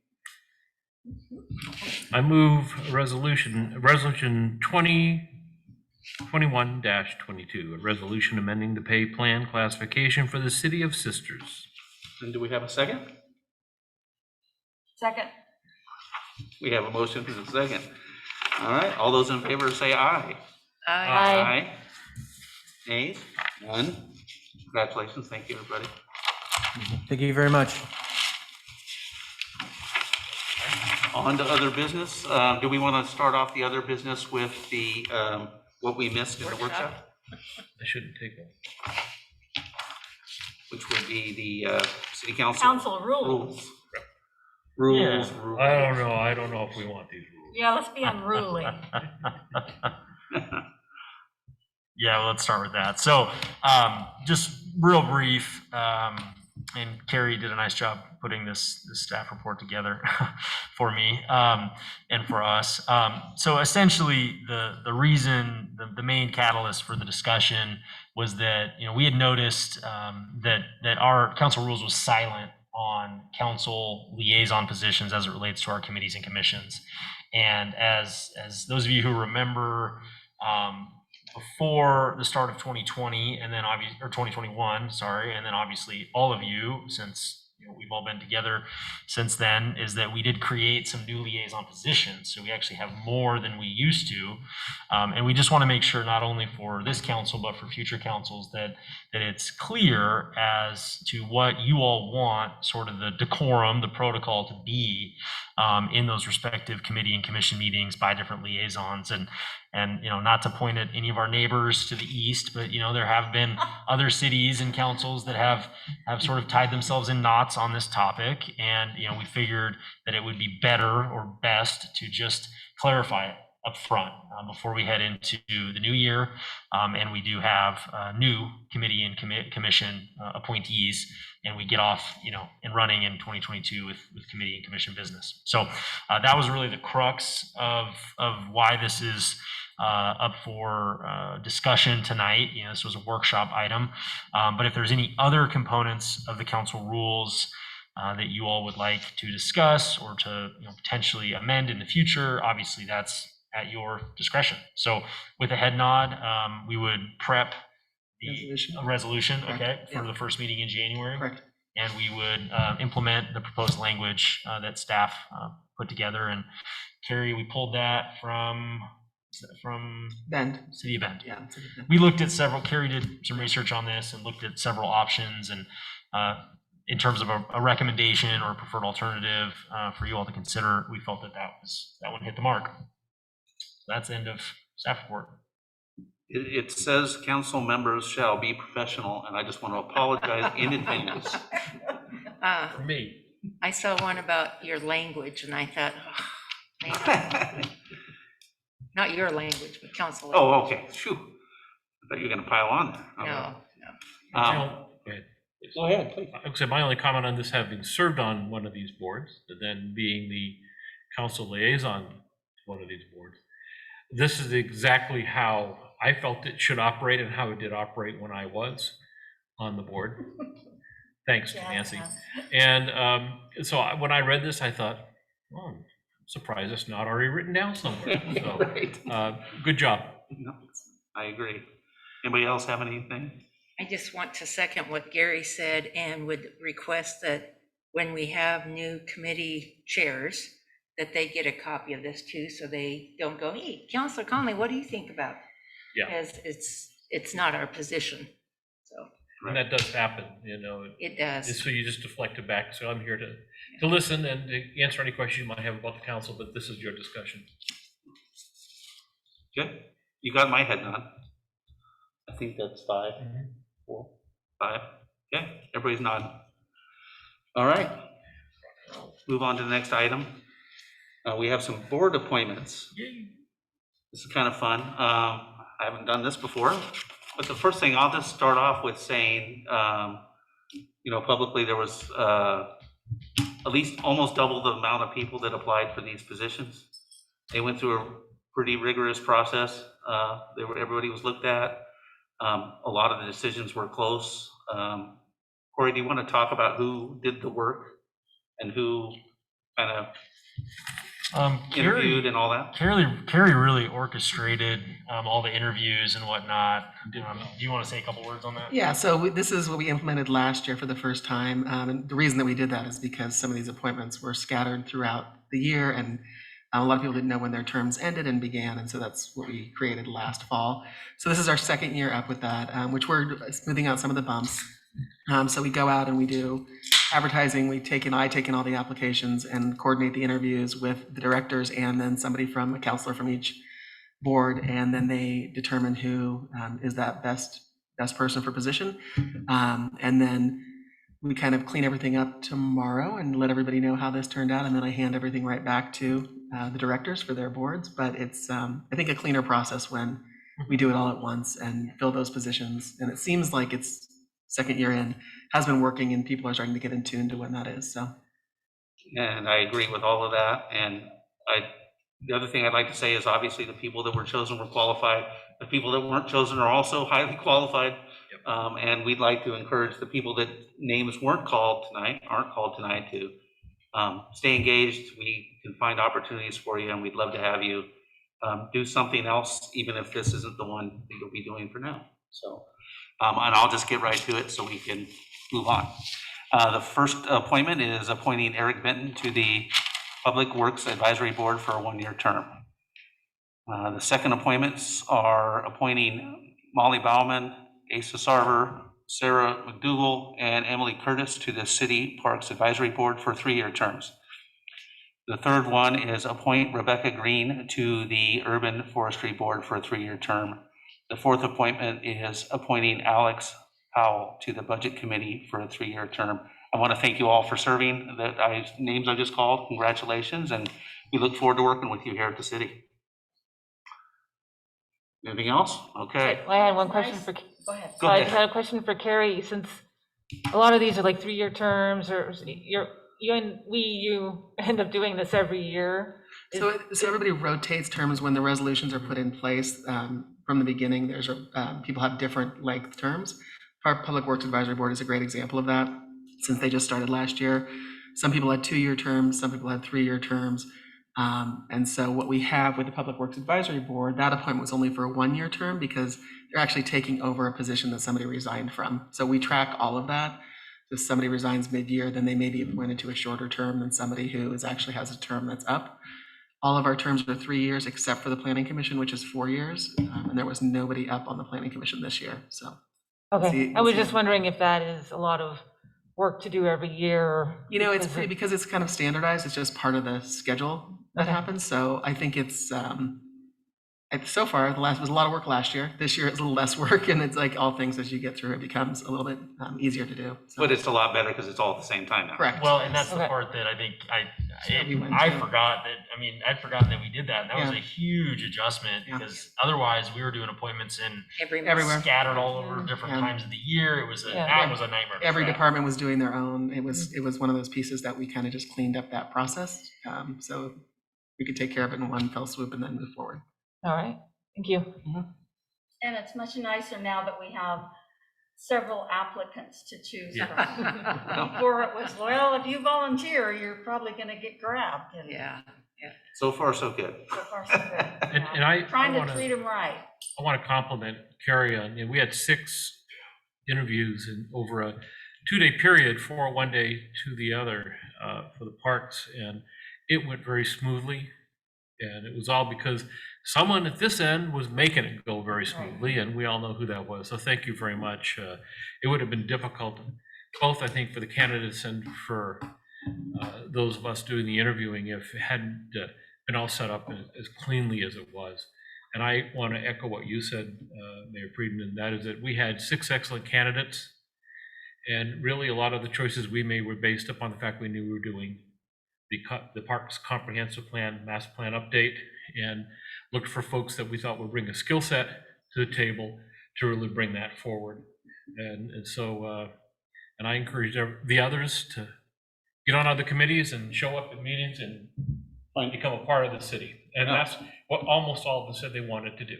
I move resolution 2021-22, a resolution amending the pay plan classification for the City of Sisters. And do we have a second? Second. We have a motion and a second. All right, all those in favor say aye. Aye. Nays? None? Congratulations. Thank you, everybody. Thank you very much. On to other business. Do we want to start off the other business with the, what we missed in the workshop? I shouldn't take one. Which would be the city council. Council rules. Rules. I don't know if we want these rules. Yeah, let's be unruly. Yeah, well, let's start with that. So just real brief, and Carrie did a nice job putting this staff report together for me and for us. So essentially, the reason, the main catalyst for the discussion was that, you know, we had noticed that our council rules was silent on council liaison positions as it relates to our committees and commissions. And as those of you who remember, before the start of 2020 and then obviously, or 2021, sorry, and then obviously all of you, since we've all been together since then, is that we did create some new liaison positions. So we actually have more than we used to. And we just want to make sure not only for this council, but for future councils that it's clear as to what you all want, sort of the decorum, the protocol to be in those respective committee and commission meetings by different liaisons. And you know, not to point at any of our neighbors to the east, but you know, there have been other cities and councils that have sort of tied themselves in knots on this topic. And you know, we figured that it would be better or best to just clarify it up front before we head into the new year. And we do have new committee and commission appointees, and we get off, you know, and running in 2022 with committee and commission business. So that was really the crux of why this is up for discussion tonight. You know, this was a workshop item. But if there's any other components of the council rules that you all would like to discuss or to, you know, potentially amend in the future, obviously that's at your discretion. So with a head nod, we would prep the resolution, okay, for the first meeting in January. Correct. And we would implement the proposed language that staff put together. And Carrie, we pulled that from Bend. City of Bend. Yeah. We looked at several, Carrie did some research on this and looked at several options, and in terms of a recommendation or a preferred alternative for you all to consider, we felt that one hit the mark. That's the end of staff report. It says council members shall be professional, and I just want to apologize in advance. For me. I saw one about your language and I thought, oh, man. Not your language, but council. Oh, okay. Phew. I thought you were going to pile on there. Okay. No. Go ahead, please. I would say my only comment on this, having served on one of these boards, and then being the council liaison to one of these boards, this is exactly how I felt it should operate and how it did operate when I was on the board. Thanks to Nancy. And so when I read this, I thought, oh, I'm surprised it's not already written down somewhere. So Right. Good job. No, I agree. Anybody else have anything? I just want to second what Gary said and would request that when we have new committee chairs, that they get a copy of this too, so they don't go, hey, Councilor Conley, what do you think about? Yeah. Because it's not our position, so. And that does happen, you know. It does. So you just deflect it back. So I'm here to listen and to answer any questions you might have about the council, but this is your discussion. Good. You got my head nod. I think that's 5, 4, 5. Okay, everybody's nodding. All right. move on to the next item. We have some board appointments. This is kind of fun. I haven't done this before, but the first thing, I'll just start off with saying, publicly, there was at least almost double the amount of people that applied for these positions. They went through a pretty rigorous process. Everybody was looked at. A lot of the decisions were close. Corey, do you want to talk about who did the work and who kind of interviewed and all that? Carrie really orchestrated all the interviews and whatnot. Do you want to say a couple words on that? Yeah, so this is what we implemented last year for the first time. And the reason that we did that is because some of these appointments were scattered throughout the year, and a lot of people didn't know when their terms ended and began, and so that's what we created last fall. So this is our second year up with that, which we're smoothing out some of the bumps. So we go out and we do advertising. I take in all the applications and coordinate the interviews with the directors and then a counselor from each board, and then they determine who is that best person for position. And then we kind of clean everything up tomorrow and let everybody know how this turned out, and then I hand everything right back to the directors for their boards. But it's, I think, a cleaner process when we do it all at once and fill those positions. And it seems like it's second year in, has been working, and people are starting to get in tune to when that is. So, And I agree with all of that. And the other thing I'd like to say is, obviously, the people that were chosen were qualified. The people that weren't chosen are also highly qualified. And we'd like to encourage the people that names aren't called tonight to stay engaged. We can find opportunities for you, and we'd love to have you do something else, even if this isn't the one that you'll be doing for now. So, and I'll just get right to it so we can move on. The first appointment is appointing Eric Benton to the Public Works Advisory Board for a one-year term. The second appointments are appointing Molly Bauman, Asa Sarver, Sarah McDougall, and Emily Curtis to the City Parks Advisory Board for 3-year terms. The third one is appoint Rebecca Green to the Urban Forestry Board for a 3-year term. The fourth appointment is appointing Alex Powell to the Budget Committee for a 3-year term. I want to thank you all for serving. The names I just called, congratulations, and we look forward to working with you here at the city. Anything else? Okay. I had one question for, Go ahead. Go I ahead. just had a question for Carrie, since a lot of these are like 3-year terms, or you end up doing this every year. so everybody rotates terms when the resolutions are put in place. From the beginning, people have different length terms. Our Public Works Advisory Board is a great example of that, since they just started last year. Some people had 2-year terms, some people had 3-year terms. And so what we have with the Public Works Advisory Board, that appointment was only for a 1-year term because they're actually taking over a position that somebody resigned from. So we track all of that. If somebody resigns mid-year, then they may be appointed to a shorter term than somebody who actually has a term that's up. All of our terms are 3 years, except for the Planning Commission, which is 4 years. And there was nobody up on the Planning Commission this year, so. Okay, I was just wondering if that is a lot of work to do every year. Because it's kind of standardized, it's just part of the schedule that Okay. happens. So I think it's, so far, it was a lot of work last year. This year it's a little less work, and it's like all things, as you get through, it becomes a little bit easier to do. So. But it's a lot better because it's all at the same time now. Correct. Well, and that's the Okay. part that I think we went I to. forgot that, I'd forgotten that we did that. And that was Yeah. a huge adjustment Yeah. because otherwise we were doing appointments in Everywhere. scattered all over different Yeah. times of the year. It was Yeah. that was a nightmare. to Every track. department was doing their own. It was one of those pieces that we kind of just cleaned up that process. So we could take care of it in one fell swoop and then move forward. All right, thank you. And it's much nicer now that we have several applicants to choose from. Before it was, well, if you volunteer, you're probably going to get grabbed. And So far, so good. so far, so good. And I Trying to wanna- treat them right. I want to compliment Carrie on, we had 6 interviews over a 2-day period, for one day to the other, for the parks, and it went very smoothly. And it was all because someone at this end was making it go very smoothly, and we all know who that was. So thank you very much. It would have been difficult, both, I think, for the candidates and for those of us doing the interviewing, if it hadn't been all set up as cleanly as it was. And I want to echo what you said, Mayor Friedman, and that is that we had 6 excellent candidates. And really, a lot of the choices we made were based upon the fact we knew we were doing the park's comprehensive plan, master plan update, and looked for folks that we thought would bring a skill set to the table to really bring that forward. And so, and I encourage the others to get on other committees and show up at meetings and become a part of the city. And that's what almost all of them said they wanted to do.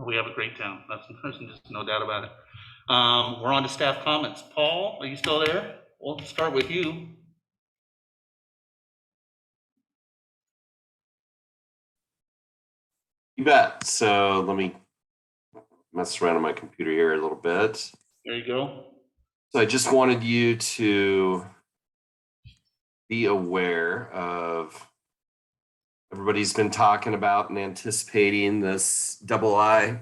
We have a great town. There's just no doubt about it. We're on to staff comments. Paul, are you still there? We'll start with you. You bet. So let me mess around on my computer here a little bit. There you go. So I just wanted you to be aware of everybody's been talking about and anticipating this IIJA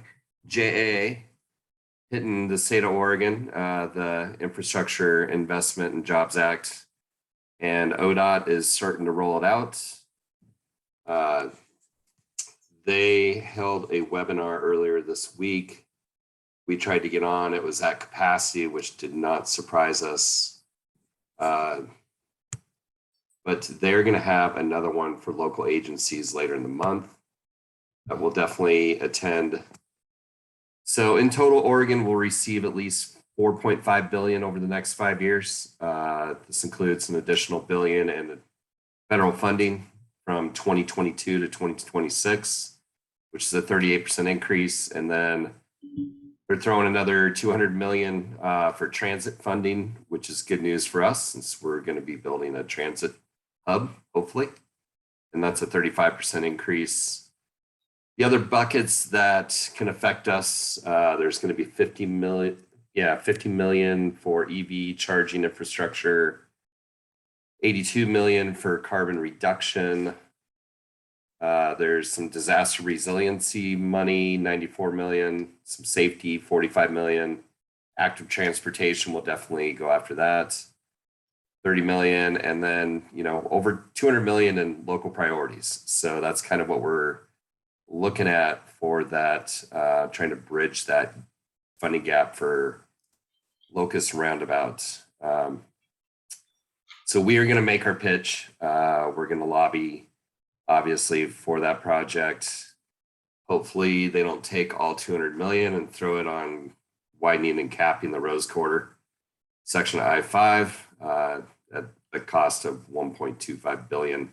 hitting the state of Oregon, the Infrastructure Investment and Jobs Act, and ODOT is starting to roll it out. They held a webinar earlier this week. We tried to get on. It was at capacity, which did not surprise us. But they're going to have another one for local agencies later in the month that will definitely attend. So in total, Oregon will receive at least $4.5 billion over the next 5 years. This includes an additional $1 billion in federal funding from 2022 to 2026, which is a 38% increase. And then they're throwing another $200 million for transit funding, which is good news for us since we're going to be building a transit hub, hopefully. And that's a 35% increase. The other buckets that can affect us, there's going to be $50 million for EV charging infrastructure, $82 million for carbon reduction. There's some disaster resiliency money, $94 million, some safety, $45 million. Active transportation will definitely go after that, $30 million, and then, over $200 million in local priorities. So that's kind of what we're looking at for that, trying to bridge that funding gap for Locust Roundabout. So we are going to make our pitch. We're going to lobby, obviously, for that project. Hopefully they don't take all 200 million and throw it on widening and capping the Rose Quarter section of I-5 at the cost of 1.25 billion.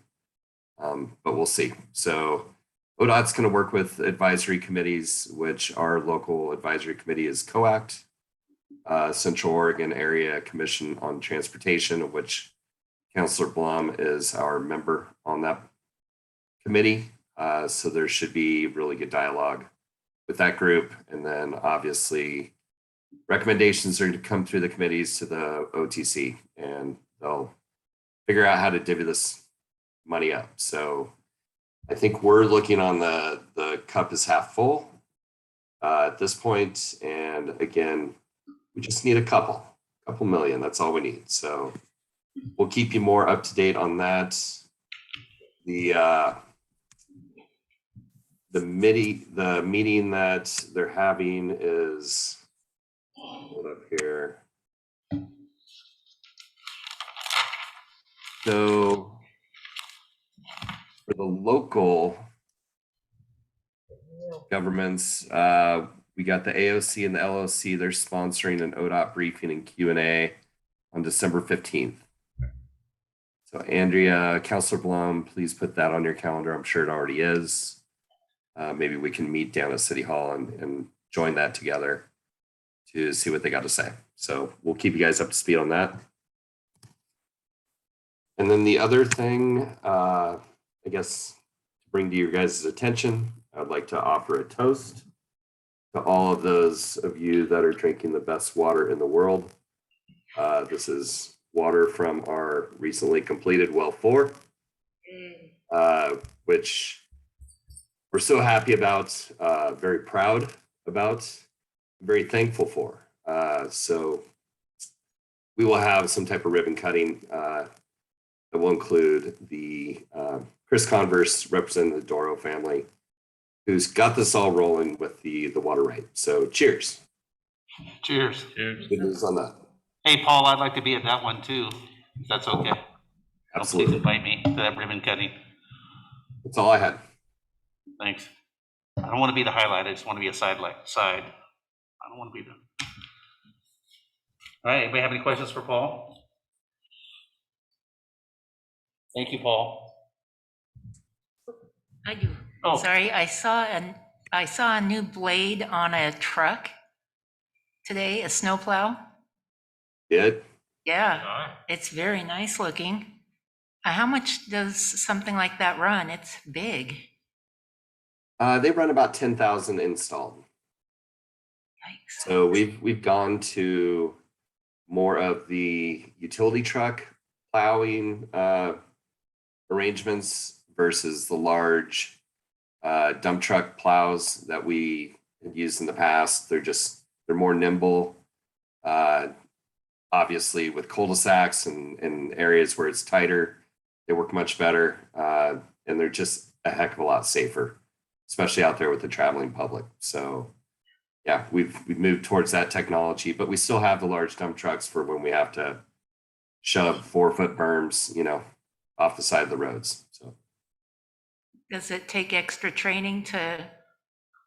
But we'll see. So ODOT's going to work with advisory committees, which our local advisory committee is COACT, Central Oregon Area Commission on Transportation, of which Councilor Blum is our member on that committee. So there should be really good dialogue with that group. And then obviously recommendations are to come through the committees to the OTC, and they'll figure out how to divvy this money up. So I think we're looking on the cup is half full at this point. And again, we just need a couple million. That's all we need. So we'll keep you more up to date on that. The meeting that they're having is, hold up here. So for the local governments, we got the AOC and the LOC. They're sponsoring an ODOT briefing and Q&A on December 15th. So Andrea, Councilor Blum, please put that on your calendar. I'm sure it already is. Maybe we can meet down at City Hall and join that together to see what they got to say. So we'll keep you guys up to speed on that. And then the other thing, I guess, to bring to your guys' attention, I'd like to offer a toast to all of those of you that are drinking the best water in the world. This is water from our recently completed well 4, which we're so happy about, very proud about, very thankful for. So we will have some type of ribbon cutting that will include the Chris Converse representing the Doro family, who's got this all rolling with the water right. So cheers. Cheers. Cheers. Good news on that. Hey, Paul, I'd like to be at that one too, if that's okay. Please Absolutely. invite me to that ribbon cutting. That's all I had. Thanks. I don't want to be the highlight. I just want to be a side. I don't want to be the. All right, anybody have any questions for Paul? Thank you, Paul. I do. Oh. Sorry, I saw a new blade on a truck today, a snowplow. Good. Yeah, it's very nice looking. How much does something like that run? It's big. They run about 10,000 installed. Yikes. So we've gone to more of the utility truck plowing arrangements versus the large dump truck plows that we had used in the past. They're more nimble. Obviously, with cul-de-sacs and areas where it's tighter, they work much better, and they're just a heck of a lot safer, especially out there with the traveling public. So yeah, we've moved towards that technology, but we still have the large dump trucks for when we have to shove 4-foot berms, off the side of the roads. So Does it take extra training to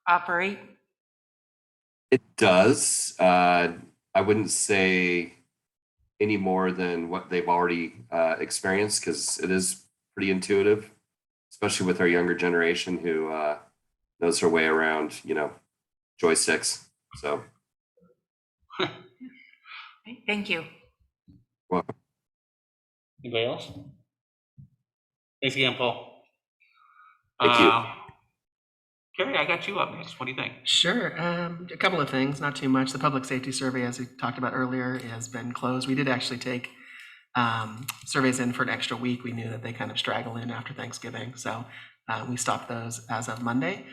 operate? it does. I wouldn't say any more than what they've already experienced, because it is pretty intuitive, especially with our younger generation who knows their way around, joysticks. So Thank you. welcome. Anybody else? Thanks again, Paul. Thank you. Kerry, I got you up next. What do you think? Sure. A couple of things, not too much. The public safety survey, as we talked about earlier, has been closed. We did actually take surveys in for an extra week. We knew that they kind of straggle in after Thanksgiving. So we stopped those as of Monday.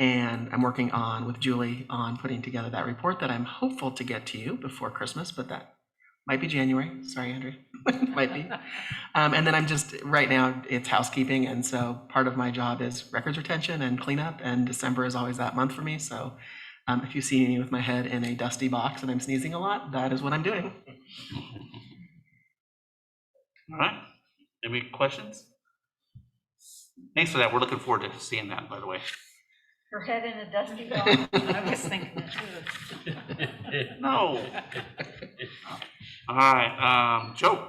And I'm working with Julie on putting together that report that I'm hopeful to get to you before Christmas, but that might be January. Sorry, Andrea. Might be. And then right now, it's housekeeping. And so part of my job is records retention and cleanup. And December is always that month for me. So if you see me with my head in a dusty box and I'm sneezing a lot, that is what I'm doing. All right. Any questions? Thanks for that. We're looking forward to seeing that, by the way. Her head in a dusty box. I was thinking that too. No. All right, Joe.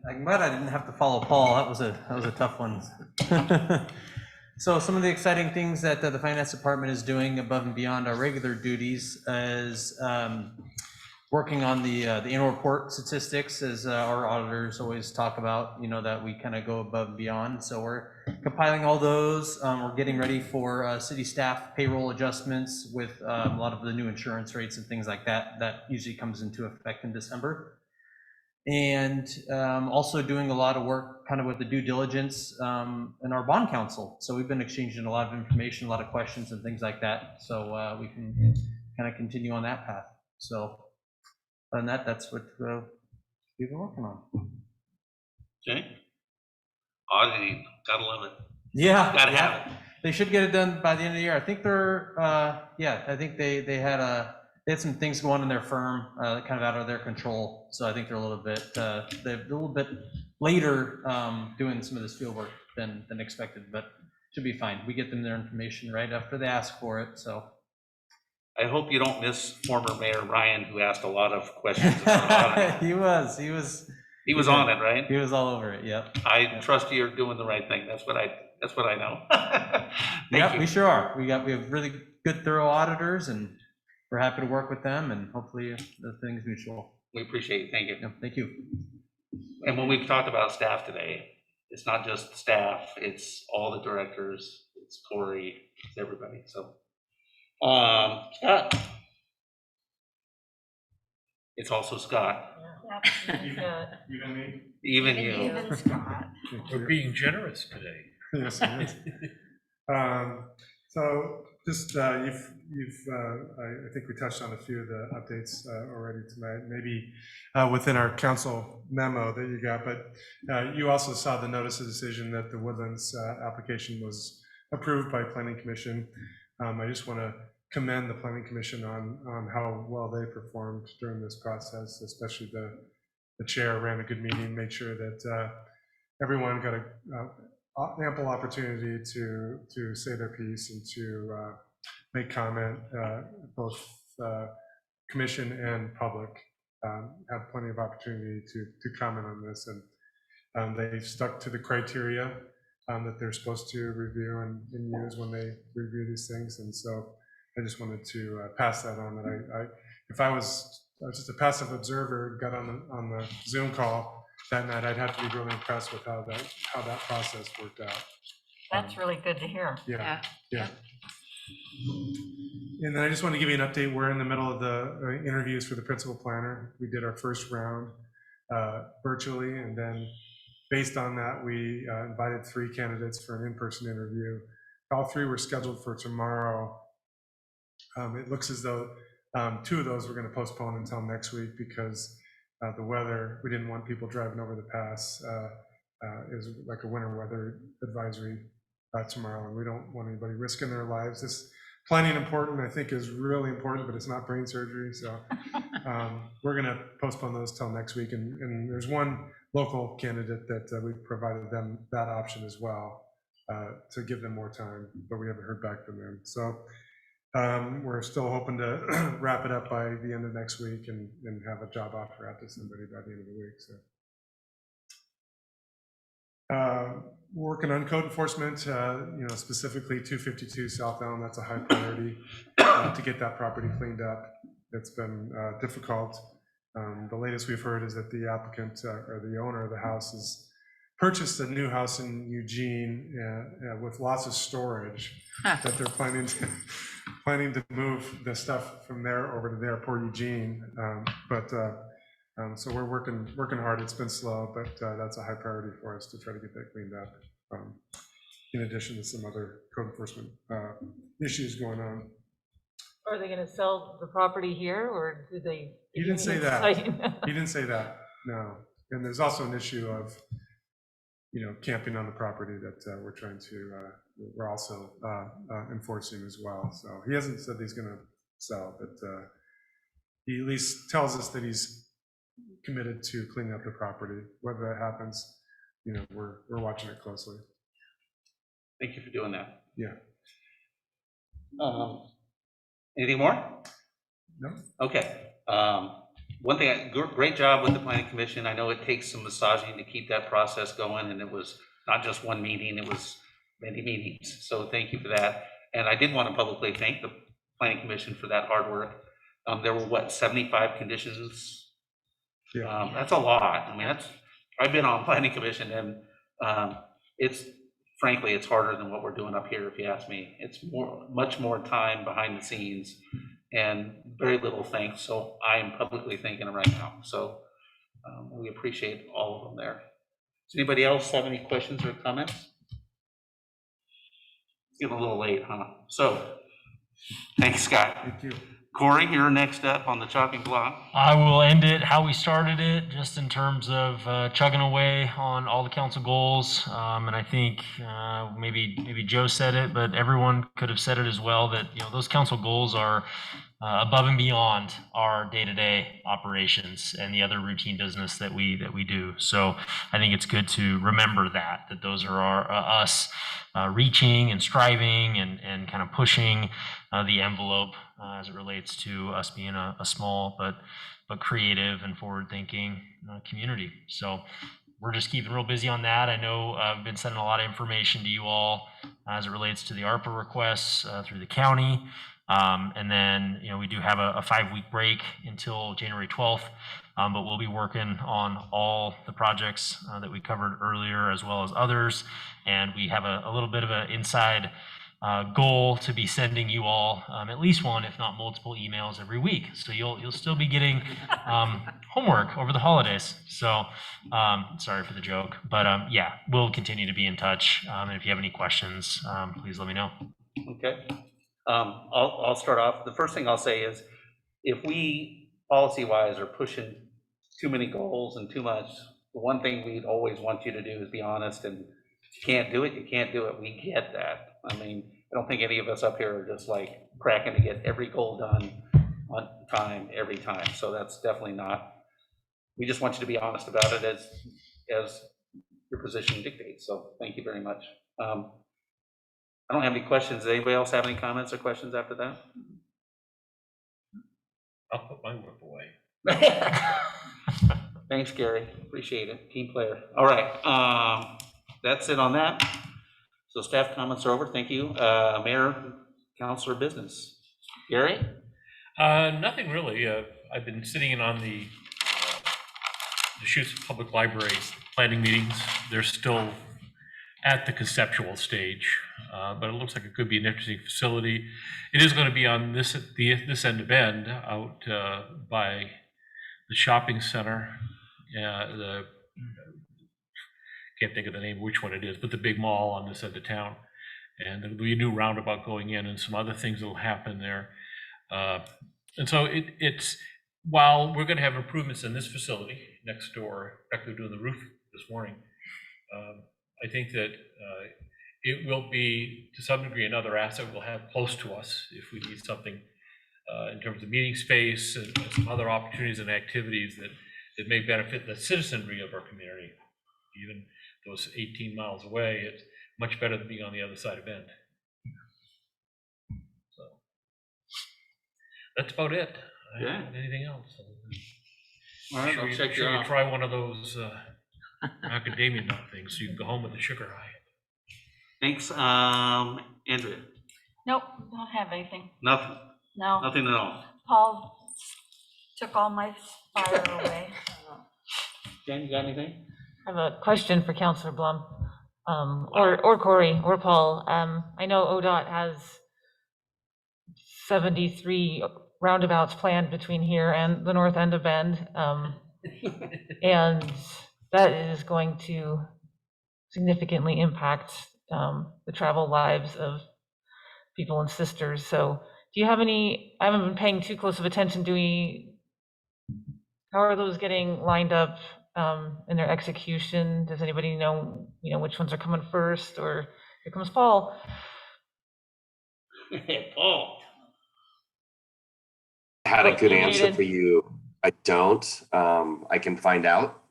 I'm glad I didn't have to follow Paul. That was a tough one. So some of the exciting things that the finance department is doing above and beyond our regular duties is working on the annual report statistics, as our auditors always talk about, that we kind of go above and beyond. So we're compiling all those. We're getting ready for city staff payroll adjustments with a lot of the new insurance rates and things like that. That usually comes into effect in December. And also doing a lot of work kind of with the due diligence in our bond council. So we've been exchanging a lot of information, a lot of questions and things like that. So we can kind of continue on that path. So other than that, that's what we've been working on. Okay. Auditing, gotta love it. Yeah. Gotta have it. They should get it done by the end of the year. I think they're, I think they had some things going on in their firm, kind of out of their control. So I think they're a little bit later doing some of this field work than expected, but should be fine. We get them their information right after they ask for it, so. I hope you don't miss former Mayor Ryan, who asked a lot of questions about auditing. He was on it, right? He was all over it, yep. I trust you're doing the right thing. That's what I know. Yeah, we sure are. We have really good, thorough auditors, and we're happy to work with them, and hopefully the thing's mutual. We appreciate it. Thank you. Yeah, thank you. And when we've talked about staff today, it's not just staff, it's all the directors, it's Corey, it's everybody. So, Scott. It's also Scott. Even me? Even you. Even Scott. We're being generous today. Yes, it is. So just, I think we touched on a few of the updates already tonight, maybe within our council memo that you got, but you also saw the notice of decision that the Woodlands application was approved by Planning Commission. I just want to commend the planning commission on how well they performed during this process, especially the chair ran a good meeting, made sure that everyone got a ample opportunity to say their piece and to make comment, both commission and public have plenty of opportunity to comment on this, and they stuck to the criteria that they're supposed to review and use when they review these things. And so I just wanted to pass that on, that if I was just a passive observer, got on the Zoom call that night, I'd have to be really impressed with how that process worked out. That's really good to hear. Yeah. And then I just want to give you an update. We're in the middle of the interviews for the principal planner. We did our first round virtually, and then based on that, we invited 3 candidates for an in-person interview. All 3 were scheduled for tomorrow. It looks as though 2 of those we're going to postpone until next week because the weather, we didn't want people driving over the pass. Is like a winter weather advisory tomorrow, and we don't want anybody risking their lives. This planning important, I think, is really important, but it's not brain surgery. So we're going to postpone those till next week. And there's one local candidate that we've provided them that option as well to give them more time, but we haven't heard back from them. So we're still hoping to wrap it up by the end of next week and have a job offer out to somebody by the end of the week. So. Working on code enforcement, specifically 252 South Elm. That's a high priority to get that property cleaned up. It's been difficult. The latest we've heard is that the applicant or the owner of the house has purchased a new house in Eugene with lots of storage that they're planning to move the stuff from there over to there, poor Eugene. So we're working hard. It's been slow, but that's a high priority for us to try to get that cleaned up. In addition to some other code enforcement issues going on. Are they gonna sell the property here, or do they? He didn't say that. He didn't say that, no. And there's also an issue of, camping on the property that we're also enforcing as well. So he hasn't said he's gonna sell, but he at least tells us that he's committed to cleaning up the property. Whether that happens, we're watching it closely. Thank you for doing that. Yeah. Anything more? No. Okay. One thing, great job with the planning commission. I know it takes some massaging to keep that process going, and it was not just one meeting, it was many meetings. So thank you for that. And I did want to publicly thank the planning commission for that hard work. There were 75 conditions? Yeah. That's a lot. I mean, I've been on planning commission, and frankly, it's harder than what we're doing up here, if you ask me. It's much more time behind the scenes and very little thanks. So I am publicly thanking them right now. So we appreciate all of them there. Does anybody else have any questions or comments? It's getting a little late, huh? So thanks, Scott. Thank you. Corey, you're next up on the chopping block. I will end it how we started it, just in terms of chugging away on all the council goals. And I think maybe Joe said it, but everyone could have said it as well, that those council goals are above and beyond our day-to-day operations and the other routine business that we do. So I think it's good to remember that those are us reaching and striving and kind of pushing the envelope as it relates to us being a small but creative and forward-thinking community. So we're just keeping real busy on that. I know I've been sending a lot of information to you all as it relates to the ARPA requests through the county. And then, we do have a 5-week break until January 12th, but we'll be working on all the projects that we covered earlier, as well as others. And we have a little bit of an inside goal to be sending you all at least one, if not multiple emails every week. So you'll still be getting homework over the holidays. So sorry for the joke, but yeah, we'll continue to be in touch. And if you have any questions, please let me know. Okay. I'll start off. The first thing I'll say is, if we policy-wise are pushing too many goals and too much, the one thing we'd always want you to do is be honest, and if you can't do it, you can't do it. We get that. I mean, I don't think any of us up here are just like cracking to get every goal done on time, every time. So that's definitely not, we just want you to be honest about it as your position dictates. So thank you very much. I don't have any questions. Does anybody else have any comments or questions after that? I'll put my whip away. Thanks, Gary. Appreciate it. Team player. All right. That's it on that. So staff comments are over. Thank you. Mayor, Councilor Business. Gary? Nothing really. I've been sitting in on the Deschutes Public Library planning meetings. They're still at the conceptual stage, but it looks like it could be an interesting facility. It is going to be on this end of Bend, out by the shopping center. Can't think of the name, which one it is, but the big mall on this end of town. And there'll be a new roundabout going in and some other things that will happen there. And so it's, while we're going to have improvements in this facility next door, in fact, they're doing the roof this morning, I think that it will be, to some degree, another asset we'll have close to us if we need something in terms of meeting space and some other opportunities and activities that may benefit the citizenry of our community. Even those 18 miles away, it's much better than being on the other side of Bend. So that's about it. Yeah. Anything else? All right, I'll check you out. Try one of those macadamia nut things so you can go home with a sugar high. Thanks. Andrea? Nope, don't have anything. Nothing. No. Nothing at all. Paul took all my fire away. Jen, you got anything? I have a question for Counselor Blum, or Corey, or Paul. I know ODOT has 73 roundabouts planned between here and the north end of Bend. And that is going to significantly impact the travel lives of people in Sisters. So do you have any, I haven't been paying too close of attention, how are those getting lined up in their execution? Does anybody know, which ones are coming first, or here comes Paul? Paul. I had a good answer Muted. for you. I don't. I can find out.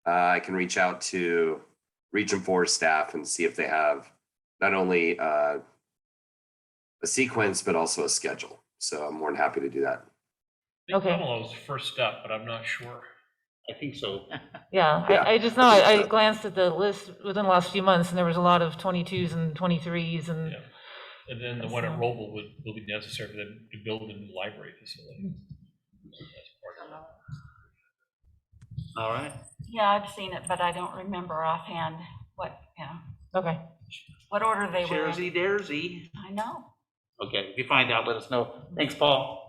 I can reach out to Region 4 staff and see if they have not only a sequence, but also a schedule. So I'm more than happy to do that. Okay. Almost first step, but I'm not sure. I think so. Yeah, Yeah. I just know, I glanced at the list within the last few months, and there was a lot of 22s and 23s, and Yeah. And then the one at Roble will be necessary for them to build a new library facility. That's part of it. All right. Yeah, I've seen it, but I don't remember offhand what order they were in. Sharesy Daresy. I know. Okay, if you find out, let us know. Thanks, Paul.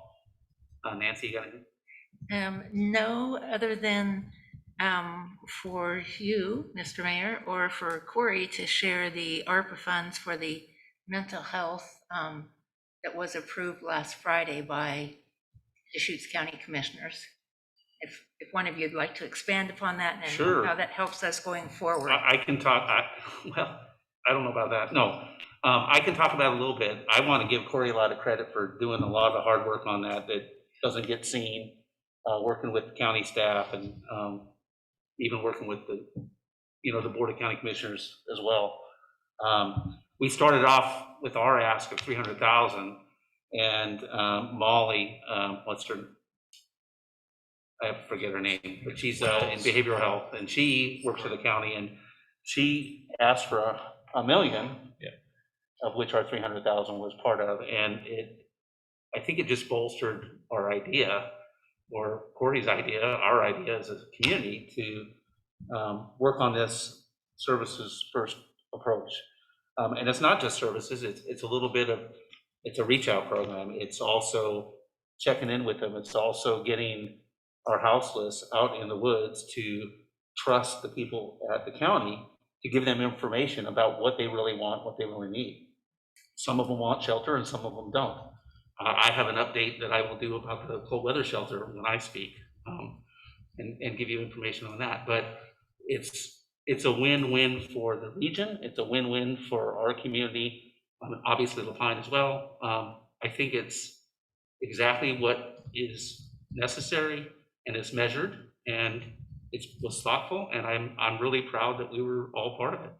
Nancy, you got anything? No, other than for you, Mr. Mayor, or for Corey to share the ARPA funds for the mental health that was approved last Friday by Deschutes County Commissioners. If one of you'd like to expand upon that and Sure. how that helps us going forward. I can talk, well, I don't know about that. No, I can talk about it a little bit. I want to give Corey a lot of credit for doing a lot of the hard work on that doesn't get seen, working with county staff and even working with the Board of County Commissioners as well. We started off with our ask of 300,000, and Molly, I forget her name, but she's in behavioral health, and she works for the county, and she asked for $1 million, Yeah. of which our 300,000 was part of, and I think it just bolstered our idea, or Corey's idea, our idea as a community, to work on this services first approach. And it's not just services, it's a little bit of, it's a reach out program. It's also checking in with them. It's also getting our houseless out in the woods to trust the people at the county to give them information about what they really want, what they really need. Some of them want shelter and some of them don't. I have an update that I will do about the cold weather shelter when I speak, and give you information on that. But it's a win-win for the region. It's a win-win for our community. obviously Lapine as well. I think it's exactly what is necessary and is measured, and it was thoughtful, and I'm really proud that we were all part of it.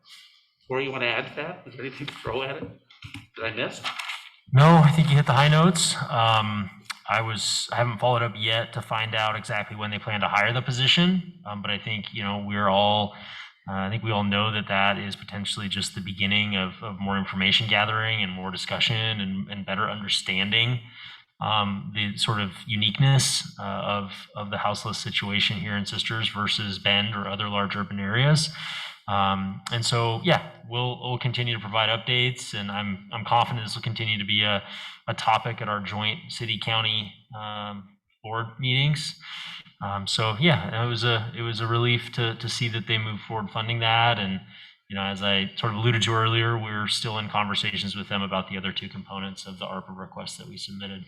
Corey, you want to add to that? Is there anything to throw at it that I missed? No, I think you hit the high notes. I haven't followed up yet to find out exactly when they plan to hire the position. But I think, I think we all know that that is potentially just the beginning of more information gathering and more discussion and better understanding the sort of uniqueness of the houseless situation here in Sisters versus Bend or other large urban areas. And so, yeah, we'll continue to provide updates, and I'm confident this will continue to be a topic at our joint city-county board meetings. So yeah, it was a relief to see that they moved forward funding that. And, as I sort of alluded to earlier, we're still in conversations with them about the other two components of the ARPA request that we submitted.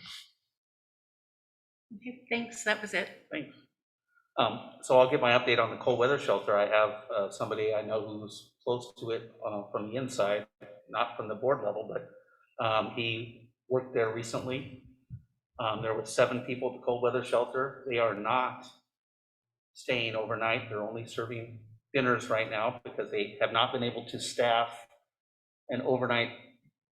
Okay, thanks, that was it. Thanks. So I'll give my update on the cold weather shelter. I have somebody I know who's close to it from the inside, not from the board level, but he worked there recently. There were 7 people at the cold weather shelter. They are not staying overnight. They're only serving dinners right now because they have not been able to staff an overnight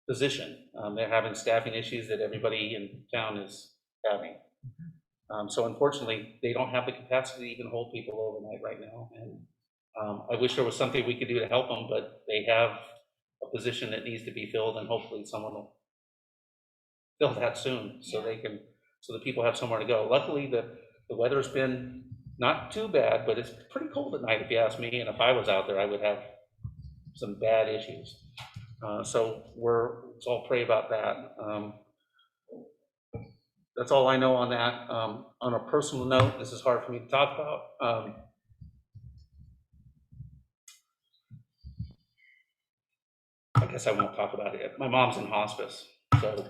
position. They're having staffing issues that everybody in town is having. So unfortunately, they don't have the capacity to even hold people overnight right now. And I wish there was something we could do to help them, but they have a position that needs to be filled, and hopefully someone will fill that soon so the people have somewhere to go. Luckily, the weather's been not too bad, but it's pretty cold at night if you ask me. And if I was out there, I would have some bad issues. So let's all pray about that. That's all I know on that. On a personal note, this is hard for me to talk about. I guess I won't talk about it. My mom's in hospice, so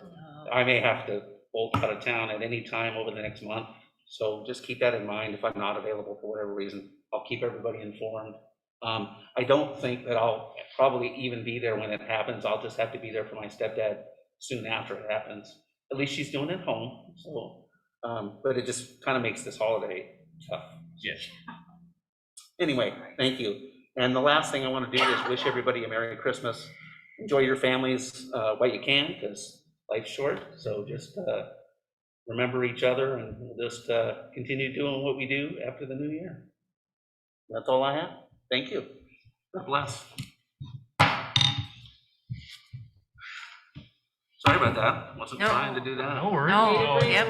I may have to bolt out of town at any time over the next month. So just keep that in mind. If I'm not available for whatever reason, I'll keep everybody informed. I don't think that I'll probably even be there when it happens. I'll just have to be there for my stepdad soon after it happens. At least she's doing it home, so, but it just kind of makes this holiday tough. Yes. Anyway, thank you. And the last thing I want to do is wish everybody a Merry Christmas. Enjoy your families while you can, because life's short. So just remember each other, and we'll just continue doing what we do after the new year. That's all I have. Thank you. God bless. Sorry about that. Wasn't No. trying to do that. No worries. No, yep.